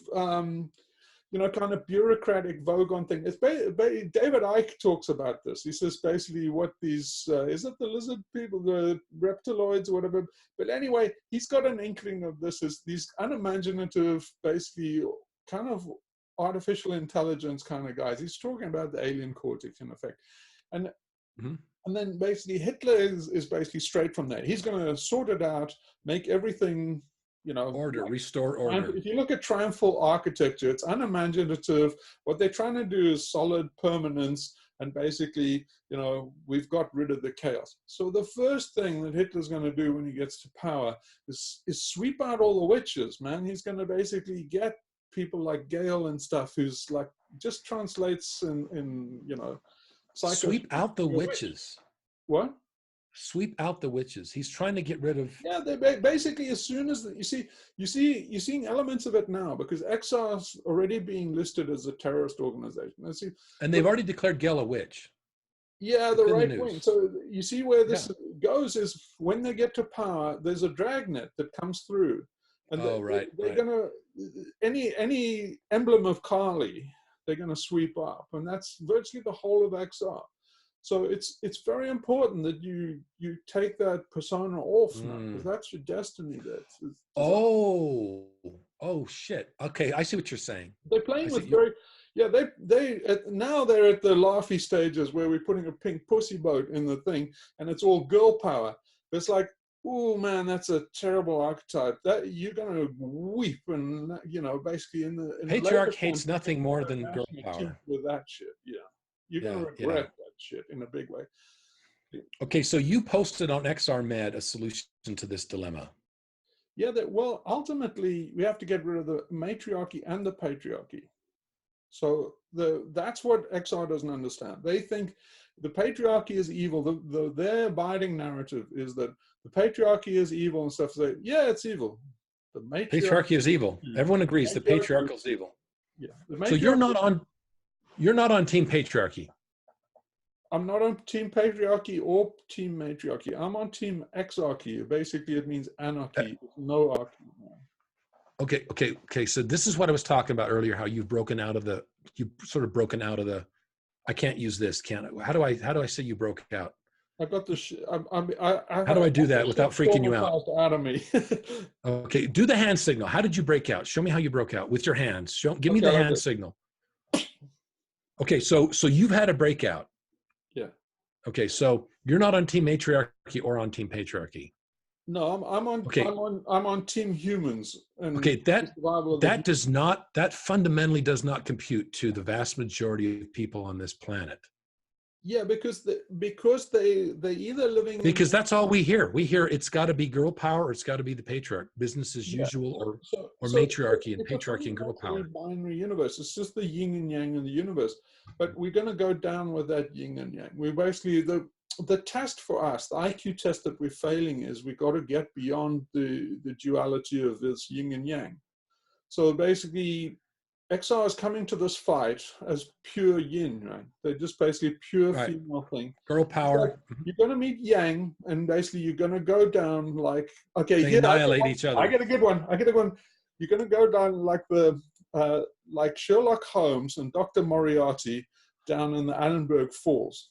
kind of bureaucratic Vogon thing. It's David Icke talks about this. He says basically what these, is it the lizard people, the reptiloids or whatever? But anyway, he's got an inkling of this as these unimaginative, basically kind of artificial intelligence kind of guys. He's talking about the alien cortex in effect. And then basically Hitler is basically straight from there. He's going to sort it out, make everything, order, restore order. If you look at triumphal architecture, it's unimaginative. What they're trying to do is solid permanence, and basically, we've got rid of the chaos. So the first thing that Hitler's going to do when he gets to power is sweep out all the witches, man. He's going to basically get people like Gale and stuff, who's like just translates in sweep out the witches. What? Sweep out the witches. He's trying to get rid of. Yeah, they basically, as soon as you're seeing elements of it now, because XR's already being listed as a terrorist organization. And they've already declared Gale a witch. Yeah, the right wing. So you see where this goes is when they get to power, there's a dragnet that comes through, and they're gonna any emblem of Kali, they're gonna sweep up, and that's virtually the whole of XR. So it's very important that you take that persona off now, because that's your destiny. Oh shit. Okay, I see what you're saying. They're playing with now they're at the laughy stages where we're putting a pink pussy boat in the thing, and it's all girl power. It's like, oh man, that's a terrible archetype. That you're gonna weep, and basically in the Patriarch hates nothing more than girl power. With that shit, you're gonna regret that shit in a big way. Okay, so you posted on XR Med a solution to this dilemma. Yeah, ultimately we have to get rid of the matriarchy and the patriarchy. So that's what XR doesn't understand. They think the patriarchy is evil. Their abiding narrative is that the patriarchy is evil and stuff. Say, yeah, it's evil. The patriarchy is evil. Everyone agrees the patriarchal is evil. Yeah. So you're not on team patriarchy. I'm not on team patriarchy or team matriarchy. I'm on team exarchy. Basically, it means anarchy. No archy. Okay. So this is what I was talking about earlier. How you've broken out of the. I can't use this. Can I? How do I say you broke out? I got the. How do I do that without freaking you out? Out of me. Okay, do the hand signal. How did you break out? Show me how you broke out with your hands. Give me the hand signal. Okay, so you've had a breakout. Yeah. Okay, so you're not on team matriarchy or on team patriarchy. No, I'm on. Okay. I'm on team humans. And okay, that fundamentally does not compute to the vast majority of people on this planet. Yeah, because they either living because that's all we hear. We hear it's got to be girl power or it's got to be the patriarch, business as usual, or matriarchy and patriarchy and girl power. Binary universe. It's just the yin and yang in the universe. But we're going to go down with that yin and yang. We basically the test for us, the IQ test that we're failing is we got to get beyond the duality of this yin and yang. So basically, XR is coming to this fight as pure yin, right? They're just basically pure female thing. Girl power. So you're going to meet yang, and basically you're going to go down like, okay, they annihilate each other. I get a good one. You're going to go down like like Sherlock Holmes and Dr. Moriarty down in the Annenberg Falls.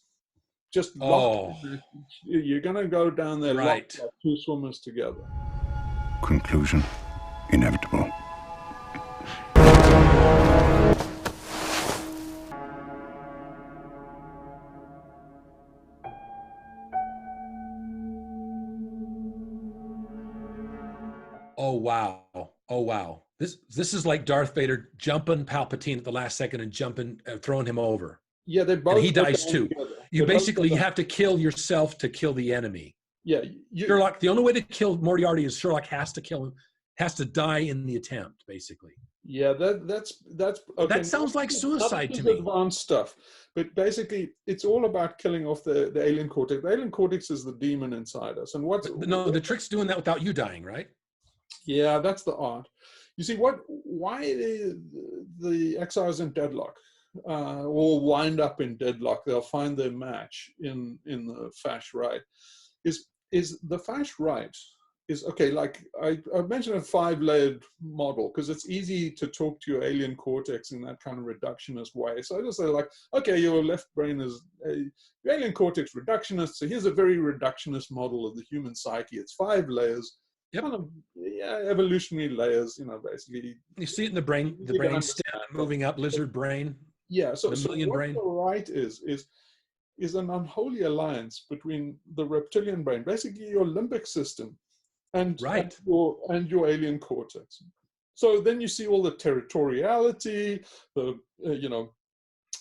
Just you're going to go down there like two swimmers together. Conclusion inevitable. Oh wow. This is like Darth Vader jumping Palpatine at the last second and throwing him over. Yeah, they both. And he dies too. You have to kill yourself to kill the enemy. Yeah, Sherlock. The only way to kill Moriarty is Sherlock has to kill him, has to die in the attempt, basically. Yeah, that's okay. That sounds like suicide to me. Advanced stuff, but basically, it's all about killing off the alien cortex. The alien cortex is the demon inside us, and the trick's doing that without you dying, right? Yeah, that's the art. You see, why the XR is in deadlock, or wind up in deadlock. They'll find their match in the fascist right. Is the fascist right okay, like I mentioned a 5-layered model because it's easy to talk to your alien cortex in that kind of reductionist way. So I just say like, okay, your left brain is your alien cortex reductionist. So here's a very reductionist model of the human psyche. It's 5 layers, kind of evolutionary layers, you know, basically. You see it in the brain stem moving up, lizard brain. Yeah, so the million what brain. the right is an unholy alliance between the reptilian brain, basically your limbic system, and your alien cortex. So then you see all the territoriality, the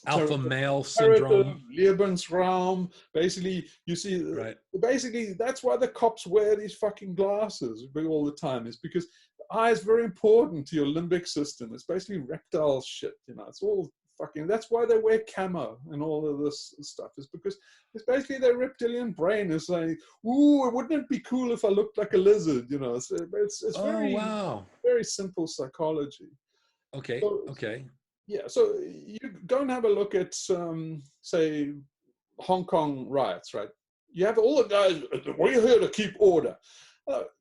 alpha male syndrome, Lebensraum. Basically, you see. Basically, that's why the cops wear these fucking glasses all the time. Is because the eye is very important to your limbic system. It's basically reptile shit. You know, it's all fucking. That's why they wear camo and all of this stuff. Is because it's basically their reptilian brain is saying, "Ooh, wouldn't it be cool if I looked like a lizard?" You know, it's very simple psychology. Okay. So, yeah, so you go and have a look at, say, Hong Kong riots, right? You have all the guys, we're here to keep order.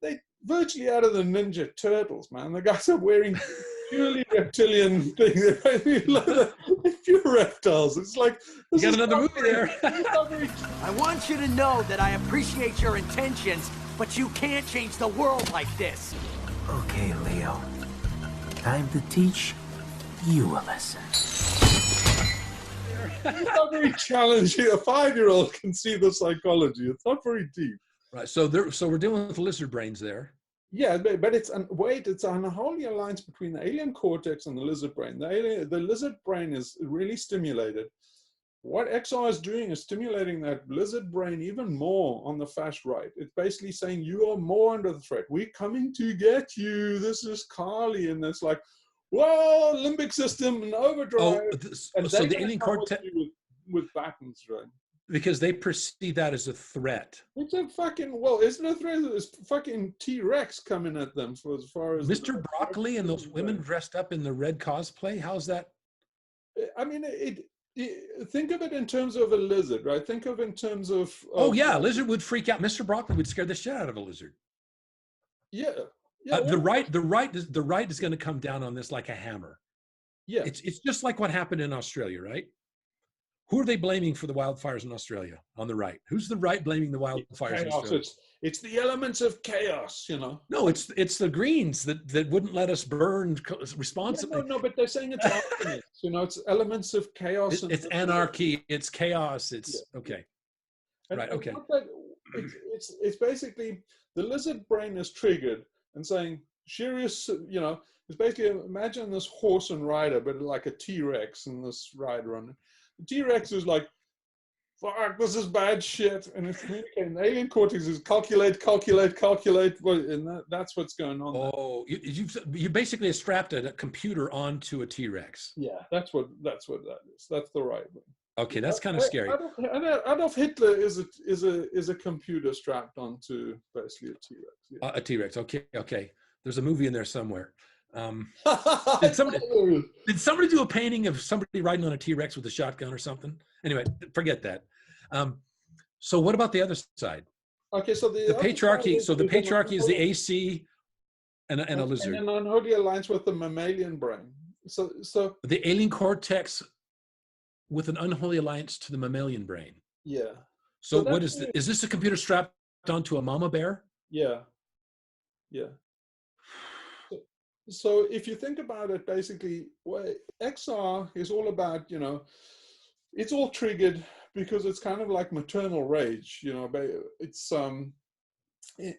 They virtually out of the Ninja Turtles, man. The guys are wearing purely reptilian things. They're pure reptiles. It's like... You got another movie there. I want you to know that I appreciate your intentions, but you can't change the world like this. Okay, Leo. Time to teach you a lesson. It's not very challenging. A 5-year-old can see the psychology. It's not very deep. Right. So we're dealing with lizard brains there. Yeah, but it's an unholy alliance between the alien cortex and the lizard brain. The lizard brain is really stimulated. What XR is doing is stimulating that lizard brain even more on the fascist right. It's basically saying you are more under the threat. We're coming to get you. This is Carly, and it's like, whoa, limbic system and overdrive. And so the alien cortex with buttons, right? Because they perceive that as a threat. It's a fucking, well, isn't it a threat? It's fucking T-Rex coming at them for as far as Mr. Broccoli and those women dressed up in the red cosplay. How's that? I mean, think of it in terms of a lizard, right? Think of it in terms of oh yeah, a lizard would freak out. Mr. Broccoli would scare the shit out of a lizard. Yeah. The right is going to come down on this like a hammer. Yeah, it's just like what happened in Australia, right? Who are they blaming for the wildfires in Australia? On the right, who's the right blaming the wildfires in Australia? It's the elements of chaos, you know. No, it's the Greens that wouldn't let us burn responsibly. No, but they're saying it's optimists. You know, it's elements of chaos. It's anarchy. It's chaos. It's okay. And it's basically the lizard brain is triggered and saying, "Serious," you know. It's basically, imagine this horse and rider, but like a T-Rex and this rider on it. The T-Rex is like, fuck, this is bad shit. And it's communicating. The alien cortex is calculate. And that's what's going on. Oh, you basically strapped a computer onto a T-Rex. Yeah, that's what that is. That's the right way. Okay, that's kind of scary. Adolf Hitler is a computer strapped onto basically a T-Rex. Yeah. A T-Rex. Okay. There's a movie in there somewhere. Did somebody do a painting of somebody riding on a T-Rex with a shotgun or something? Anyway, forget that. So what about the other side? Okay, so the patriarchy. So the patriarchy is the AC and a lizard. And an unholy alliance with the mammalian brain. So the alien cortex with an unholy alliance to the mammalian brain. Yeah. So what is this? Is this a computer strapped onto a mama bear? Yeah. So if you think about it, basically, XR is all about, you know, it's all triggered because it's kind of like maternal rage, you know. It's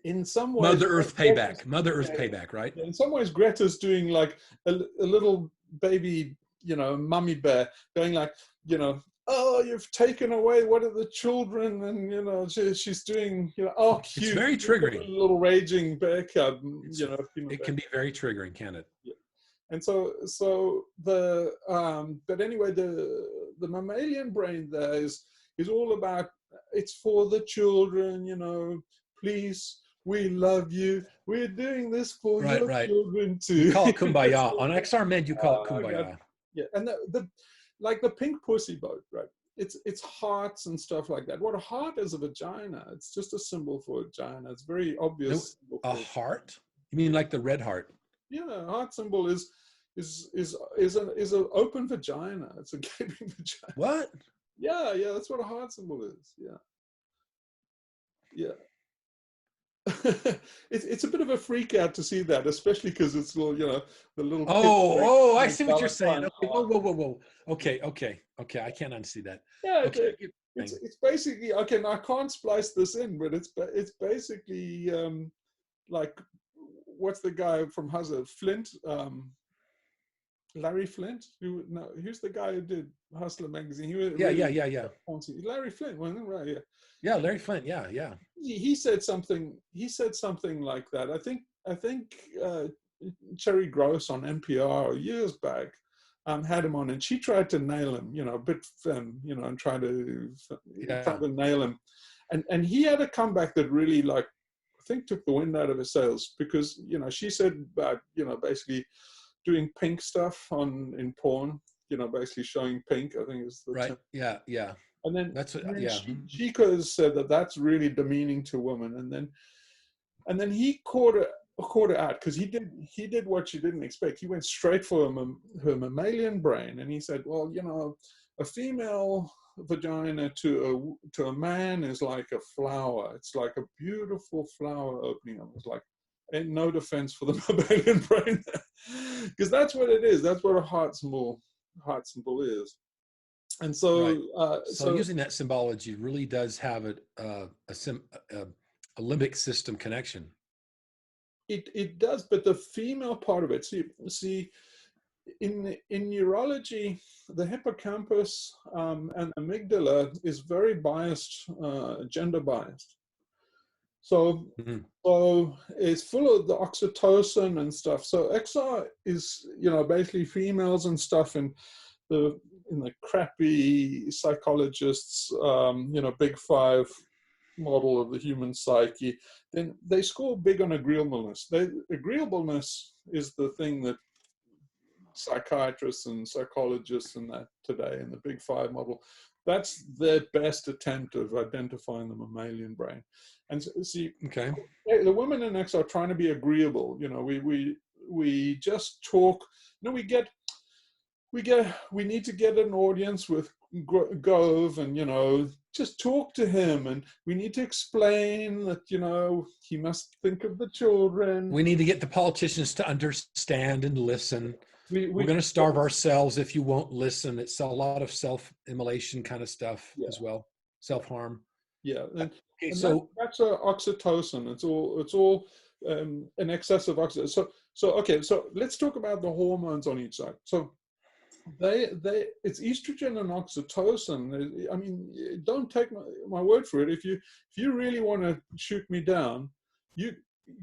in some ways Mother Earth payback, right? In some ways, Greta's doing like a little baby, you know, mummy bear, going like, you know, oh, you've taken away one of the children, and you know she's doing, you know, oh, cute. It's very triggering. A little raging bear cub, you know. It can be very triggering, can it? Yeah. And so the but anyway, the mammalian brain there is all about, it's for the children, you know. Please, we love you. We're doing this for your children too. You call it kumbaya. On XR Med, you call it kumbaya. Yeah, and the like the pink pussy boat, right? it's hearts and stuff like that. What a heart is a vagina. It's just a symbol for vagina. It's very obvious. No, a heart? You mean like the red heart? Yeah, a heart symbol is an open vagina. It's a gaping vagina. What? Yeah, that's what a heart symbol is. Yeah. It's a bit of a freak out to see that, especially because it's little, the little. Oh, I see what you're saying. Okay, whoa. Okay. I can't unsee that. Yeah, okay. It's basically okay. Now I can't splice this in, but it's basically like what's the guy from Hazard? Flint, Larry Flint. Who's the guy who did Hustler magazine? Yeah. Larry Flint, wasn't it? Right? Yeah. Yeah, Larry Flint. Yeah. He said something. He said something like that. I think Cherry Gross on NPR years back had him on, and she tried to nail him. A bit, and try to nail him, and he had a comeback that really I think took the wind out of his sails, because she said about basically doing pink stuff in porn, basically showing pink. I think is the right. term. Yeah. And then that's she could have said that that's really demeaning to women, and then he caught it out, because he did what she didn't expect. He went straight for her mammalian brain, and he said, well, a female vagina to a man is like a flower. It's like a beautiful flower opening up. It's like, ain't no defense for the mammalian brain, because that's what it is. That's what a heart symbol is. And so, right. So using that symbology really does have a limbic system connection. It does, but the female part of it. See, in neurology, the hippocampus and amygdala is very biased, gender biased. So it's full of the oxytocin and stuff. So XR is basically females and stuff in the crappy psychologists, big five model of the human psyche. Then they score big on agreeableness. Agreeableness is the thing that psychiatrists and psychologists and that today in the big five model, that's their best attempt of identifying the mammalian brain. And see, the women in X are trying to be agreeable. We just talk. We need to get an audience with Gove, and just talk to him, and we need to explain that he must think of the children. We need to get the politicians to understand and listen. We're going to starve ourselves if you won't listen. It's a lot of self-immolation kind of stuff as well, self-harm. Yeah, and so that's oxytocin. It's all an excess of oxytocin. So let's talk about the hormones on each side. So it's estrogen and oxytocin. I mean, don't take my word for it. If you really want to shoot me down, you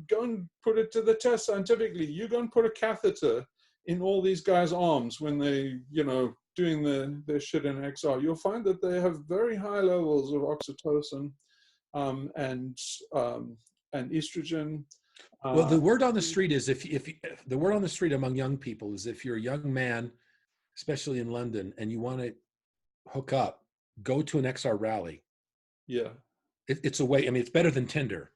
go and put it to the test scientifically. You go and put a catheter in all these guys' arms when they, doing their shit in XR. You'll find that they have very high levels of oxytocin and estrogen. Well, the word on the street is if the word on the street among young people is if you're a young man, especially in London, and you want to hook up, go to an XR rally. Yeah, it's a way. I mean, it's better than Tinder.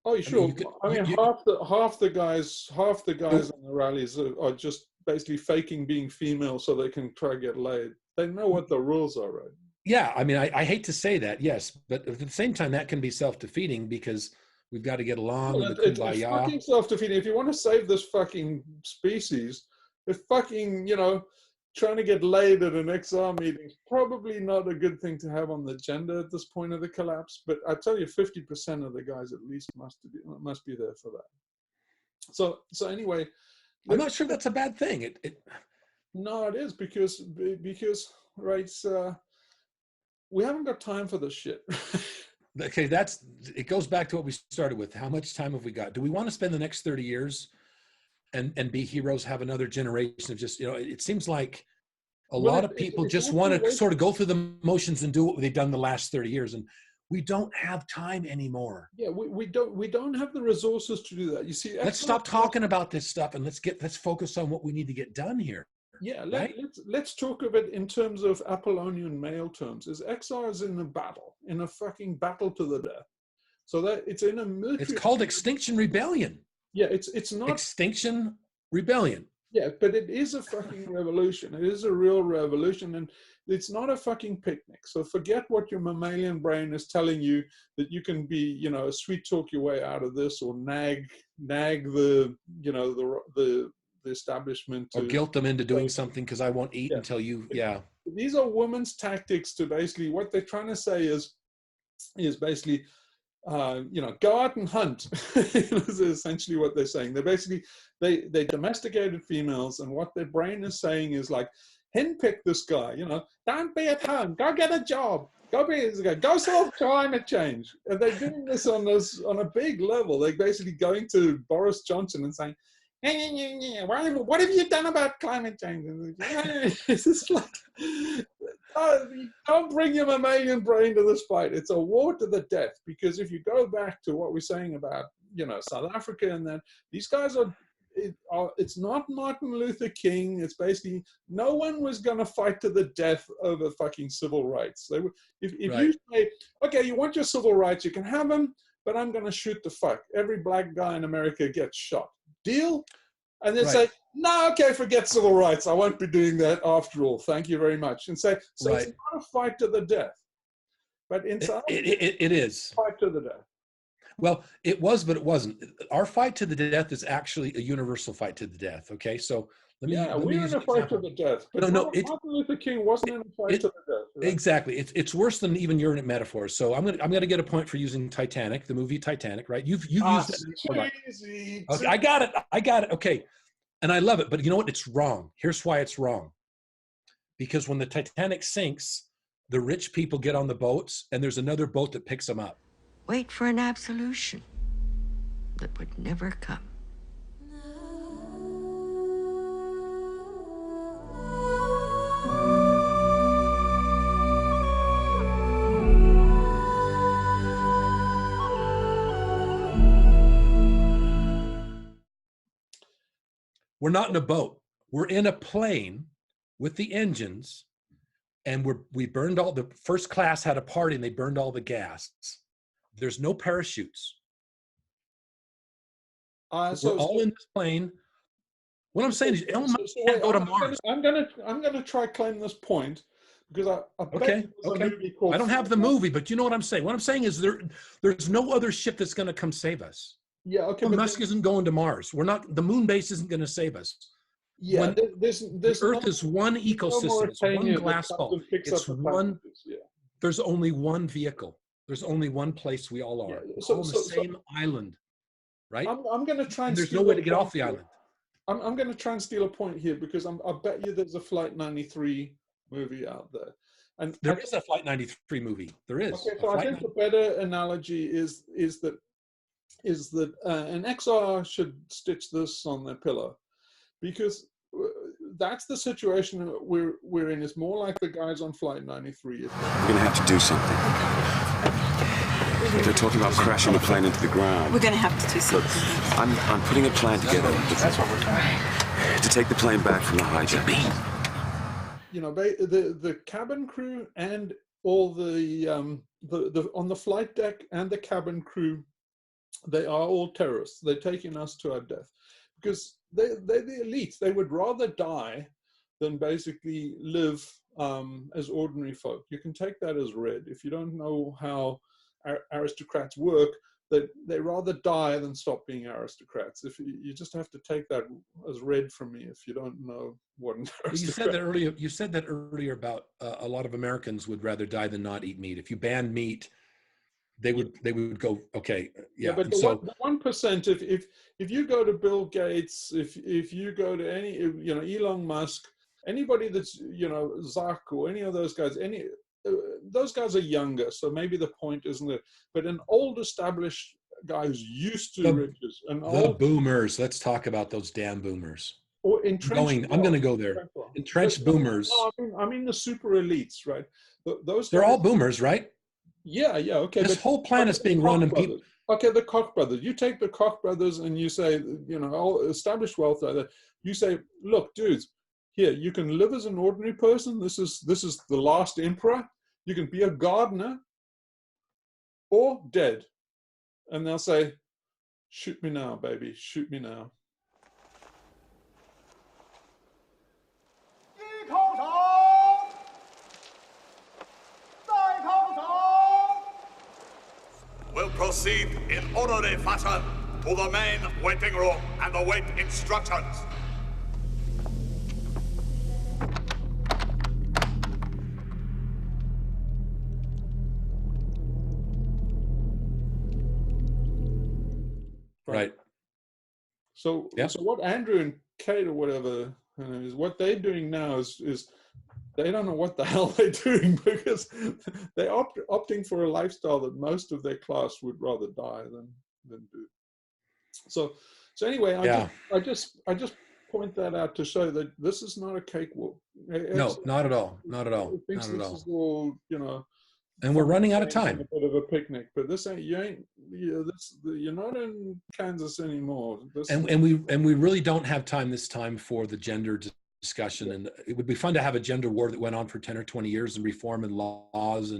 Oh, sure. Half the guys in the rallies are just basically faking being female so they can try to get laid. They know what the rules are, right? Yeah, I mean, I hate to say that, yes, but at the same time, that can be self-defeating because we've got to get along. Well, it's fucking self-defeating. If you want to save this fucking species, it's fucking, trying to get laid at an XR meeting is probably not a good thing to have on the agenda at this point of the collapse. But I tell you, 50% of the guys at least must be there for that. So anyway, I'm not sure that's a bad thing. No, it is because right, we haven't got time for this shit. Okay, it goes back to what we started with. How much time have we got? Do we want to spend the next 30 years and be heroes, have another generation of just, it seems like a lot of people just want to sort of go through the motions and do what they've done the last 30 years. And we don't have time anymore. Yeah, we don't have the resources to do that. You see, let's stop talking about this stuff and let's focus on what we need to get done here. Yeah, right? let's talk of it in terms of Apollonian male terms. Is XR is in a battle, in a fucking battle to the death. So that it's in a military. It's called Extinction Rebellion. Yeah, it's not Extinction Rebellion. Yeah, but it is a fucking revolution. It is a real revolution, and it's not a fucking picnic. So forget what your mammalian brain is telling you, that you can be, you know, sweet talk your way out of this, or nag the, you know, the establishment, Or guilt them into doing something because I won't eat until you, These are women's tactics to basically, what they're trying to say is basically, you know, go out and hunt. Is essentially what they're saying. They're basically, they domesticated females, and what their brain is saying is like, henpick this guy, you know, don't be at home, go get a job, go solve climate change. And they're doing this on a big level. They're basically going to Boris Johnson and saying, what have you done about climate change? It's just like, don't bring your mammalian brain to this fight. It's a war to the death. Because if you go back to what we're saying about, you know, South Africa, and then these guys it's not Martin Luther King. It's basically, no one was going to fight to the death over fucking civil rights. If you say, okay, you want your civil rights, you can have them, but I'm going to shoot the fuck. Every black guy in America gets shot. Deal? And then say, no, okay, forget civil rights. I won't be doing that after all. Thank you very much. And say, so it's not a fight to the death. But in South Africa, it is. Fight to the death. Well, it was, but it wasn't. Our fight to the death is actually a universal fight to the death. Okay, so we're in a fight to the death. But Martin Luther King wasn't in a fight to the death. Right? Exactly. It's worse than even urine metaphors. So I'm gonna get a point for using Titanic, the movie Titanic, right? You've used that. Okay, I got it. Okay, and I love it. But you know what? It's wrong. Here's why it's wrong. Because when the Titanic sinks, the rich people get on the boats, and there's another boat that picks them up. Wait for an absolution that would never come. We're not in a boat. We're in a plane with the engines, and we burned all the first class had a party, and they burned all the gas. There's no parachutes. We're all in this plane. What I'm saying is, Elon Musk can't go to Mars. I'm gonna try claim this point, because I bet I don't have the movie, but you know what I'm saying. What I'm saying is there's no other ship that's going to come save us. Yeah, okay. Elon Musk isn't going to Mars. We're not. The moon base isn't going to save us. Yeah, the Earth is one ecosystem. It's one glass ball. It's one. There's only one vehicle. There's only one place we all are. We're all on the same island, right? I'm going to try and there's no way to get off the island. I'm going to try and steal a point here, because I bet you there's a Flight 93 movie out there. And there is a Flight 93 movie. There is. Okay, so I think the better analogy is that an XR should stitch this on their pillow, because that's the situation we're in. It's more like the guys on Flight 93. We're going to have to do something. They're talking about crashing the plane into the ground. We're going to have to do something. Look, I'm putting a plan together. That's what we're doing. To take the plane back from the hijackers. You know, the cabin crew and all the on the flight deck and the cabin crew, they are all terrorists. They're taking us to our death, because they're the elites. They would rather die than basically live as ordinary folk. You can take that as read. If you don't know how aristocrats work, they rather die than stop being aristocrats. If you just have to take that as read from me if you don't know what an aristocrat. You said that earlier about a lot of Americans would rather die than not eat meat. If you ban meat, they would go, okay, yeah. But the 1%, if you go to Bill Gates, if you go to any, you know, Elon Musk, anybody that's, you know, Zuck or any of those guys, those guys are younger, so maybe the point isn't it. But an old established guy who's used to riches, the boomers. Let's talk about those damn boomers. Or entrenched. I'm going to go there. Entrenched boomers. No, I mean the super elites, right? They're all boomers, right? Yeah, okay. This whole planet's being run and people. Okay, the Koch brothers. You take the Koch brothers and you say, you know, all established wealth like that. You say, look, dudes, here, you can live as an ordinary person. This is the last emperor. You can be a gardener or dead. And they'll say, shoot me now, baby, shoot me now. We'll proceed in orderly fashion to the main waiting room and await instructions. Right. So what Andrew and Kate or whatever is what they're doing now is they don't know what the hell they're doing, because they're opting for a lifestyle that most of their class would rather die than do. So anyway, I just point that out to show that this is not a cakewalk. No, not at all. Not at all. It thinks Not at this all. is all, And we're running out of time. A bit of a picnic, but this ain't. You're not in Kansas anymore. And we really don't have time this time for the gender discussion. And it would be fun to have a gender war that went on for 10 or 20 years and reform and laws,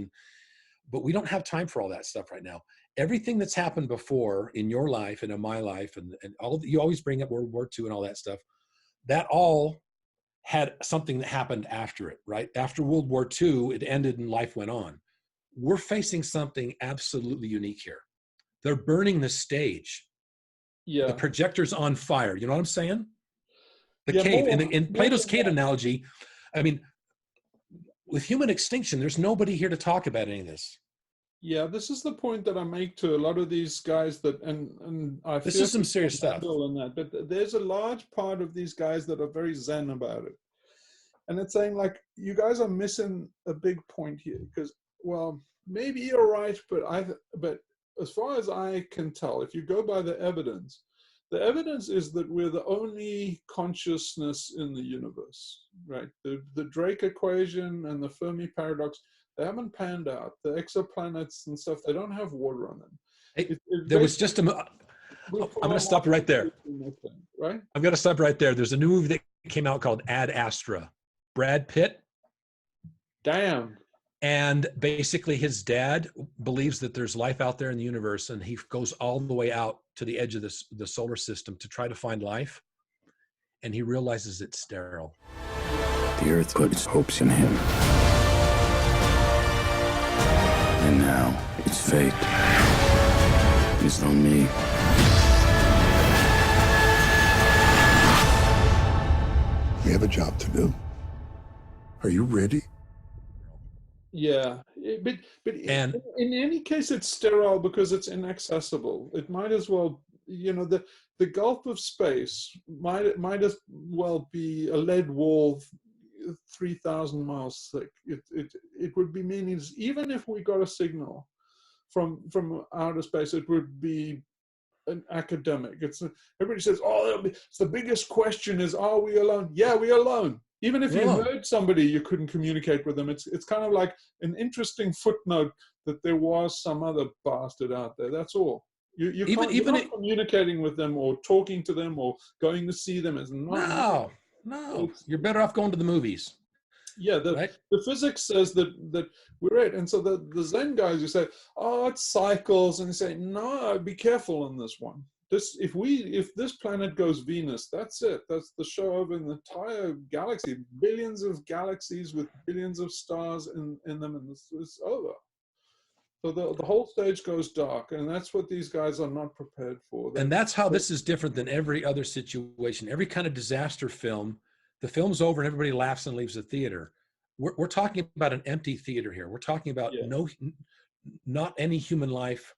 but we don't have time for all that stuff right now. Everything that's happened before in your life and in my life, and all you always bring up World War II and all that stuff, that all had something that happened after it, right? After World War II, it ended and life went on. We're facing something absolutely unique here. They're burning the stage. Yeah. The projector's on fire. You know what I'm saying? The cave. In Plato's cave analogy, I mean, with human extinction, there's nobody here to talk about any of this. Yeah, this is the point that I make to a lot of these guys that, and I this is some serious stuff. In that, but there's a large part of these guys that are very zen about it. And it's saying, like, you guys are missing a big point here, because, well, maybe you're right, but as far as I can tell, if you go by the evidence is that we're the only consciousness in the universe, right? The Drake equation and the Fermi paradox, they haven't panned out. The exoplanets and stuff, they don't have water on them. Hey, there was just I'm going to stop right there. Right? I'm going to stop right there. There's a new movie that came out called Ad Astra. Brad Pitt. Damn. And basically his dad believes that there's life out there in the universe, and he goes all the way out to the edge of the solar system to try to find life. And he realizes it's sterile. The Earth put its hopes in him. And now its fate is on me. We have a job to do. Are you ready? Yeah, but in any case, it's sterile because it's inaccessible. It might as well, the gulf of space might as well be a lead wall 3,000 miles thick. It would be meaningless. Even if we got a signal from outer space, it would be an academic. Everybody says, it's the biggest question is, are we alone? Yeah, we're alone. Even if you heard somebody, you couldn't communicate with them. It's kind of like an interesting footnote that there was some other bastard out there. That's all. You're not communicating with them or talking to them or going to see them. No. You're better off going to the movies. Yeah, the physics says that we're it. And so the Zen guys who say, it's cycles, and they say, no, be careful on this one. If this planet goes Venus, that's it. That's the show of an entire galaxy, billions of galaxies with billions of stars in them, and it's over. So the whole stage goes dark, and that's what these guys are not prepared for. And that's how this is different than every other situation. Every kind of disaster film, the film's over and everybody laughs and leaves the theater. We're talking about an empty theater here. We're talking about not any human life.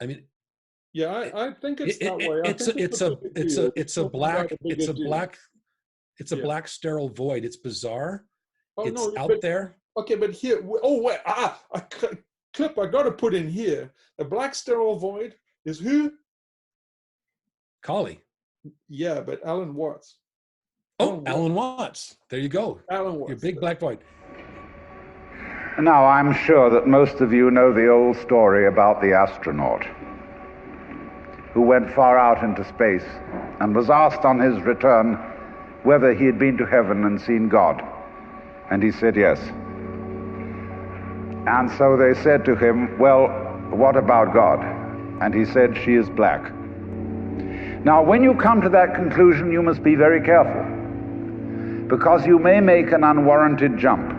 I mean, yeah, I think it's that way. It's a black sterile void. It's bizarre. It's out there. Okay, but here, clip I got to put in here. The black sterile void is who? Colley. Yeah, but Alan Watts. Alan Watts. There you go. Alan Watts. Your big black void. Now, I'm sure that most of you know the old story about the astronaut who went far out into space and was asked on his return whether he had been to heaven and seen God. And he said yes. And so they said to him, well, what about God? And he said, she is black. Now, when you come to that conclusion, you must be very careful, because you may make an unwarranted jump.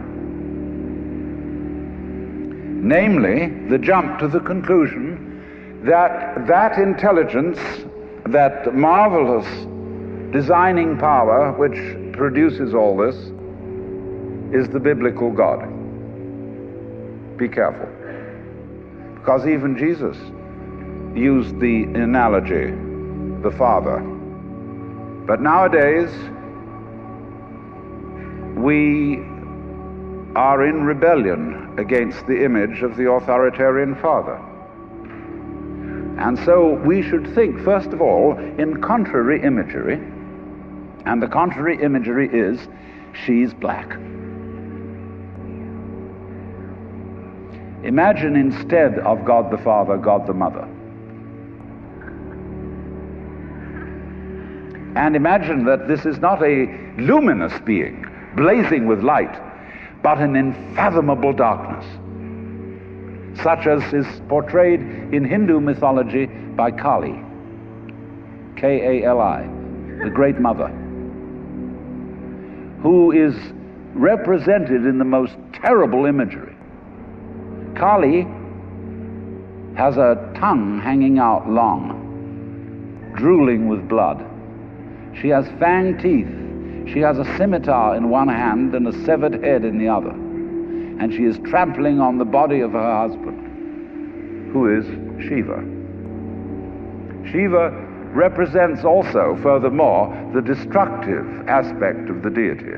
Namely, the jump to the conclusion that that intelligence, that marvelous designing power which produces all this, is the biblical God. Be careful. Because even Jesus used the analogy, the Father. But nowadays, we are in rebellion against the image of the authoritarian Father. And so we should think, first of all, in contrary imagery. And the contrary imagery is, she's black. Imagine instead of God the Father, God the Mother. And imagine that this is not a luminous being, blazing with light, but an unfathomable darkness, such as is portrayed in Hindu mythology by Kali, K-A-L-I, the Great Mother, who is represented in the most terrible imagery. Kali has a tongue hanging out long, drooling with blood. She has fanged teeth. She has a scimitar in one hand and a severed head in the other. And she is trampling on the body of her husband, who is Shiva. Shiva represents also, furthermore, the destructive aspect of the deity,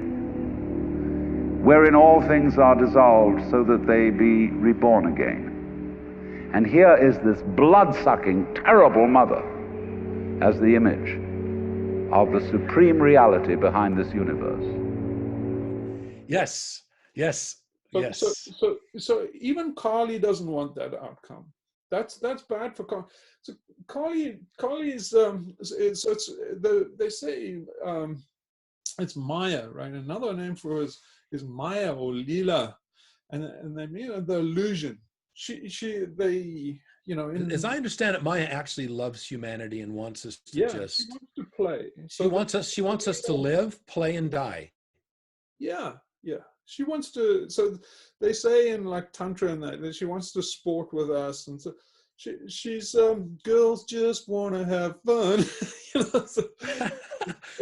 wherein all things are dissolved so that they be reborn again. And here is this blood-sucking, terrible mother as the image of the supreme reality behind this universe. Yes, yes, yes. So even Kali doesn't want that outcome. That's bad for Kali. So Kali is they say it's Maya, right? Another name for her is Maya or Lila, and they mean the illusion. They as I understand it, Maya actually loves humanity and wants us to just. She wants to play. She wants us to live, play, and die. Yeah. She wants to. So they say in like Tantra and that she wants to sport with us, and so she's girls just want to have fun.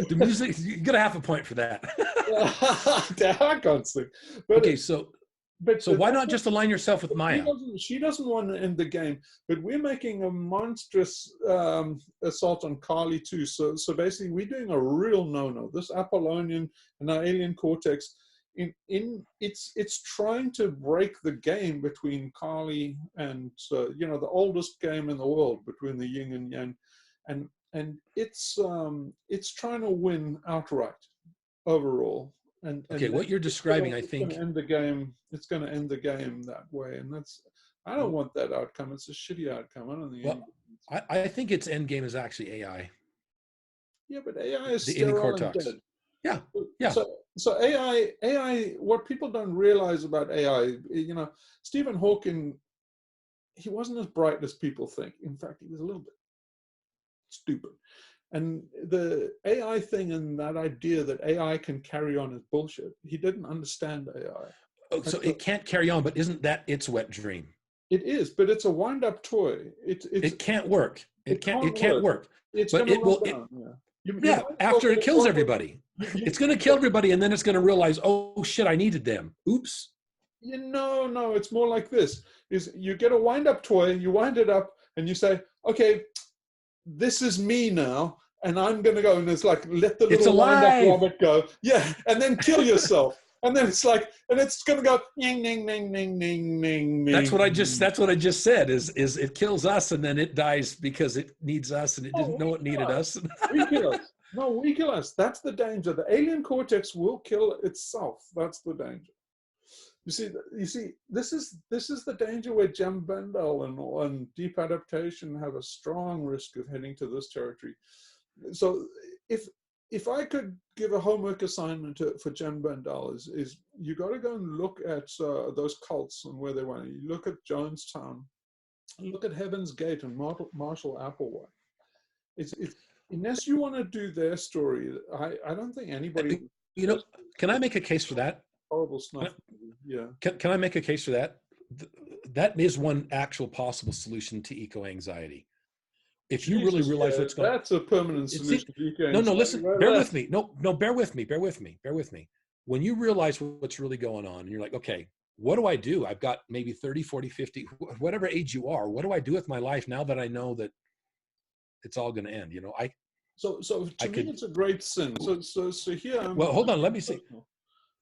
The music, you got a half a point for that. I can't sing. But okay, so why not just align yourself with Maya? She doesn't want to end the game, but we're making a monstrous assault on Kali too. So basically, we're doing a real no-no. This Apollonian and our alien cortex, it's trying to break the game between Kali and the oldest game in the world between the yin and yang, and it's trying to win outright overall. And what you're describing, I think, it's going to end the game that way, and I don't want that outcome. It's a shitty outcome. I don't think. Well, I think its end game is actually AI. Yeah, but AI is the sterile and dead. Yeah. So AI. What people don't realize about AI, Stephen Hawking, he wasn't as bright as people think. In fact, he was a little bit stupid. And the AI thing and that idea that AI can carry on is bullshit. He didn't understand AI. Oh, so it can't carry on, but isn't that its wet dream? It is, but it's a wind-up toy. It can't work. It can't work. It's but it will. After it kills everybody, it's going to kill everybody, and then it's going to realize, oh shit, I needed them. Oops. No, it's more like this: is you get a wind-up toy, you wind it up, and you say, okay, this is me now, and I'm going to go, and it's like, let the little wind-up robot go. Yeah, and then kill yourself. And then it's like, and it's going to go, ning, ning, ning, ning, ning, ning. That's what I just said, is it kills us, and then it dies because it needs us, and it didn't know it needed us. We kill us. No, we kill us. That's the danger. The alien cortex will kill itself. That's the danger. You see, this is the danger where Jem Bendel and deep adaptation have a strong risk of heading to this territory. So if if I could give a homework assignment for Jem Bandal is you got to go and look at those cults and where they went. You look at Jonestown, look at Heaven's Gate and Marshall Applewhite. It's unless you want to do their story, I don't think anybody. You know, can I make a case for that? Horrible snuff. Yeah. Can I make a case for that? That is one actual possible solution to eco-anxiety. If you really realize what's going on. That's a permanent solution. No, listen, bear with me. No, bear with me. When you realize what's really going on and you're like, okay, what do I do? I've got maybe 30, 40, 50, whatever age you are. What do I do with my life now that I know that it's all going to end? You know, So to me, it's a great sin. So here. Well, hold on. Let me see.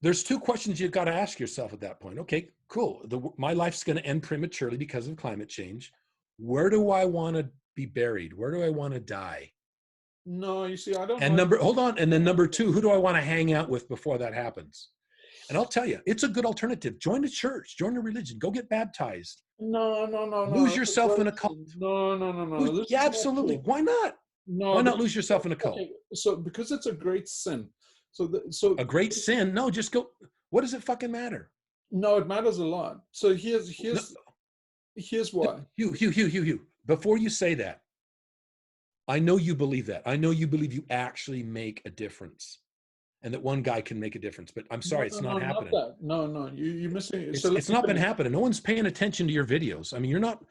There's two questions you've got to ask yourself at that point. Okay, cool. My life's going to end prematurely because of climate change. Where do I want to be buried? Where do I want to die? No, you see, I don't. And hold on. And then number two, who do I want to hang out with before that happens? And I'll tell you, it's a good alternative. Join a church, join a religion, go get baptized. No. Lose yourself in a cult. No. Yeah, absolutely. Why not? No. Why not lose yourself in a cult? Okay, so because it's a great sin. So a great sin? No, just go. What does it fucking matter? No, it matters a lot. So here's why. Hugh. Before you say that, I know you believe that. I know you believe you actually make a difference, and that one guy can make a difference. But I'm sorry, it's not happening. Not that. No, you're missing it. It's not been happening. No one's paying attention to your videos. I mean, you're not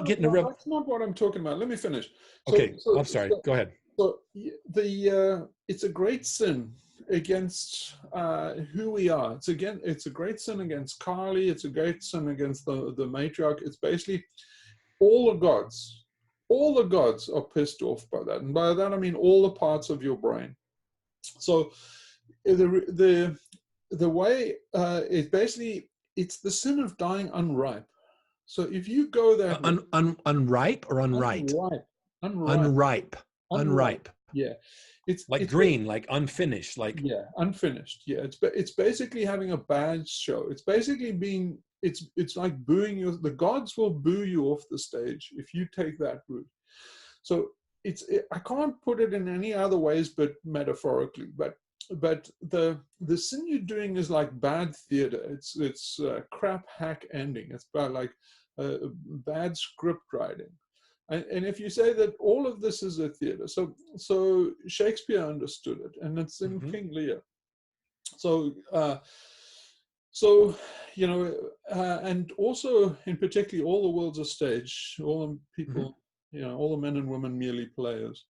getting a real. That's not what I'm talking about. Let me finish. Okay, I'm sorry. Go ahead. So it's a great sin against who we are. It's a great sin against Kali. It's a great sin against the matriarch. It's basically all the gods. All the gods are pissed off by that, and by that I mean all the parts of your brain. So the way it basically it's the sin of dying unripe. So if you go there, unripe or unright? Unripe. Yeah, it's green, like unfinished, like unfinished. Yeah, it's basically having a bad show. It's basically being it's like booing you. The gods will boo you off the stage if you take that route. So I can't put it in any other ways but metaphorically. But the sin you're doing is like bad theater. It's crap hack ending. It's about like bad script writing. And if you say that all of this is a theater, so Shakespeare understood it, and it's in King Lear. So you know, and also in particularly, all the world's a stage. All the people, you know, all the men and women merely players.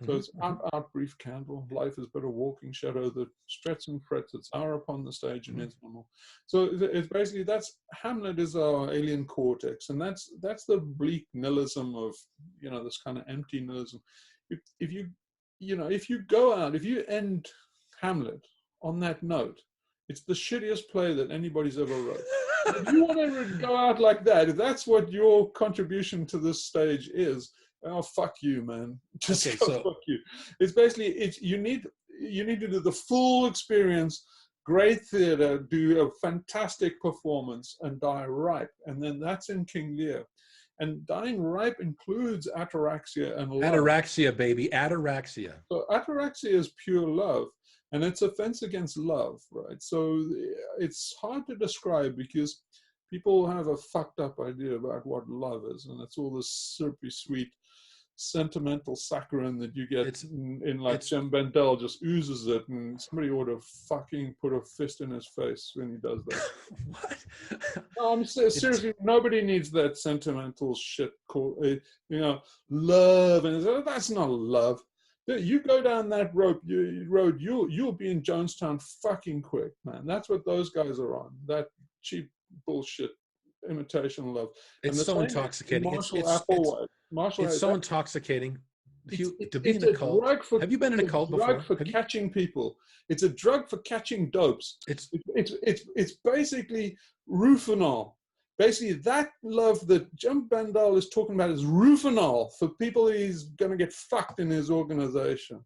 So it's out brief candle. Life is but a walking shadow that stretches and frets its hour upon the stage and ends no more. So it's basically Hamlet is our alien cortex, and that's the bleak nihilism of, you know, this kind of empty nihilism. If you go out, if you end Hamlet on that note, it's the shittiest play that anybody's ever wrote. If you want to go out like that, if that's what your contribution to this stage is, oh, fuck you, man. Just fuck you. It's basically, you need to do the full experience, great theater, do a fantastic performance, and die ripe. And then that's in King Lear. And dying ripe includes ataraxia and love. Ataraxia, baby, ataraxia. So ataraxia is pure love, and it's offense against love, right? So it's hard to describe because people have a fucked up idea about what love is, and it's all this syrupy, sweet, sentimental saccharine that you get in like Jem Bandal just oozes it, and somebody ought to fucking put a fist in his face when he does that. What? No, I'm seriously, nobody needs that sentimental shit called, you know, love, and that's not love. You go down that road, you'll be in Jonestown fucking quick, man. That's what those guys are on. That cheap bullshit imitation love. It's so intoxicating. It's so intoxicating. To be in a cult. Have you been in a cult before? It's a drug for catching people. It's a drug for catching dopes. It's basically Rufinol. Basically, that love that Jem Bandal is talking about is Rufinol for people he's going to get fucked in his organization.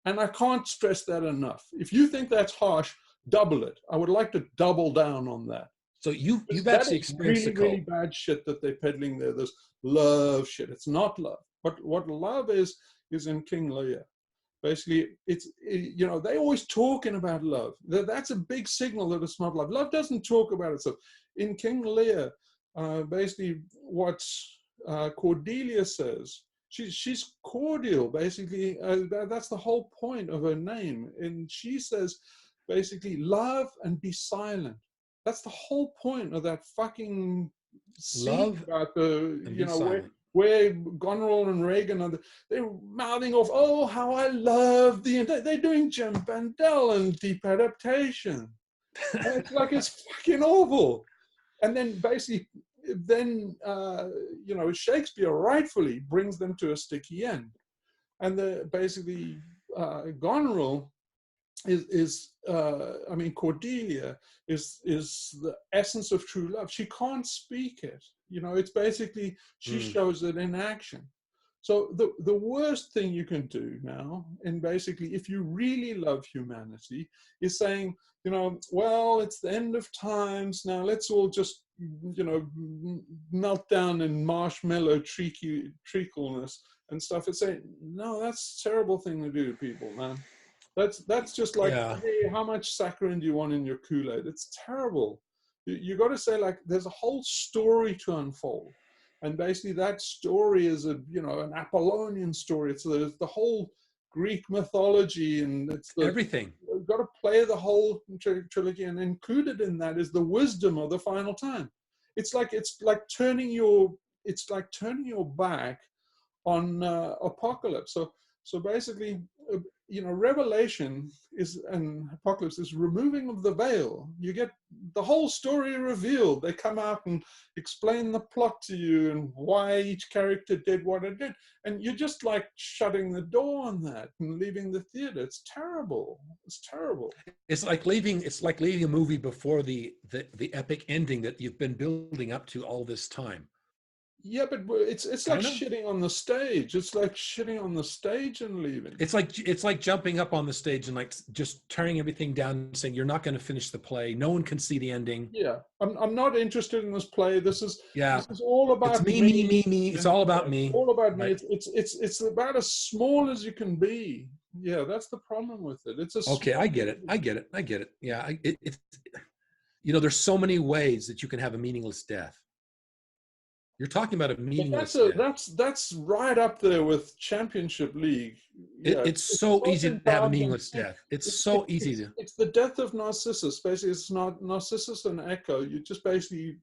And I can't stress that enough. If you think that's harsh, double it. I would like to double down on that. So you've actually experienced really, really bad shit that they're peddling there. This love shit. It's not love. What love is in King Lear. Basically, you know, they always talking about love. That's a big signal that it's not love. Love doesn't talk about itself. In King Lear, basically what Cordelia says, she's cordial, basically. That's the whole point of her name. And she says, basically, love and be silent. That's the whole point of that fucking scene about the, you know, where Goneril and Reagan, they're mouthing off, oh, how I love they're doing Jim Bandel and Deep Adaptation. And it's like, it's fucking awful. And then basically, you know, Shakespeare rightfully brings them to a sticky end. And basically, Goneril I mean, Cordelia is the essence of true love. She can't speak it. You know, it's basically, she shows it in action. So the worst thing you can do now, and basically, if you really love humanity, is saying, you know, well, it's the end of times. Now let's all just, you know, melt down in marshmallow treacleness and stuff. It's saying, no, that's a terrible thing to do to people, man. That's just like, hey, how much saccharin do you want in your Kool-Aid? It's terrible. You got to say, like, there's a whole story to unfold, and basically that story is you know, an Apollonian story. It's the whole Greek mythology, and it's everything. You've got to play the whole trilogy, and included in that is the wisdom of the final time. It's like turning your back on apocalypse. So basically, you know, Revelation and Apocalypse is removing of the veil. You get the whole story revealed. They come out and explain the plot to you and why each character did what it did. And you're just like shutting the door on that and leaving the theater. It's terrible. It's terrible. It's like leaving a movie before the epic ending that you've been building up to all this time. Yeah, but it's like shitting on the stage. It's like shitting on the stage and leaving. It's like jumping up on the stage and like just turning everything down and saying you're not going to finish the play. No one can see the ending. Yeah, I'm not interested in this play. This is all about it's me. It's all about me. All about me. It's about as small as you can be. Yeah, that's the problem with it. It's okay. I get it. Yeah, it's you know, there's so many ways that you can have a meaningless death. You're talking about a meaningless death. That's right up there with Championship League. Yeah. It's so easy to have a meaningless death. It's so easy to. It's the death of Narcissus. Basically, it's not Narcissus and Echo. You just basically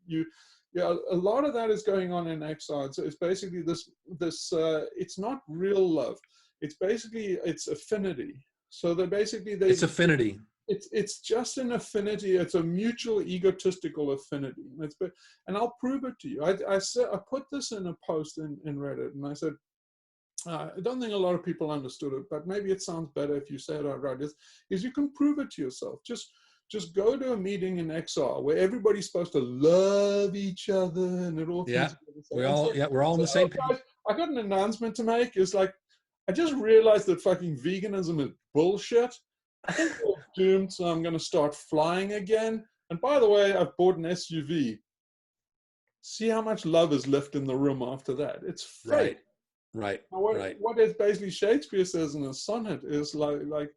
a lot of that is going on in Exile. It's basically this. It's not real love. It's basically affinity. So they're basically It's affinity. It's just an affinity. It's a mutual egotistical affinity. And I'll prove it to you. I put this in a post in Reddit, and I said, I don't think a lot of people understood it, but maybe it sounds better if you say it outright. Is you can prove it to yourself. Just go to a meeting in Exile where everybody's supposed to love each other, and it all. We're all on the same page. Guys, I got an announcement to make. It's like, I just realized that fucking veganism is bullshit. I think we're doomed, so I'm going to start flying again. And by the way, I've bought an SUV. See how much love is left in the room after that. It's fake. Right. What is basically Shakespeare says in a sonnet is like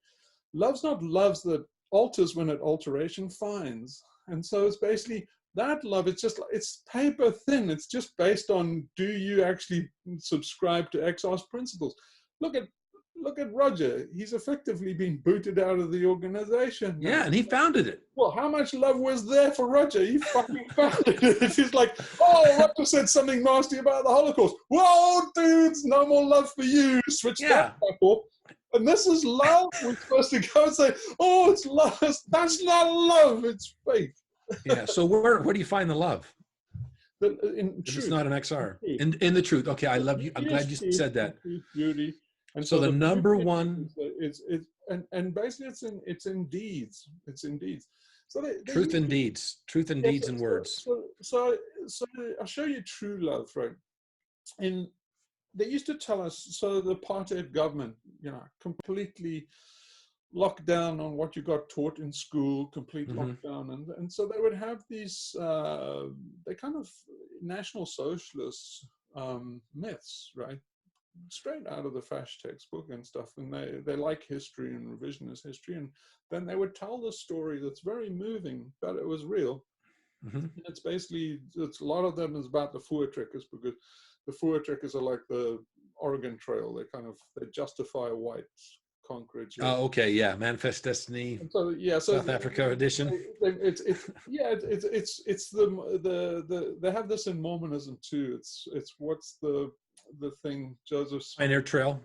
love's not loves that alters when it alteration finds. And so it's basically that love. It's just, it's paper thin. It's just based on, do you actually subscribe to Exarch's principles? Look at Roger. He's effectively been booted out of the organization. Yeah, and he founded it. Well, how much love was there for Roger? He fucking founded it. He's like, oh, Roger said something nasty about the Holocaust. Whoa, dudes, no more love for you. Switch that back up. And this is love. We're supposed to go and say, oh, it's love. That's not love. It's fake. Yeah. So where do you find the love? It's not an XR. In the truth. Okay, I love you. I'm glad you said that. Beauty. And so the number one, and basically it's in deeds. It's in deeds. So truth and deeds and words. So I'll show you true love, right? And they used to tell us, so the Apartheid government, you know, completely locked down on what you got taught in school, complete lockdown, and so they would have these they kind of National Socialist myths, right? straight out of the FASH textbook and stuff, and they like history and revisionist history, and then they would tell the story that's very moving, but it was real. And it's basically, a lot of them is about the Voortrekkers, because the Voortrekkers are like the Oregon Trail. They justify white conquerors. Oh, okay, yeah, Manifest Destiny. And so yeah, so South Africa edition. It's they have this in Mormonism too. It's what's the thing, Joseph's Pioneer Trail.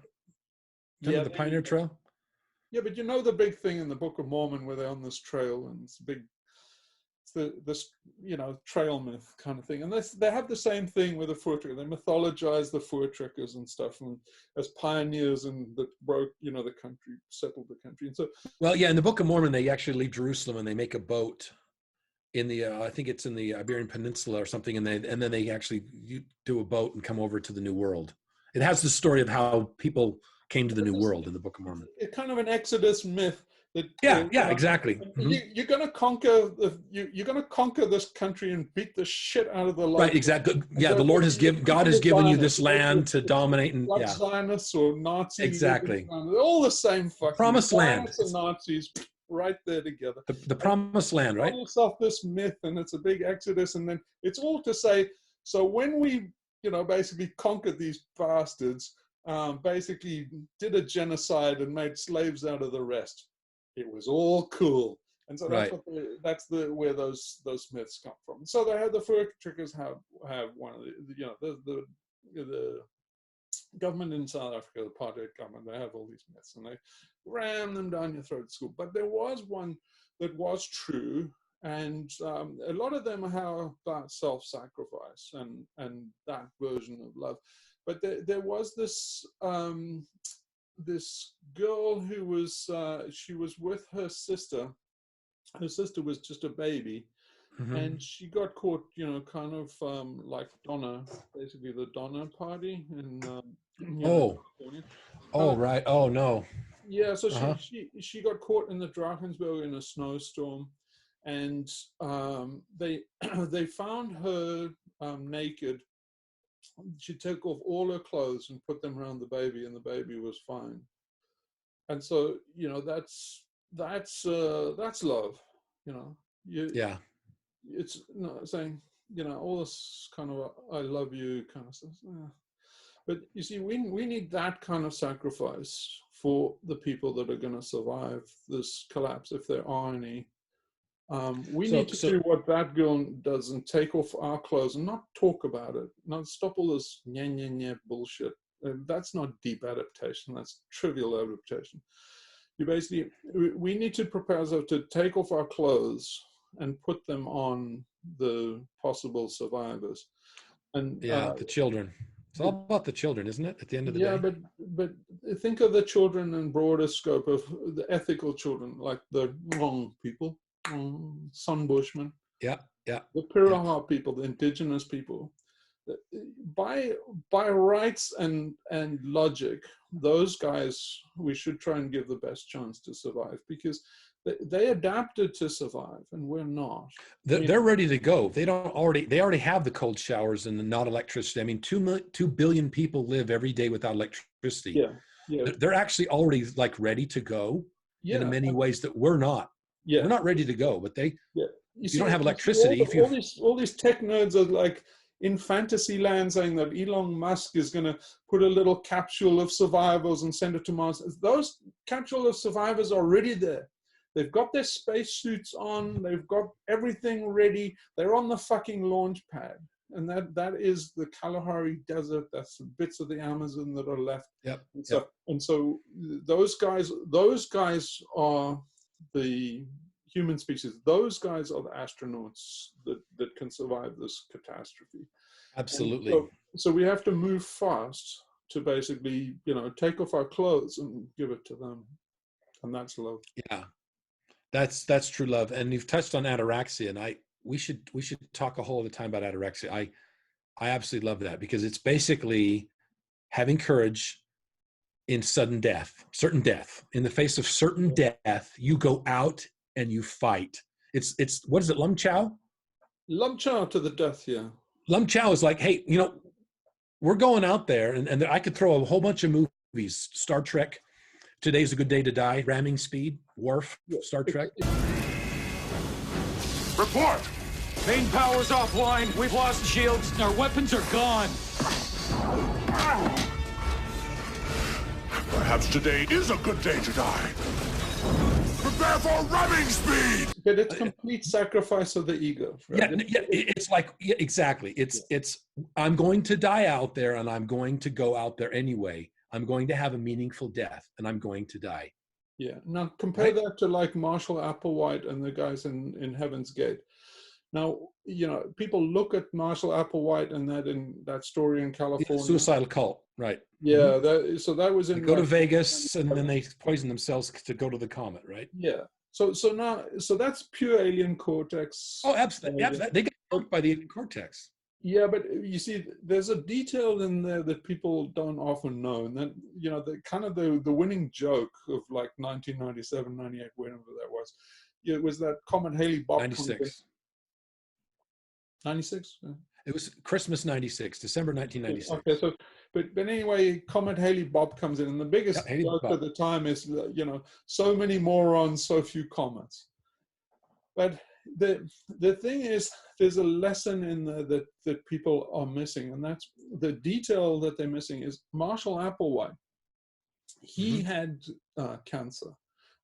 Yeah, the Pioneer Trail. Yeah, but you know the big thing in the Book of Mormon where they're on this trail, and it's big. This trail myth kind of thing, and they have the same thing with the Voortrekkers. They mythologize the Voortrekkers and stuff, and as pioneers and that broke the country, settled the country. And so, well, yeah, in the Book of Mormon they actually leave Jerusalem and they make a boat in the I think it's in the Iberian Peninsula or something, and then they actually do a boat and come over to the New World. It has the story of how people came to the New World in the Book of Mormon. It's kind of an Exodus myth. Exactly. You're going to conquer you're going to conquer this country and beat the shit out of the land. Right, exactly. Yeah, the Lord has given, God has given you this land to dominate, and like Zionists or Nazis. Exactly. They're all the same fucking promised land. And Nazis right there together. The promised land, right? Tell yourself this myth, and it's a big exodus, and then it's all to say. So when we, basically conquered these bastards, basically did a genocide and made slaves out of the rest. It was all cool, and so that's right. Where those myths come from. So they have the Voortrekkers have one of the government in South Africa, the Apartheid government. They have all these myths, and they ram them down your throat at school. But there was one that was true, and a lot of them are about self-sacrifice and that version of love. But there was this. This girl who was she was with her sister. Her sister was just a baby, and she got caught, kind of like Donna, basically the Donna party in California. Right. Oh no. Yeah, so she got caught in the Drakensberg in a snowstorm, and they found her naked. She took off all her clothes and put them around the baby, and the baby was fine. And so, that's love, Yeah. It's not saying, all this kind of I love you kind of stuff. But you see, we need that kind of sacrifice for the people that are going to survive this collapse, if there are any. We need to do what that girl does and take off our clothes and not talk about it. Not stop all this nya bullshit. That's not deep adaptation. That's trivial adaptation. We need to prepare ourselves to take off our clothes and put them on the possible survivors. And the children. It's all about the children, isn't it? At the end of the day. Yeah, but think of the children in broader scope of the ethical children, like the wrong people. Sun Bushmen, the Piraha people, the indigenous people. By rights and logic, those guys we should try and give the best chance to survive, because they adapted to survive and we're not. They're ready to go. They already have the cold showers and the not electricity. I mean, 2 billion people live every day without electricity. Yeah. They're actually already like ready to go in many ways that we're not. Yeah. We're not ready to go, but they. Yeah. You don't have electricity. All these tech nerds are like in fantasy land saying that Elon Musk is going to put a little capsule of survivors and send it to Mars. Those capsule of survivors are already there. They've got their spacesuits on. They've got everything ready. They're on the fucking launch pad. And that is the Kalahari Desert. That's the bits of the Amazon that are left. Yep. And so those guys are the human species. Those guys are the astronauts that can survive this catastrophe. Absolutely. So we have to move fast to basically, take off our clothes and give it to them. And that's love. Yeah. That's true love. And you've touched on ataraxia, and we should talk a whole other time about ataraxia. I absolutely love that, because it's basically having courage in certain death. In the face of certain death, you go out and you fight. It's what is it, Lum Chow? Lum Chow to the death, yeah. Lum Chow is like, hey, we're going out there, and I could throw a whole bunch of movies, Star Trek, Today's a Good Day to Die, Ramming Speed, Worf, Star Trek. Report! Main power's offline. We've lost shields. Our weapons are gone. Perhaps today is a good day to die. Prepare for ramming speed! But it's complete sacrifice of the ego. Right? Yeah, it's like, yeah, exactly. It's I'm going to die out there, and I'm going to go out there anyway. I'm going to have a meaningful death, and I'm going to die. Yeah. Now compare that to like Marshall Applewhite and the guys in Heaven's Gate. Now, you know, people look at Marshall Applewhite and that story in California. Suicidal cult, right? Yeah. That was in. They go to Vegas and then they poison themselves to go to the comet, right? Yeah. So that's pure alien cortex. Oh, absolutely. They get hooked by the alien cortex. Yeah, but you see, there's a detail in there that people don't often know, and then you know the kind of the winning joke of like 1997, 98, whenever that was. It was that Comet Haley-Bopp. 96. 96. It was Christmas 96, December 1996. Okay, so but anyway, Comet Haley-Bopp comes in, and the biggest joke at the time is, you know, so many morons, so few comets. But the thing is, there's a lesson in there that people are missing, and that's the detail that they're missing is Marshall Applewhite. He had cancer,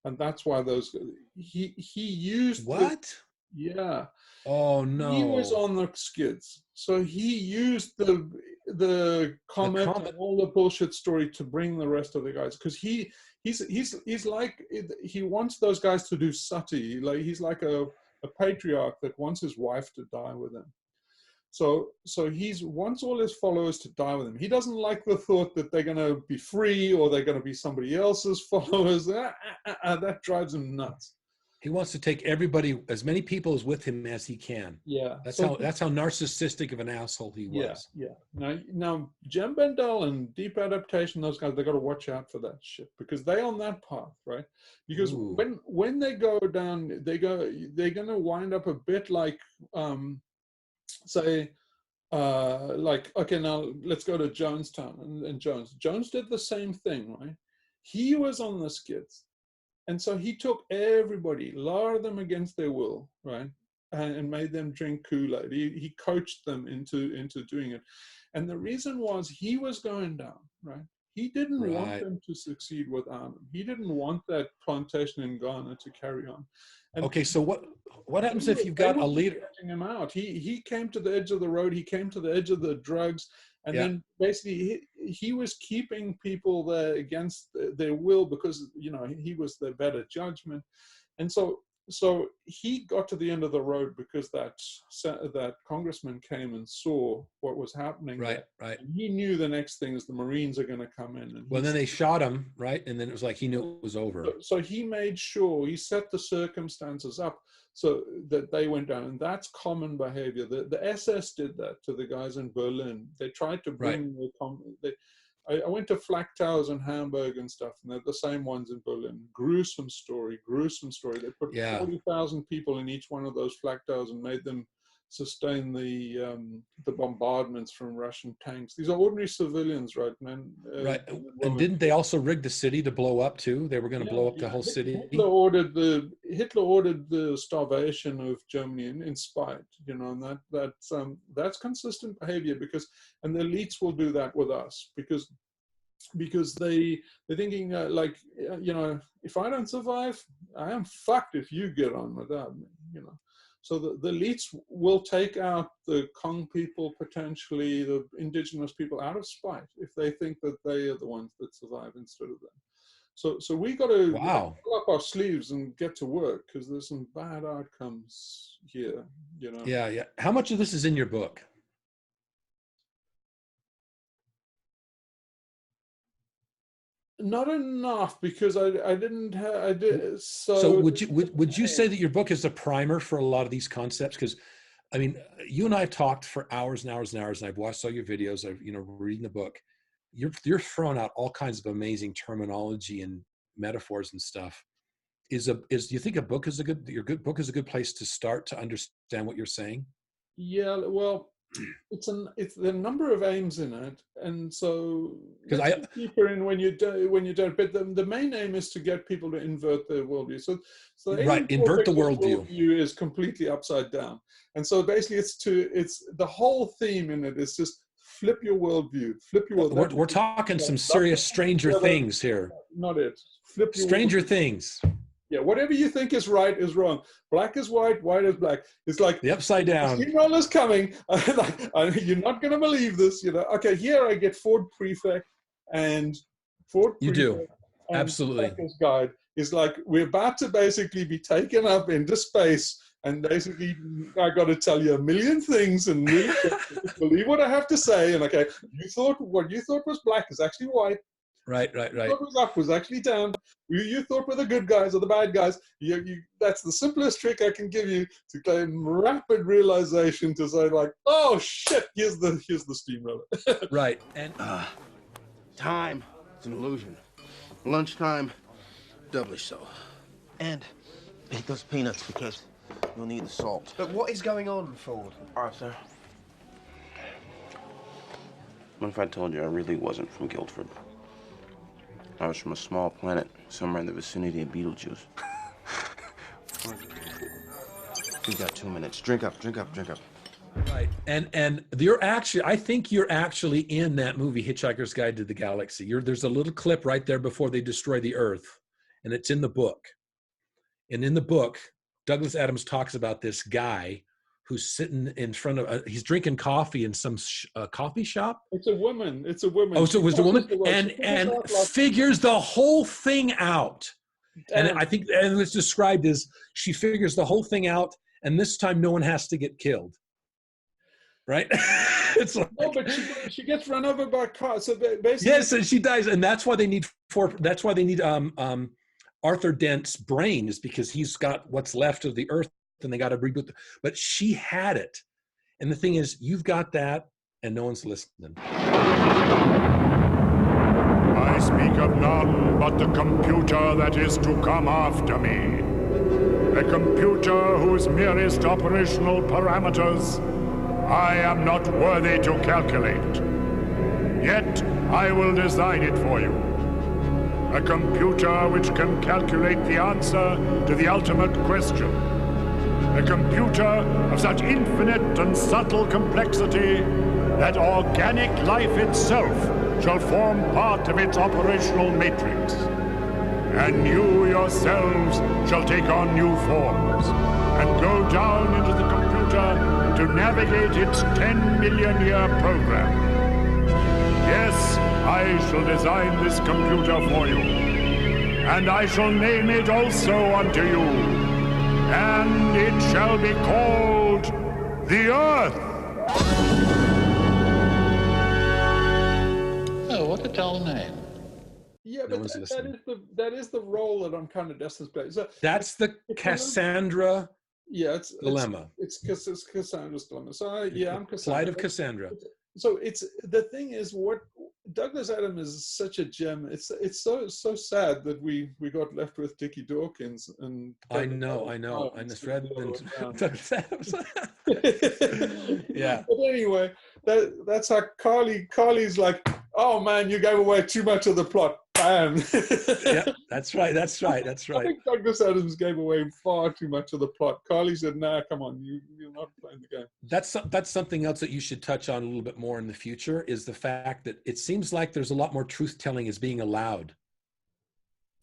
and that's why he used what? Yeah. Oh no. He was on the skids, so he used the comment and all the bullshit story to bring the rest of the guys, because he's like, he wants those guys to do sati, like he's like a patriarch that wants his wife to die with him. So he wants all his followers to die with him. He doesn't like the thought that they're going to be free or they're going to be somebody else's followers. That drives him nuts. He wants to take everybody, as many people as with him as he can. Yeah, that's how narcissistic of an asshole he was. Yeah. Now, Jem Bendell and Deep Adaptation, those guys, they got to watch out for that shit, because they on that path, right? Because when they go down, they're going to wind up a bit like, say, like, okay, now let's go to Jonestown and Jones did the same thing, right? He was on the skids. And so he took everybody, lured them against their will, right, and made them drink Kool-Aid. He coached them into doing it. And the reason was he was going down, right? He didn't want them to succeed without him. He didn't want that plantation in Ghana to carry on. And okay, so what happens if you've got a leader? Him out. He came to the edge of the road. He came to the edge of the drugs. And then basically he was keeping people there against their will, because, you know, he was the better judgment. And so he got to the end of the road because that congressman came and saw what was happening. Right. And he knew the next thing is the Marines are going to come in. And then they shot him, right? And then it was like he knew it was over. So he made sure, he set the circumstances up so that they went down. And that's common behavior. The SS did that to the guys in Berlin. They tried to bring I went to flak towers in Hamburg and stuff, and they're the same ones in Berlin. Gruesome story. They put 40,000 people in each one of those flak towers and made them sustain the bombardments from Russian tanks. These are ordinary civilians, right, man? And didn't they also rig the city to blow up too? They were going to blow up the whole city. Hitler ordered the starvation of Germany in spite, you know, and that's consistent behavior, and the elites will do that with us because they're thinking like, you know, if I don't survive, I am fucked if you get on without me, you know. So the elites will take out the Kong people, potentially the indigenous people, out of spite if they think that they are the ones that survive instead of them. So we got to pull up our sleeves and get to work, because there's some bad outcomes here, you know. Yeah. How much of this is in your book? Not enough, because I did. So would you say that your book is a primer for a lot of these concepts? Because I mean, you and I have talked for hours and hours and hours, and I've watched all your videos. I've reading the book. You're throwing out all kinds of amazing terminology and metaphors and stuff. Do you think your book is a good place to start to understand what you're saying? Yeah, well, it's the number of aims in it, and so because deeper in when you don't. But the main aim is to get people to invert their worldview. So right, invert the worldview is completely upside down, and so basically it's the whole theme in it is just flip your worldview, flip your worldview. We're talking some serious Stranger Things here. Not it. Flip your Stranger worldview. Things. Yeah, whatever you think is right is wrong. Black is white, white is black. It's like the upside down. The steamroller is coming. You're not going to believe this. You know. Okay, here I get Ford Prefect and Ford. You Prefect do absolutely. This guide is like we're about to basically be taken up into space, and basically I got to tell you a million things and really believe what I have to say. And okay, what you thought was black is actually white. Right. What was up was actually down. You thought were the good guys or the bad guys. That's the simplest trick I can give you to claim rapid realization to say like, oh shit, here's the steamroller. Right. And time, it's an illusion. Lunchtime, doubly so. And eat those peanuts because you'll need the salt. But what is going on, Ford? Arthur. What if I told you I really wasn't from Guildford? I was from a small planet somewhere in the vicinity of Beetlejuice. We've got 2 minutes. Drink up. Right, and you're actually, I think you're actually in that movie, Hitchhiker's Guide to the Galaxy. There's a little clip right there before they destroy the Earth, and it's in the book. And in the book, Douglas Adams talks about this guy who's sitting in front of, he's drinking coffee in some coffee shop. It's a woman. Oh, so it was a woman, and figures the whole thing out. And I think, and it's described as she figures the whole thing out, and this time no one has to get killed. Right? It's like, no, but she gets run over by a car. So basically, yes, and she dies, and that's why they need Arthur Dent's brain, is because he's got what's left of the Earth, and they got to reboot. But she had it, and the thing is, you've got that, and no one's listening. I speak of none but the computer that is to come after me. A computer whose merest operational parameters I am not worthy to calculate. Yet I will design it for you. A computer which can calculate the answer to the ultimate question. A computer of such infinite and subtle complexity that organic life itself shall form part of its operational matrix. And you yourselves shall take on new forms and go down into the computer to navigate its 10 million year program. Yes, I shall design this computer for you, and I shall name it also unto you, and it shall be called the Earth. Oh, what a dull name. Yeah, but that is the role that I'm kind of destined to play. So that's the Cassandra dilemma. It's Cassandra's dilemma. So I'm Cassandra. Plight of Cassandra. So the thing is, what Douglas Adams is such a gem. It's so sad that we got left with Dickie Dawkins and. I know. And it's rather than Douglas Adams. Yeah. But anyway, that's how Carly's like, oh man, you gave away too much of the plot. Bam. Yeah, that's right. I think Douglas Adams gave away far too much of the plot. Carly said, nah, come on, you're not playing the game. That's something else that you should touch on a little bit more in the future, is the fact that it seems like there's a lot more truth-telling is being allowed.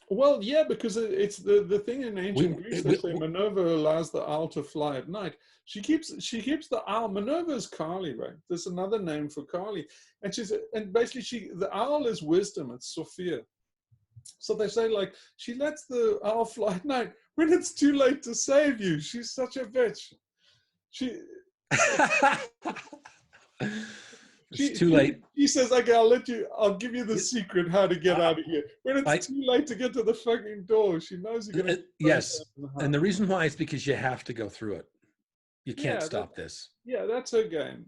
Well, yeah, because it's the thing in ancient Greece, they say Minerva allows the owl to fly at night. She keeps the owl. Minerva's Kali, right? There's another name for Kali, and basically the owl is wisdom. It's Sophia. So they say like she lets the owl fly at night when it's too late to save you. She's such a bitch. It's too late. She says, okay, I'll give you the secret how to get out of here. When it's too late to get to the fucking door, she knows you're going to... Yes, and the reason why is because you have to go through it. You can't stop this. Yeah, that's her game.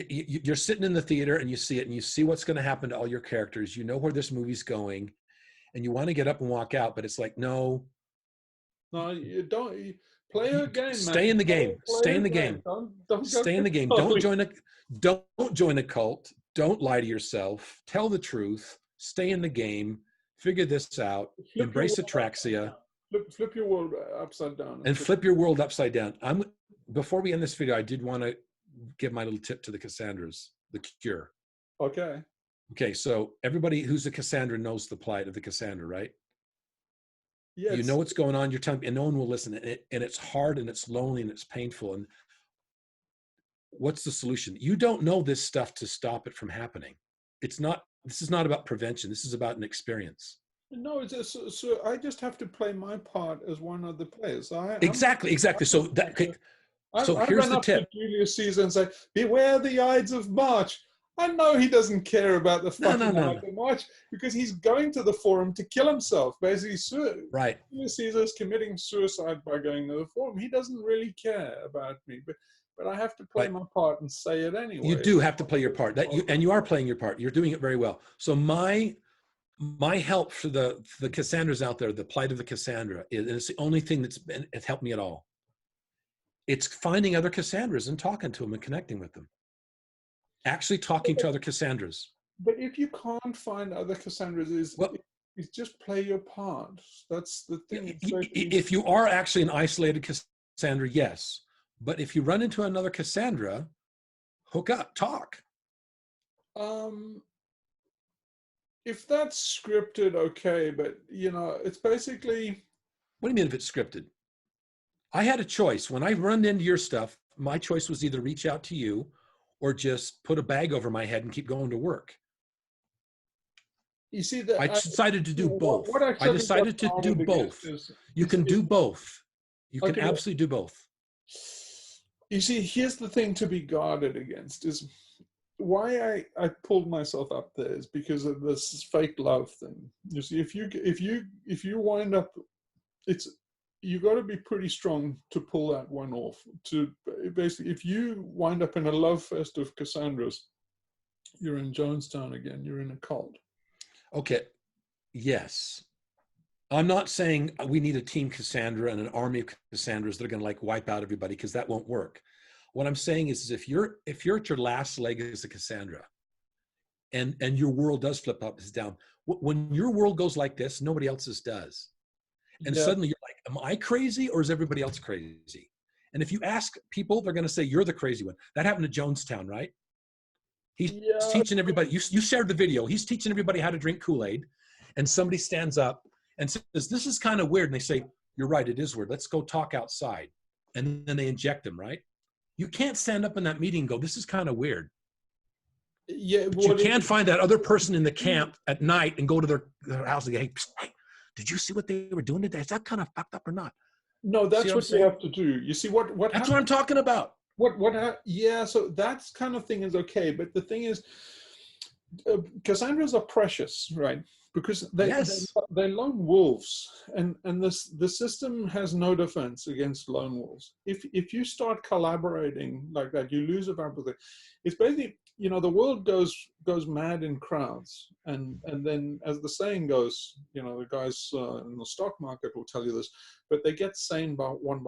You're sitting in the theater and you see it and you see what's going to happen to all your characters. You know where this movie's going and you want to get up and walk out, but it's like, no, No, you don't. You play a game, man. Stay in the game. Stay in the game. Don't stay in the game. Don't join a cult. Don't lie to yourself. Tell the truth. Stay in the game. Figure this out. Embrace atraxia. Flip your world upside down. And flip your world upside down. Before we end this video, I did want to give my little tip to the Cassandras, the cure. Okay. Okay, so everybody who's a Cassandra knows the plight of the Cassandra, right? Yes. You know what's going on, you're telling, and no one will listen. And it's hard and it's lonely and it's painful. And what's the solution? You don't know this stuff to stop it from happening. This is not about prevention. This is about an experience. No, it's just, so I just have to play my part as one of the players. Exactly. So that. So I here's run the up tip. to Julius Caesar and say, "Beware the Ides of March." I know he doesn't care about the fucking Ides of March because he's going to the forum to kill himself. Basically, right. Julius Caesar is committing suicide by going to the forum. He doesn't really care about me, but I have to play my part and say it anyway. You do have to play your part. And you are playing your part. You're doing it very well. So my help for the Cassandras out there, the plight of the Cassandra, and it's the only thing it's helped me at all. It's finding other Cassandras and talking to them and connecting with them. Actually talking to other Cassandras. But if you can't find other Cassandras, is just play your part. That's the thing. If you are actually an isolated Cassandra, yes. But if you run into another Cassandra, hook up, talk. If that's scripted, okay, but it's basically. What do you mean if it's scripted? I had a choice. When I run into your stuff, my choice was either reach out to you or just put a bag over my head and keep going to work. You see, that I decided to do both. I decided to do both. You can do both. You can absolutely do both. You see, here's the thing to be guarded against is why I pulled myself up there is because of this fake love thing. You see, if you wind up, you got to be pretty strong to pull that one off. To basically, if you wind up in a love fest of Cassandras, you're in Jonestown again. You're in a cult. Okay. Yes. I'm not saying we need a team Cassandra and an army of Cassandras that are going to wipe out everybody, because that won't work. What I'm saying is if you're at your last leg as a Cassandra, and your world does flip up and down, when your world goes like this, nobody else's does. And suddenly you're like, am I crazy or is everybody else crazy? And if you ask people, they're going to say, you're the crazy one. That happened to Jonestown, right? He's teaching everybody. You shared the video. He's teaching everybody how to drink Kool-Aid. And somebody stands up and says, this is kind of weird. And they say, you're right, it is weird. Let's go talk outside. And then they inject them, right? You can't stand up in that meeting and go, this is kind of weird. Yeah, but you can find that other person in the camp at night and go to their house and go, hey, did you see what they were doing today? Is that kind of fucked up or not? No, that's what you have to do. You see what that's what I'm talking about. Yeah, so that kind of thing is okay. But the thing is, Cassandras are precious, right? Because they're lone wolves, and the system has no defense against lone wolves. If you start collaborating like that, you lose empathy. It's basically, the world goes mad in crowds, and then, as the saying goes, the guys in the stock market will tell you this, but they get sane by one.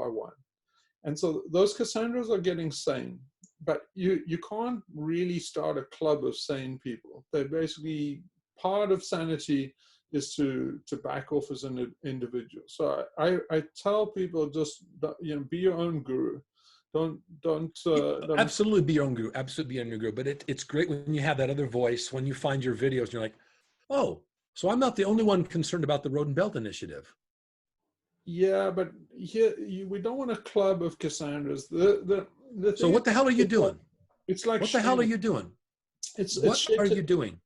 And so those Cassandras are getting sane, but you can't really start a club of sane people. They're basically, part of sanity is to back off as an individual. So I tell people, just be your own guru. Don't absolutely be your own guru. Absolutely be your own guru. But it's great when you have that other voice, when you find your videos and you're like, oh, so I'm not the only one concerned about the Road and Belt Initiative. Yeah, but here we don't want a club of Cassandras. So what the hell are you doing? It's like, what the hell are you doing? What are you doing?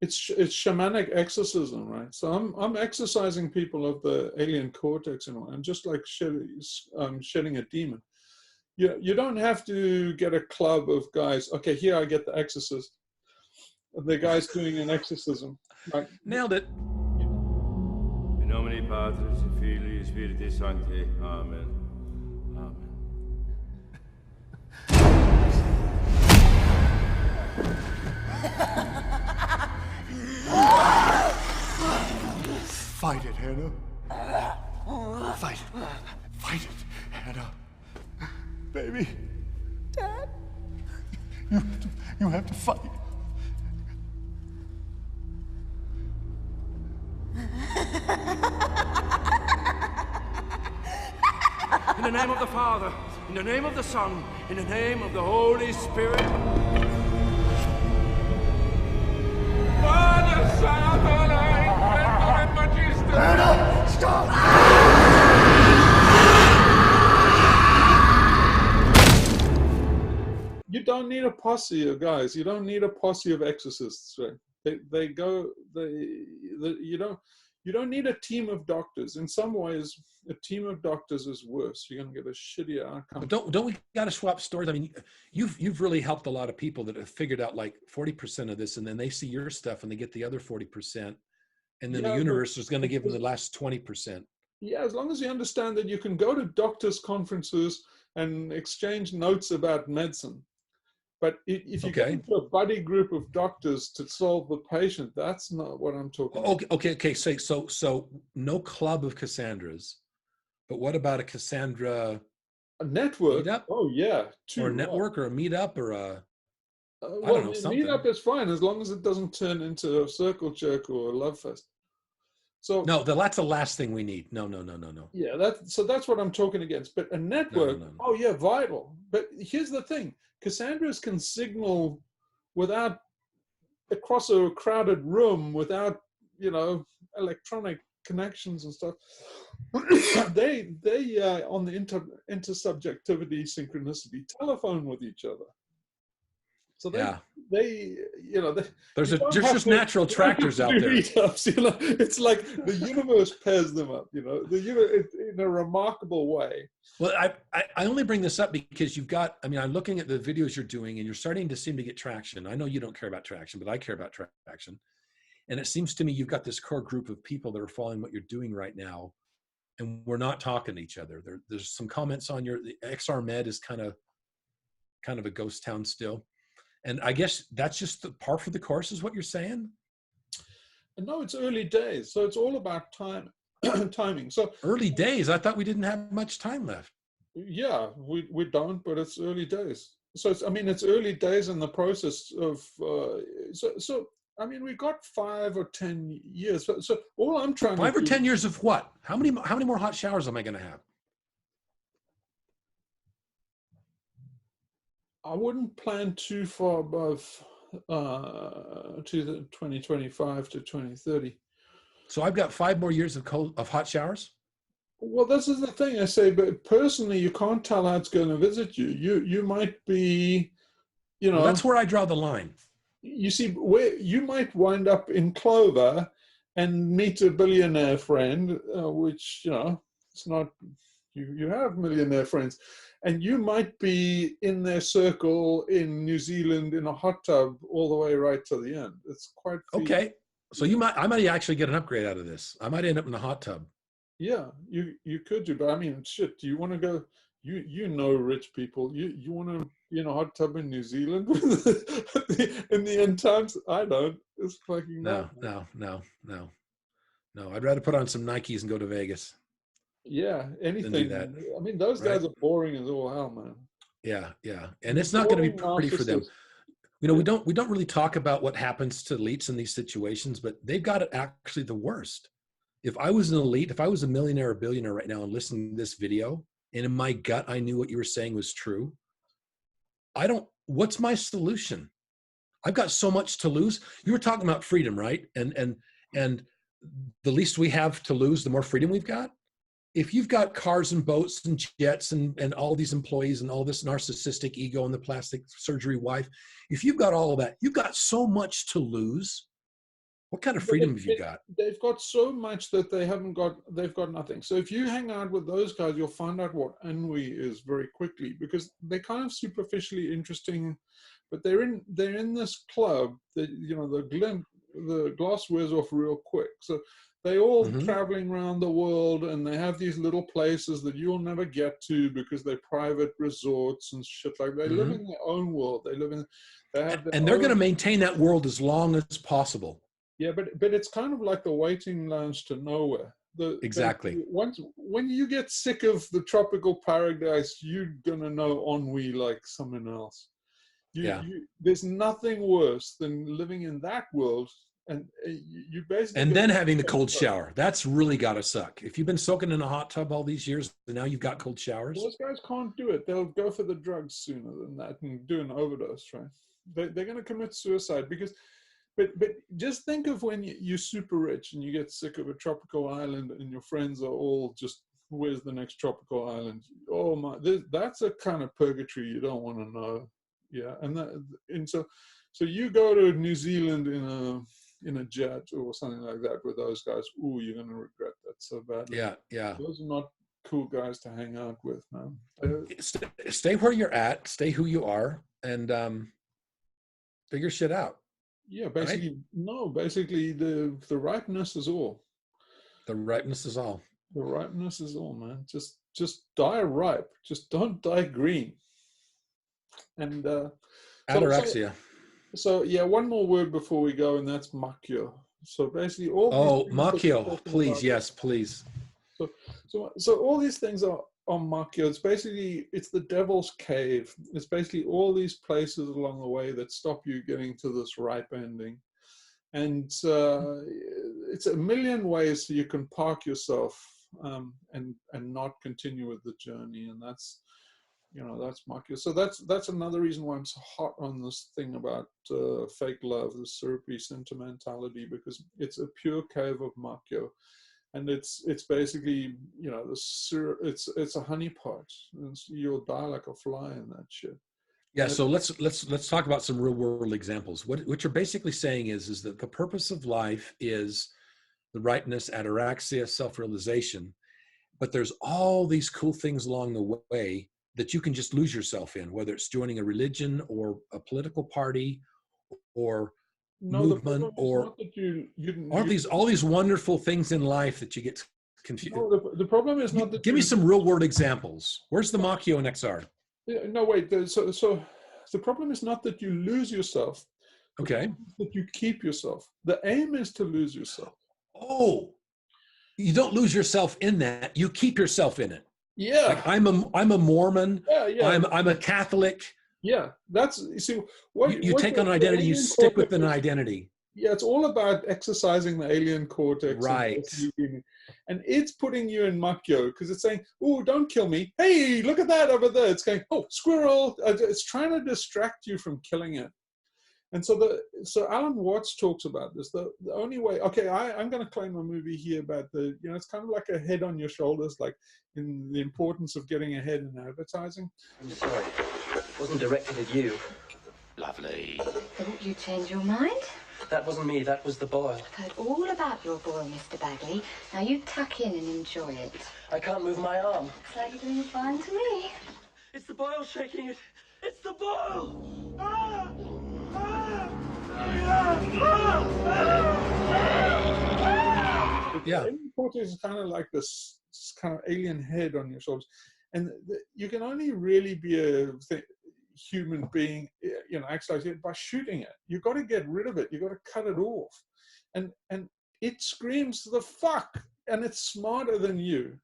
It's shamanic exorcism, right? So I'm exorcising people of the alien cortex and all, and just like shedding a demon. You don't have to get a club of guys. Okay, here I get the exorcist. The guy's doing an exorcism. Right? Nailed it. In nomine Patris et Filii et Spiritus Sancti. Amen. Fight it, Hannah. Fight. Fight it, Hannah. Baby. Dad? You have to fight. In the name of the Father, in the name of the Son, in the name of the Holy Spirit. Father, Sabotage, Anna, stop! You don't need a posse of guys. You don't need a posse of exorcists. Right? You don't need a team of doctors. In some ways, a team of doctors is worse. You're going to get a shittier outcome. But don't we got to swap stories? I mean, you've really helped a lot of people that have figured out like 40% of this, and then they see your stuff and they get the other 40%, and then the universe is going to give them the last 20%. Yeah, as long as you understand that you can go to doctors' conferences and exchange notes about medicine. But if you get into a buddy group of doctors to solve the patient, that's not what I'm talking about. Okay. So no club of Cassandras, but what about a Cassandra? A network? Meetup? Oh yeah, or a network, or a meetup, or a I well, don't know, something. Meetup is fine as long as it doesn't turn into a circle jerk or a love fest. So no, that's the last thing we need. No. Yeah, that's what I'm talking against. But a network, oh yeah, vital. But here's the thing. Cassandras can signal without across a crowded room, without electronic connections and stuff. they on the intersubjectivity synchronicity telephone with each other. So there's just natural tractors out there. Meetups, it's like the universe pairs them up. In a remarkable way. Well, I only bring this up because you've got. I mean, I'm looking at the videos you're doing, and you're starting to seem to get traction. I know you don't care about traction, but I care about traction. And it seems to me you've got this core group of people that are following what you're doing right now, and we're not talking to each other. There's some comments on the XR Med is kind of a ghost town still. And I guess that's just the par for the course is what you're saying? No, it's early days. So it's all about timing. So early days? I thought we didn't have much time left. Yeah, we don't, but it's early days. So it's early days in the process of, we got 5 or 10 years. So all I'm trying 5 or 10 years of what? How many more hot showers am I going to have? I wouldn't plan too far above to the 2025 to 2030. So I've got 5 more years of hot showers? Well, this is the thing I say, but personally, you can't tell how it's going to visit you. You might be, Well, that's where I draw the line. You see, where you might wind up in Clover and meet a billionaire friend, which, it's not, you have millionaire friends. And you might be in their circle in New Zealand in a hot tub all the way right to the end. It's quite okay. So I might actually get an upgrade out of this. I might end up in a hot tub. Yeah, you could do, but shit. Do you want to go? Rich people. You want to be in a hot tub in New Zealand in the end times? I don't. It's fucking no. I'd rather put on some Nikes and go to Vegas. Yeah, anything. Those guys are boring as all hell, man. Yeah, and it's not going to be pretty for them. We don't really talk about what happens to elites in these situations, but they've got it actually the worst. If I was an elite, if I was a millionaire or billionaire right now and listening to this video, and in my gut I knew what you were saying was true, what's my solution? I've got so much to lose. You were talking about freedom, right? And the least we have to lose, the more freedom we've got. If you've got cars and boats and jets and all these employees and all this narcissistic ego and the plastic surgery wife, if you've got all of that, you've got so much to lose. What kind of freedom have you got? They've got so much that they've got nothing. So if you hang out with those guys, you'll find out what ennui is very quickly, because they're kind of superficially interesting, but they're in this club that, the glass wears off real quick. So they all traveling around the world, and they have these little places that you'll never get to because they're private resorts and shit like that. They live in their own world. And they're going to maintain that world as long as possible. Yeah, but it's kind of like the waiting lounge to nowhere. Exactly. When you get sick of the tropical paradise, you're gonna know ennui like someone else. There's nothing worse than living in that world, and you basically. And then having the cold shower. That's really got to suck. If you've been soaking in a hot tub all these years, and now you've got cold showers. Those guys can't do it. They'll go for the drugs sooner than that and do an overdose, right? They're going to commit suicide because. But just think of when you're super rich and you get sick of a tropical island and your friends are all just, where's the next tropical island? Oh my, that's a kind of purgatory you don't want to know. Yeah, and so you go to New Zealand in a jet or something like that with those guys. Ooh, you're going to regret that so badly. Yeah. Those are not cool guys to hang out with, man. Stay where you're at, stay who you are, and figure shit out. Yeah, basically, right? No, basically the ripeness is all. The ripeness is all. The ripeness is all, man. Just die ripe. Just don't die green. And Ataraxia. So yeah, one more word before we go, and that's makyo. So basically all. Makyo, please, yes, please. So all these things are makyo. It's the devil's cave. It's basically all these places along the way that stop you getting to this ripe ending. And it's a million ways you can park yourself and not continue with the journey. And that's makyo. So that's another reason why I'm so hot on this thing about fake love, the syrupy sentimentality, because it's a pure cave of makyo. And it's basically, it's a honeypot. You'll die like a fly in that shit. Yeah. So let's talk about some real world examples. What you're basically saying is that the purpose of life is the ripeness, ataraxia, self-realization, but there's all these cool things along the way that you can just lose yourself in, whether it's joining a religion or a political party or movement or all these wonderful things in life that you get confused. No, the problem is not that. Give me some real world examples. Where's the makyo in XR? No, wait. So the problem is not that you lose yourself. Okay. That you keep yourself. The aim is to lose yourself. Oh, you don't lose yourself in that. You keep yourself in it. Yeah. Like I'm a Mormon. Yeah. I'm a Catholic. Yeah, you take on identity, you stick with an identity. Yeah, it's all about exercising the alien cortex. Right. And it's putting you in makyo because it's saying, oh, don't kill me. Hey, look at that over there. It's going, oh, squirrel. It's trying to distract you from killing it. And so Alan Watts talks about this. The only way, okay, I'm going to claim a movie here about it's kind of like a head on your shoulders, like in the importance of getting ahead in advertising. I'm sorry, it wasn't directed at you. Lovely. Didn't you change your mind? That wasn't me, that was the boil. I've heard all about your boil, Mr. Bagley. Now you tuck in and enjoy it. I can't move my arm. Looks like you're doing fine to me. It's the boil shaking it. It's the boil! Ah! Yeah. The cortex is kind of like this kind of alien head on your shoulders, and you can only really be a human being, actually by shooting it. You got to get rid of it. You got to cut it off, and it screams the fuck, and it's smarter than you.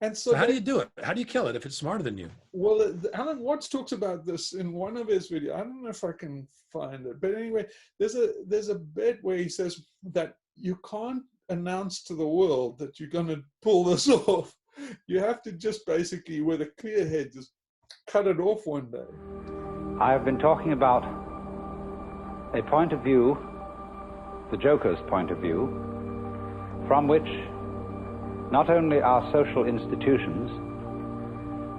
And so how do you do it? How do you kill it if it's smarter than you? Well, Alan Watts talks about this in one of his videos. I don't know if I can find it, but anyway, there's a bit where he says that you can't announce to the world that you're going to pull this off. You have to just basically, with a clear head, just cut it off one day. I have been talking about a point of view, the Joker's point of view, from which not only our social institutions,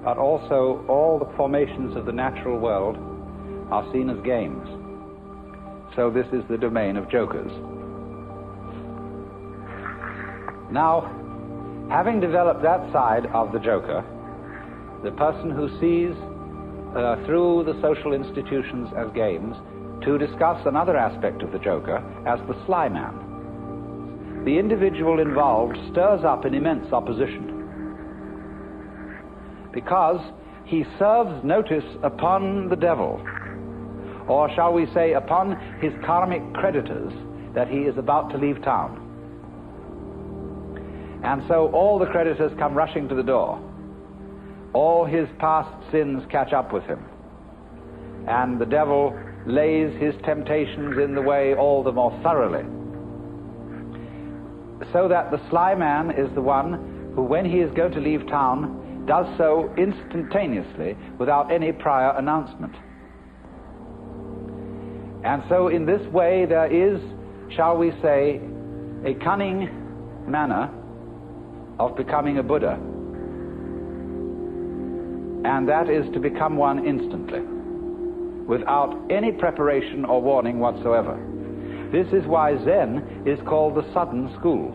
but also all the formations of the natural world are seen as games. So this is the domain of Jokers. Now, having developed that side of the Joker, the person who sees through the social institutions as games, to discuss another aspect of the Joker as the sly man. The individual involved stirs up an immense opposition because he serves notice upon the devil, or shall we say upon his karmic creditors, that he is about to leave town. And so all the creditors come rushing to the door. All his past sins catch up with him. And the devil lays his temptations in the way all the more thoroughly. So that the sly man is the one who, when he is going to leave town, does so instantaneously without any prior announcement. And so in this way there is, shall we say, a cunning manner of becoming a Buddha. And that is to become one instantly, without any preparation or warning whatsoever. This is why Zen is called the sudden school,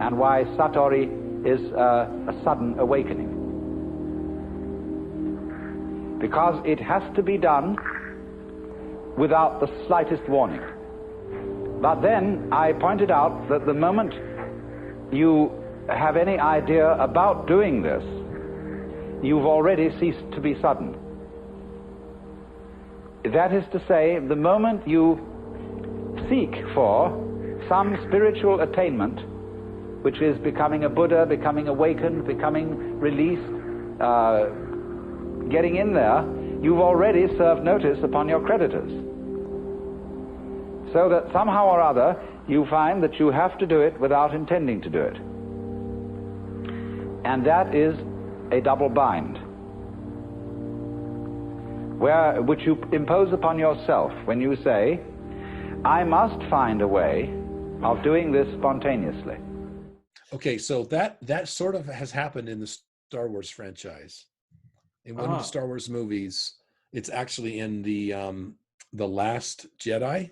and why Satori is a sudden awakening. Because it has to be done without the slightest warning. But then I pointed out that the moment you have any idea about doing this, you've already ceased to be sudden. That is to say, the moment you seek for some spiritual attainment, which is becoming a Buddha, becoming awakened, becoming released, getting in there, you've already served notice upon your creditors. So that somehow or other, you find that you have to do it without intending to do it. And that is a double bind, which you impose upon yourself when you say, I must find a way of doing this spontaneously. Okay, so that sort of has happened in the Star Wars franchise. In one of the Star Wars movies, it's actually in the Last Jedi.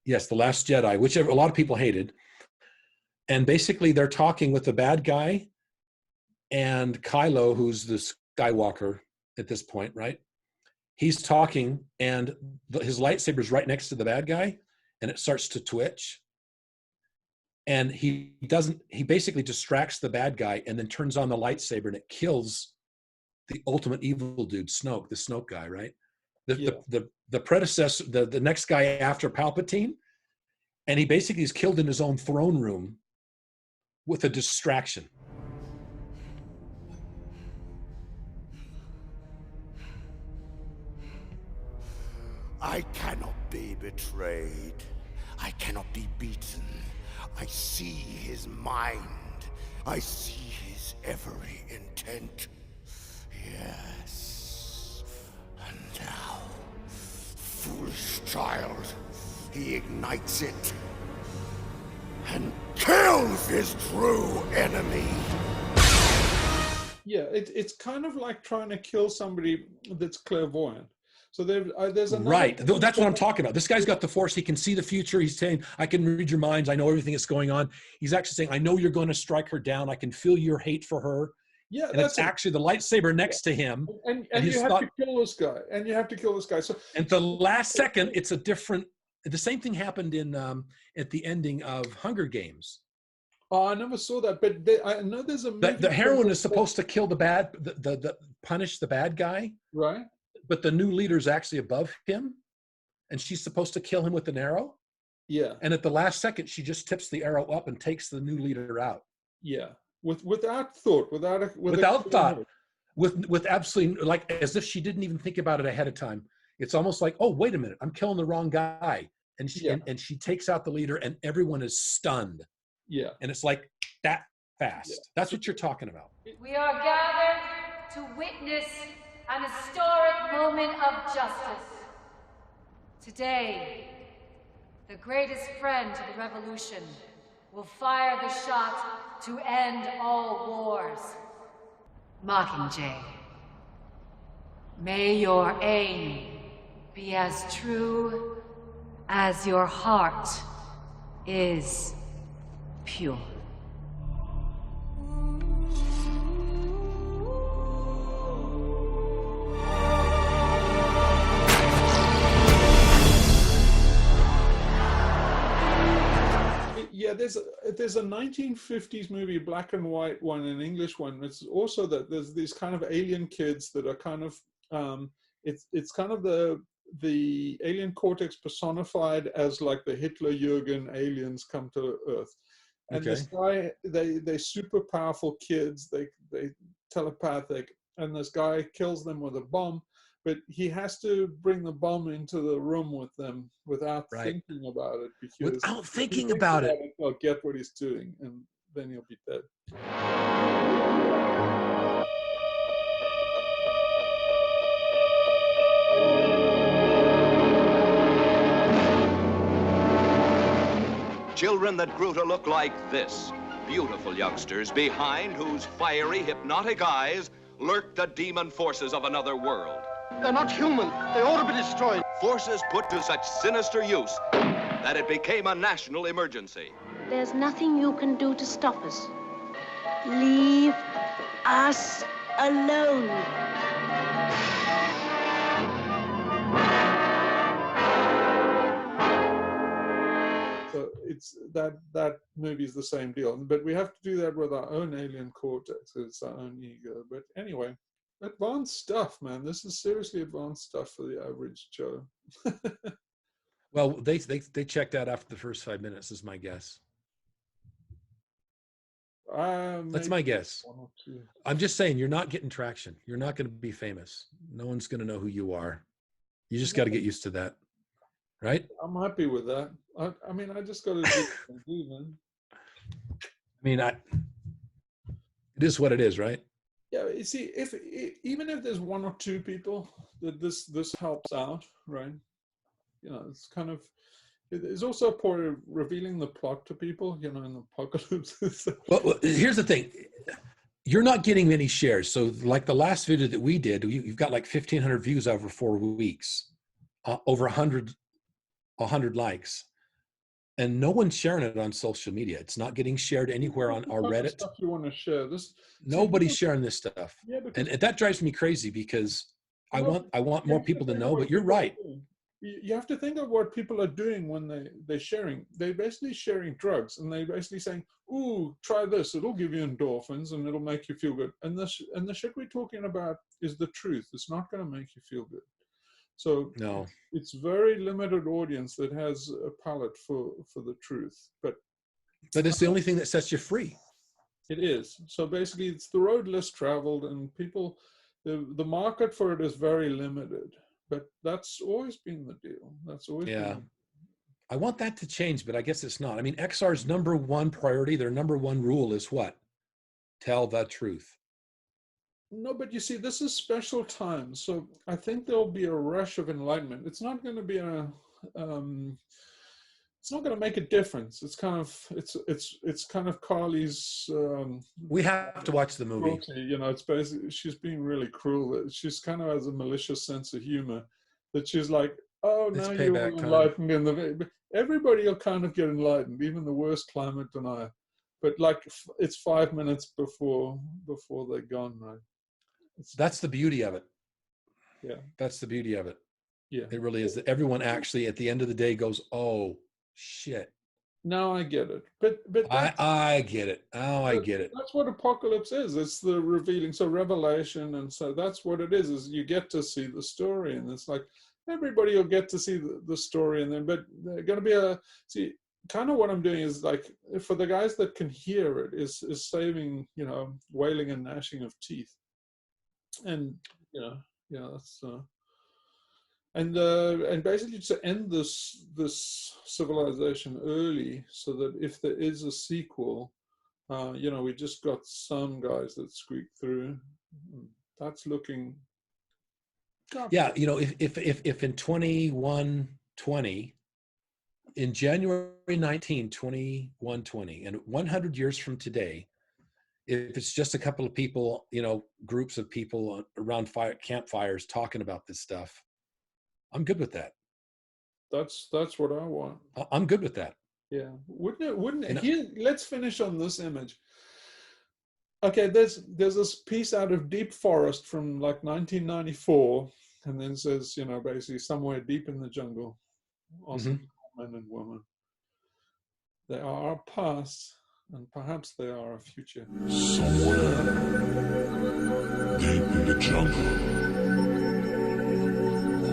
The Last Jedi, which a lot of people hated. And basically they're talking with the bad guy and Kylo, who's the Skywalker at this point, right? He's talking and his lightsaber's right next to the bad guy and it starts to twitch. And he basically distracts the bad guy and then turns on the lightsaber and it kills the ultimate evil dude, Snoke, the Snoke guy, right? The predecessor, the next guy after Palpatine, and he basically is killed in his own throne room with a distraction. I cannot be betrayed. I cannot be beaten. I see his mind. I see his every intent. Yes. And now, foolish child, he ignites it and kills his true enemy. Yeah, it's kind of like trying to kill somebody that's clairvoyant. So there's another... Right, that's what I'm talking about. This guy's got the Force. He can see the future. He's saying, I can read your minds. I know everything that's going on. He's actually saying, I know you're going to strike her down. I can feel your hate for her. Yeah, and it's actually the lightsaber next to him. And you have to kill this guy. And you have to kill this guy. So, and the last second, it's a different... The same thing happened in at the ending of Hunger Games. Oh, I never saw that, but I know there's a movie. The heroine is supposed to kill punish the bad guy. Right. But the new leader's actually above him, and she's supposed to kill him with an arrow. Yeah. And at the last second, she just tips the arrow up and takes the new leader out. Yeah. Without thought, without thought, with absolutely, like, as if she didn't even think about it ahead of time. It's almost like, oh, wait a minute, I'm killing the wrong guy. And she, and she takes out the leader and everyone is stunned. Yeah. And it's like that fast. Yeah. That's what you're talking about. We are gathered to witness an historic moment of justice. Today, the greatest friend to the revolution will fire the shot to end all wars. Mockingjay, may your aim be as true as your heart is pure. Yeah, there's a 1950s movie, black and white one, an English one. It's also that there's these kind of alien kids that are kind of it's kind of the alien cortex personified as like the Hitler-Jürgen aliens come to Earth. And this guy, they super powerful kids, they telepathic, and this guy kills them with a bomb, but he has to bring the bomb into the room with them without thinking about it, because without thinking about it, he'll get what he's doing, and then he'll be dead. Children that grew to look like this. Beautiful youngsters behind whose fiery, hypnotic eyes lurked the demon forces of another world. They're not human. They ought to be destroyed. Forces put to such sinister use that it became a national emergency. There's nothing you can do to stop us. Leave us alone. So it's that movie is the same deal, but we have to do that with our own alien cortex. It's our own ego. But anyway, advanced stuff, man. This is seriously advanced stuff for the average Joe. Well, they checked out after the first 5 minutes, is my guess. That's my guess. I'm just saying, you're not getting traction. You're not going to be famous. No one's going to know who you are. You just got to get used to that, right? I'm happy with that. I mean, I just got to do what I do, man. I mean, it is what it is, right? Yeah, you see, even if there's one or two people that this helps out, right? You know, it's kind of, it's also a part of revealing the plot to people, you know, in the apocalypse. Well, here's the thing. You're not getting many shares. So like the last video that we did, you've got like 1,500 views over 4 weeks, over 100 likes. And no one's sharing it on social media. It's not getting shared anywhere on our Reddit. Stuff you want to share. Nobody's sharing this stuff. Yeah, and that drives me crazy, because I want more people to know, but you're right. You have to think of what people are doing when they're sharing. They're basically sharing drugs, and they're basically saying, ooh, try this. It'll give you endorphins and it'll make you feel good. And the shit we're talking about is the truth. It's not going to make you feel good. So no, it's very limited audience that has a palate for the truth. But it's the only thing that sets you free. It is. So basically, it's the road less traveled, and people, the market for it is very limited. But that's always been the deal. That's always been. I want that to change, but I guess it's not. I mean, XR's number one priority, their number one rule is what? Tell the truth. No, but you see, this is special times. So I think there'll be a rush of enlightenment. It's not going to be it's not going to make a difference. It's kind of Carly's. We have to watch the movie. Cruelty, you know, it's basically, she's being really cruel. She's kind of has a malicious sense of humor, that she's like, oh, now you're enlightened in the. Everybody will kind of get enlightened, even the worst climate denier. But like, it's 5 minutes before they're gone, right? That's the beauty of it. Yeah. That's the beauty of it. Yeah. It really is. That everyone actually at the end of the day goes, oh, shit. Now I get it. But I get it. Oh, I get it. That's what apocalypse is. It's the revealing. So revelation, and so that's what it is you get to see the story. And it's like, everybody will get to see the story, and then, but they're going to be kind of what I'm doing is like, for the guys that can hear it, is saving, you know, wailing and gnashing of teeth. And, you know, yeah, that's, and basically to end this civilization early, so that if there is a sequel, you know, we just got some guys that squeak through. That's looking. Yeah, you know, if in 2120, in January 19, 2120, and 100 years from today, if it's just a couple of people, you know, groups of people around campfires talking about this stuff, I'm good with that. That's what I want. I'm good with that. Yeah, wouldn't it? Here, let's finish on this image. Okay, there's this piece out of Deep Forest from like 1994, and then says, you know, basically somewhere deep in the jungle, awesome men and women. They are our past, and perhaps they are our future. Somewhere deep in the jungle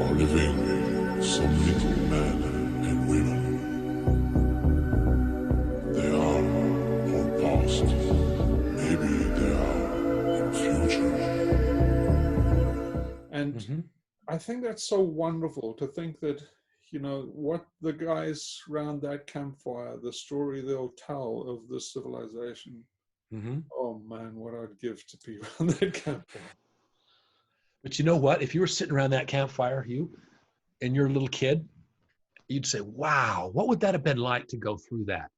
are living some little men and women. They are I think that's so wonderful to think that, you know, what the guys around that campfire, the story they'll tell of this civilization. Oh man, what I'd give to be around that campfire. But you know what? If you were sitting around that campfire, Hugh, and you're a little kid, you'd say, wow, what would that have been like to go through that?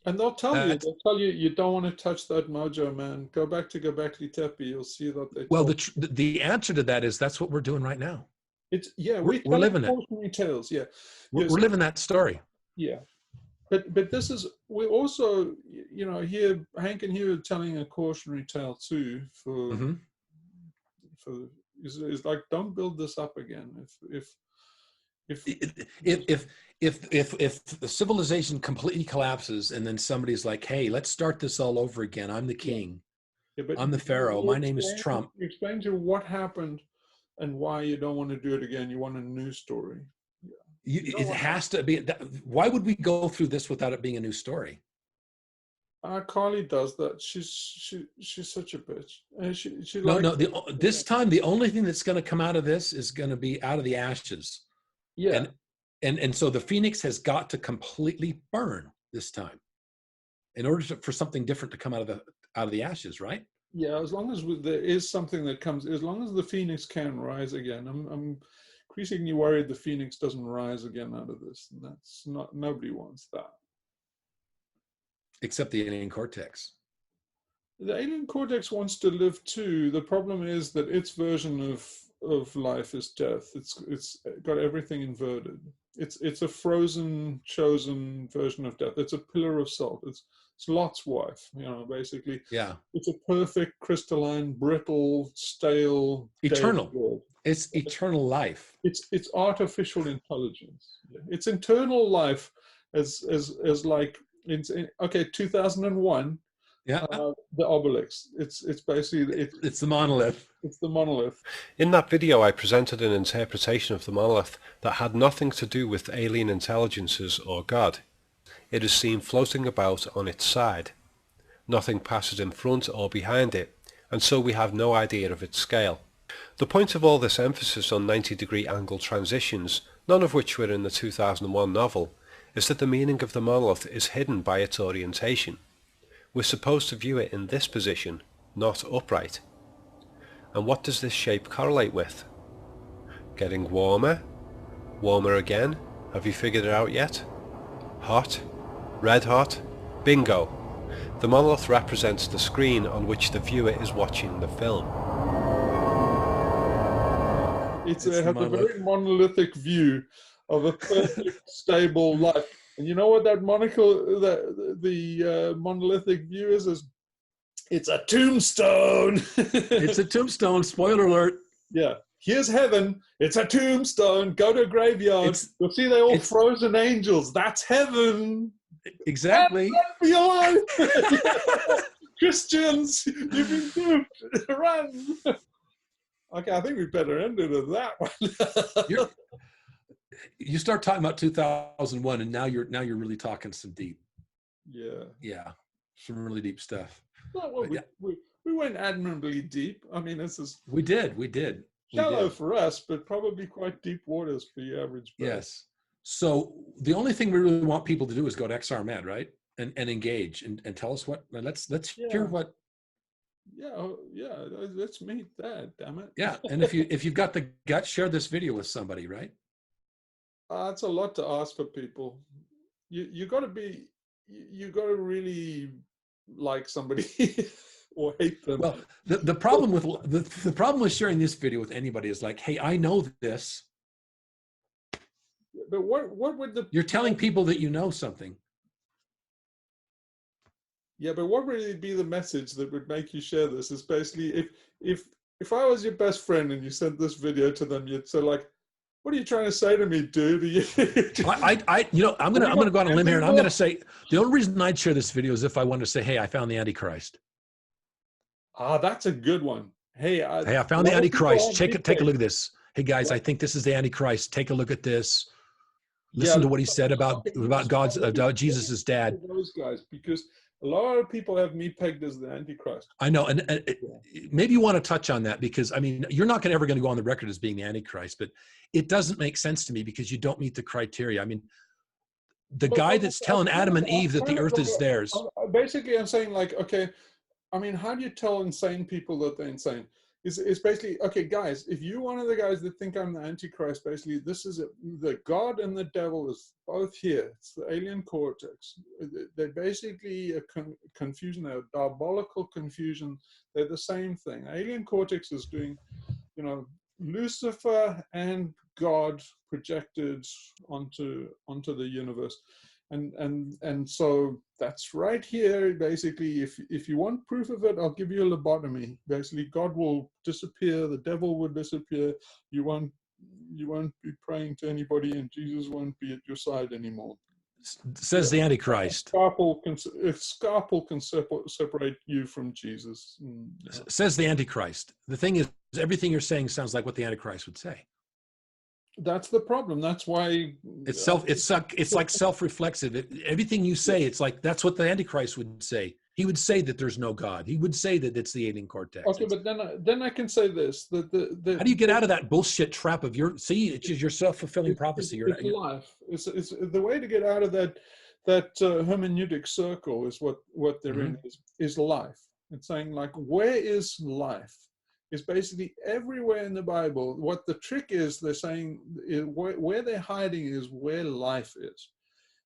And they'll tell you, you don't want to touch that mojo, man. Go back to Göbekli Tepe. You'll see that they. Well, the answer to that is that's what we're doing right now. It's we're living it. Tales, yeah. We're living that story. Yeah, but this is, we also, you know, here Hank and Hugh are telling a cautionary tale too for is like, don't build this up again. If the civilization completely collapses and then somebody's like, hey, let's start this all over again. I'm the king. Yeah, I'm the pharaoh. My name is Trump. Explain to what happened and why you don't want to do it again. You want a new story. It has to be. Why would we go through this without it being a new story? Carly does that. She's such a bitch. This time the only thing that's going to come out of this is going to be out of the ashes. Yeah. And so the phoenix has got to completely burn this time in order for something different to come out of the ashes, right? Yeah, as long as there is something that comes, as long as the phoenix can rise again. I'm increasingly worried the phoenix doesn't rise again out of this, and that's not, nobody wants that. Except the alien cortex. The alien cortex wants to live too. The problem is that its version of life is death. It's got everything inverted. It's a frozen, chosen version of death. It's a pillar of salt. It's Lot's wife, you know, basically. Yeah. It's a perfect, crystalline, brittle, stale, eternal. It's eternal life. It's artificial intelligence. It's internal life as like in 2001. Yeah, the obelisk. It's basically it's the monolith. It's the monolith. In that video, I presented an interpretation of the monolith that had nothing to do with alien intelligences or God. It is seen floating about on its side. Nothing passes in front or behind it, and so we have no idea of its scale. The point of all this emphasis on 90-degree angle transitions, none of which were in the 2001 novel, is that the meaning of the monolith is hidden by its orientation. We're supposed to view it in this position, not upright. And what does this shape correlate with? Getting warmer? Warmer again? Have you figured it out yet? Hot? Red hot? Bingo! The monolith represents the screen on which the viewer is watching the film. It has a very monolithic view of a perfect, stable life. And you know what that monolithic view is? It's a tombstone. It's a tombstone. Spoiler alert. Yeah. Here's heaven. It's a tombstone. Go to a graveyard. You'll see they're all frozen angels. That's heaven. Exactly. Be alive. Christians, you've been duped. Run. Okay, I think we better end it at that one. You start talking about 2001, and now you're really talking some deep. Yeah, some really deep stuff. Well, we went admirably deep. I mean, this is we did shallow for us, but probably quite deep waters for the average person. Yes. So the only thing we really want people to do is go to XRMed, right, and engage and tell us what. Let's hear what. Yeah, let's meet that. Damn it. Yeah, and if you've got the guts, share this video with somebody, right? That's a lot to ask for people. You got to really like somebody or hate them. Well, the problem with the problem with sharing this video with anybody is like, hey, I know this. But what would you're telling people that you know something. Yeah, but what would be the message that would make you share this? Is basically if I was your best friend and you sent this video to them, you'd say like, what are you trying to say to me, dude? I'm gonna go on a limb here, and I'm gonna say the only reason I'd share this video is if I wanted to say, hey, I found the Antichrist. That's a good one. Hey, I found the Antichrist. Take a look at this. Hey guys, I think this is the Antichrist. Take a look at this. Listen to what he said about God's Jesus' dad. Those guys, because A lot of people have me pegged as the Antichrist. I know, and maybe you want to touch on that, because I mean, you're not ever going to go on the record as being the Antichrist, but it doesn't make sense to me because you don't meet the criteria. I mean, the guy that's telling Adam and Eve that the earth is theirs. Basically, I'm saying, like, okay, I mean, how do you tell insane people that they're insane? It's basically, okay, guys, if you're one of the guys that think I'm the Antichrist, basically, this is the God and the devil is both here. It's the alien cortex. They're basically a confusion, a diabolical confusion. They're the same thing. Alien cortex is doing, you know, Lucifer and God projected onto the universe. And so that's right here. Basically, if you want proof of it, I'll give you a lobotomy. Basically, God will disappear, the devil will disappear. You won't be praying to anybody, and Jesus won't be at your side anymore. Says the Antichrist. A scalpel can separate you from Jesus. Says the Antichrist. The thing is, everything you're saying sounds like what the Antichrist would say. That's the problem. That's why it's like self-reflexive. Everything you say, it's like that's what the Antichrist would say. He would say that there's no God. He would say that it's the alien cortex. Okay, but then I can say this: that how do you get out of that bullshit trap of your it's your self-fulfilling prophecy? It's life. It's the way to get out of that hermeneutic circle is what they're in is life. It's saying, like, where is life? Is basically everywhere in the Bible. What the trick is, they're saying where they're hiding is where life is.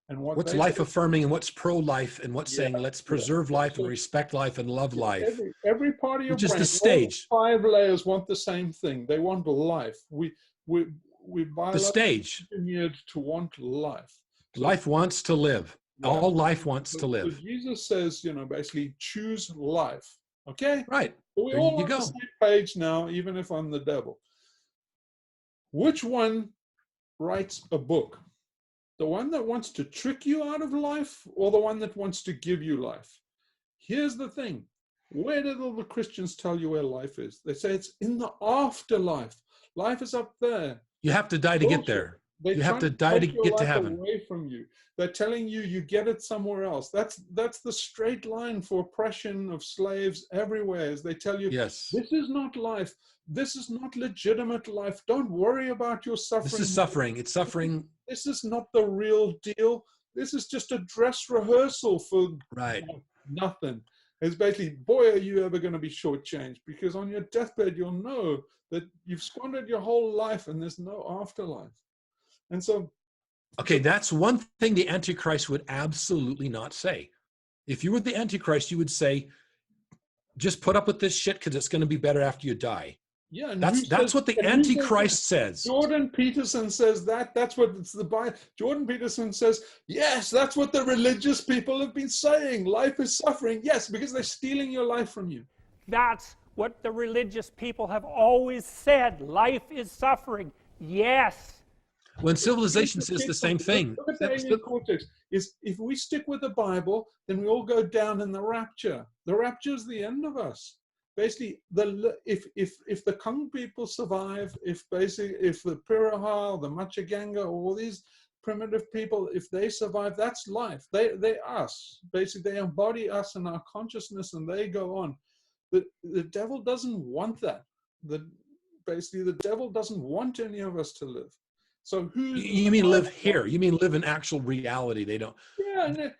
And what's life affirming and what's pro-life and what's saying let's preserve life and respect life and love life. Every part of your brain, just the stage. 5 layers want the same thing. They want life. We the stage engineered to want life. Life wants to live. Yeah. All life wants to live. So Jesus says, you know, basically choose life. Okay? Right. So we all on the same page now, even if I'm the devil. Which one writes a book? The one that wants to trick you out of life, or the one that wants to give you life? Here's the thing. Where did all the Christians tell you where life is? They say it's in the afterlife. Life is up there. You have to die to get there. You have to die to get to heaven. Away from you. They're telling you you get it somewhere else. That's the straight line for oppression of slaves everywhere. As they tell you, yes, this is not life. This is not legitimate life. Don't worry about your suffering. This is suffering. It's suffering. This is not the real deal. This is just a dress rehearsal for nothing. It's basically, boy, are you ever going to be shortchanged? Because on your deathbed, you'll know that you've squandered your whole life and there's no afterlife. And so, okay, that's one thing the Antichrist would absolutely not say. If you were the Antichrist, you would say, just put up with this shit because it's going to be better after you die. Yeah, and that's what the Antichrist says. Jordan Peterson says that. That's what it's the Bible. Jordan Peterson says, yes, that's what the religious people have been saying. Life is suffering. Yes, because they're stealing your life from you. That's what the religious people have always said. Life is suffering. Yes. When civilization says the same thing. Look at the alien cortex. Is if we stick with the Bible, then we all go down in the rapture. The rapture is the end of us. Basically, if the Kung people survive, if the Piraha, the Machaganga, all these primitive people, if they survive, that's life. They us. Basically, they embody us in our consciousness, and they go on. The devil doesn't want that. Basically, the devil doesn't want any of us to live. So you mean live here? You mean live in actual reality? They don't. Yeah, and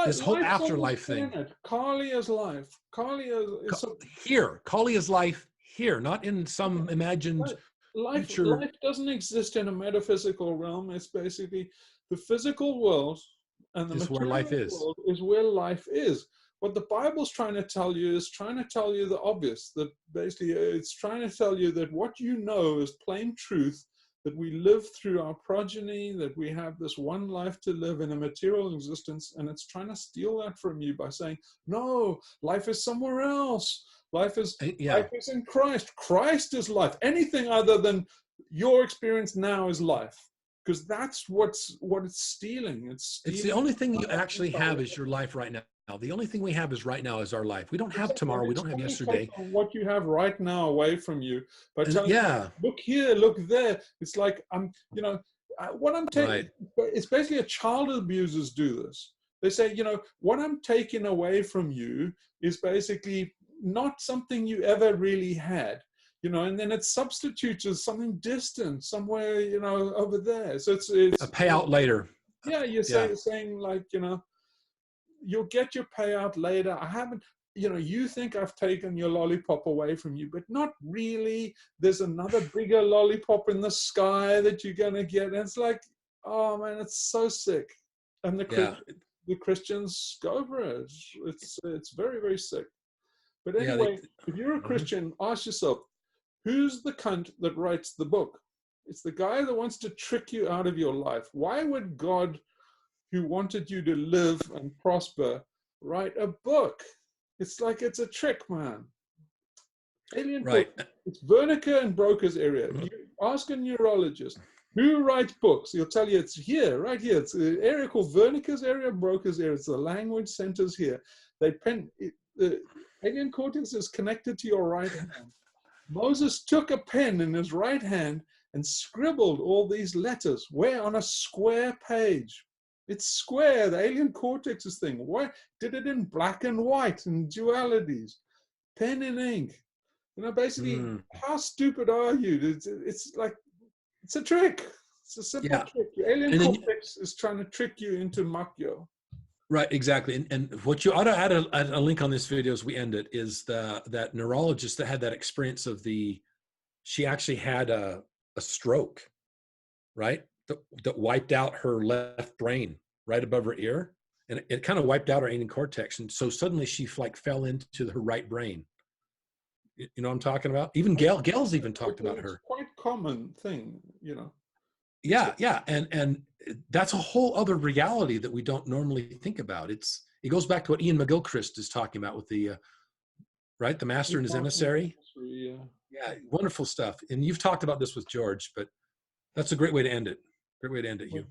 this whole afterlife thing. Kali is life. Kali is here. Kali is life here, not in some imagined future. Life doesn't exist in a metaphysical realm. It's basically the physical world, and the is where life is. World is where life is. What the Bible's trying to tell you is trying to tell you the obvious. That basically it's trying to tell you that what you know is plain truth. That we live through our progeny, that we have this one life to live in a material existence, and it's trying to steal that from you by saying, no, life is somewhere else. Life is in Christ. Christ is life. Anything other than your experience now is life. Because that's what it's stealing. It's the only thing you actually have is your life right now. The only thing we have is right now is our life. We don't have tomorrow. We don't have yesterday. What you have right now away from you. But look here, look there. It's like what I'm taking. It's basically a child abusers do this. They say, you know, what I'm taking away from you is basically not something you ever really had, you know, and then it substitutes as something distant somewhere, you know, over there. So it's a payout later. Yeah, you're saying like, you know, you'll get your payout later. I haven't, you know, you think I've taken your lollipop away from you, but not really. There's another bigger lollipop in the sky that you're going to get. And it's like, oh man, it's so sick. And the Christians go over it. It's very, very sick. But anyway, if you're a Christian, ask yourself, who's the cunt that writes the book? It's the guy that wants to trick you out of your life. Why would God, who wanted you to live and prosper, write a book? It's like it's a trick, man. Alien book. It's Wernicke and Broca's area. You ask a neurologist, who writes books? He'll tell you it's here, right here. It's an area called Wernicke's area, Broca's area. It's the language centers here. They the alien cortex is connected to your right hand. Moses took a pen in his right hand and scribbled all these letters. Where? On a square page. It's square, the alien cortex's thing. Why did it in black and white and dualities? Pen and ink. You know, basically, how stupid are you? It's like, it's a trick. It's a simple trick. Your alien cortex is trying to trick you into Makyo. Right, exactly. And what you ought to add a link on this video as we end it is that neurologist that had that experience of she actually had a stroke, right? That wiped out her left brain right above her ear. And it kind of wiped out her alien cortex. And so suddenly she like fell into her right brain. You know what I'm talking about? Even Gail's even talked about her. It's quite common thing, you know. Yeah. And that's a whole other reality that we don't normally think about. It goes back to what Ian McGilchrist is talking about with the master and his emissary. Yeah, wonderful stuff. And you've talked about this with George, but that's a great way to end it. Great way to end it, Hugh.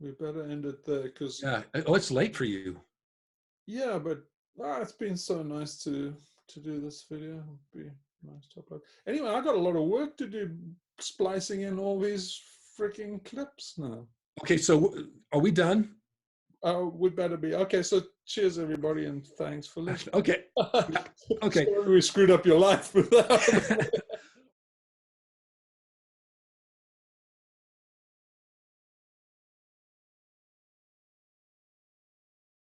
We better end it there because it's late for you. Yeah, but it's been so nice to do this video. It'd be nice to upload. Anyway, I got a lot of work to do splicing in all these freaking clips now. Okay, so are we done? We better be. Okay, so cheers everybody and thanks for listening. Okay. Okay. Sorry we screwed up your life with that.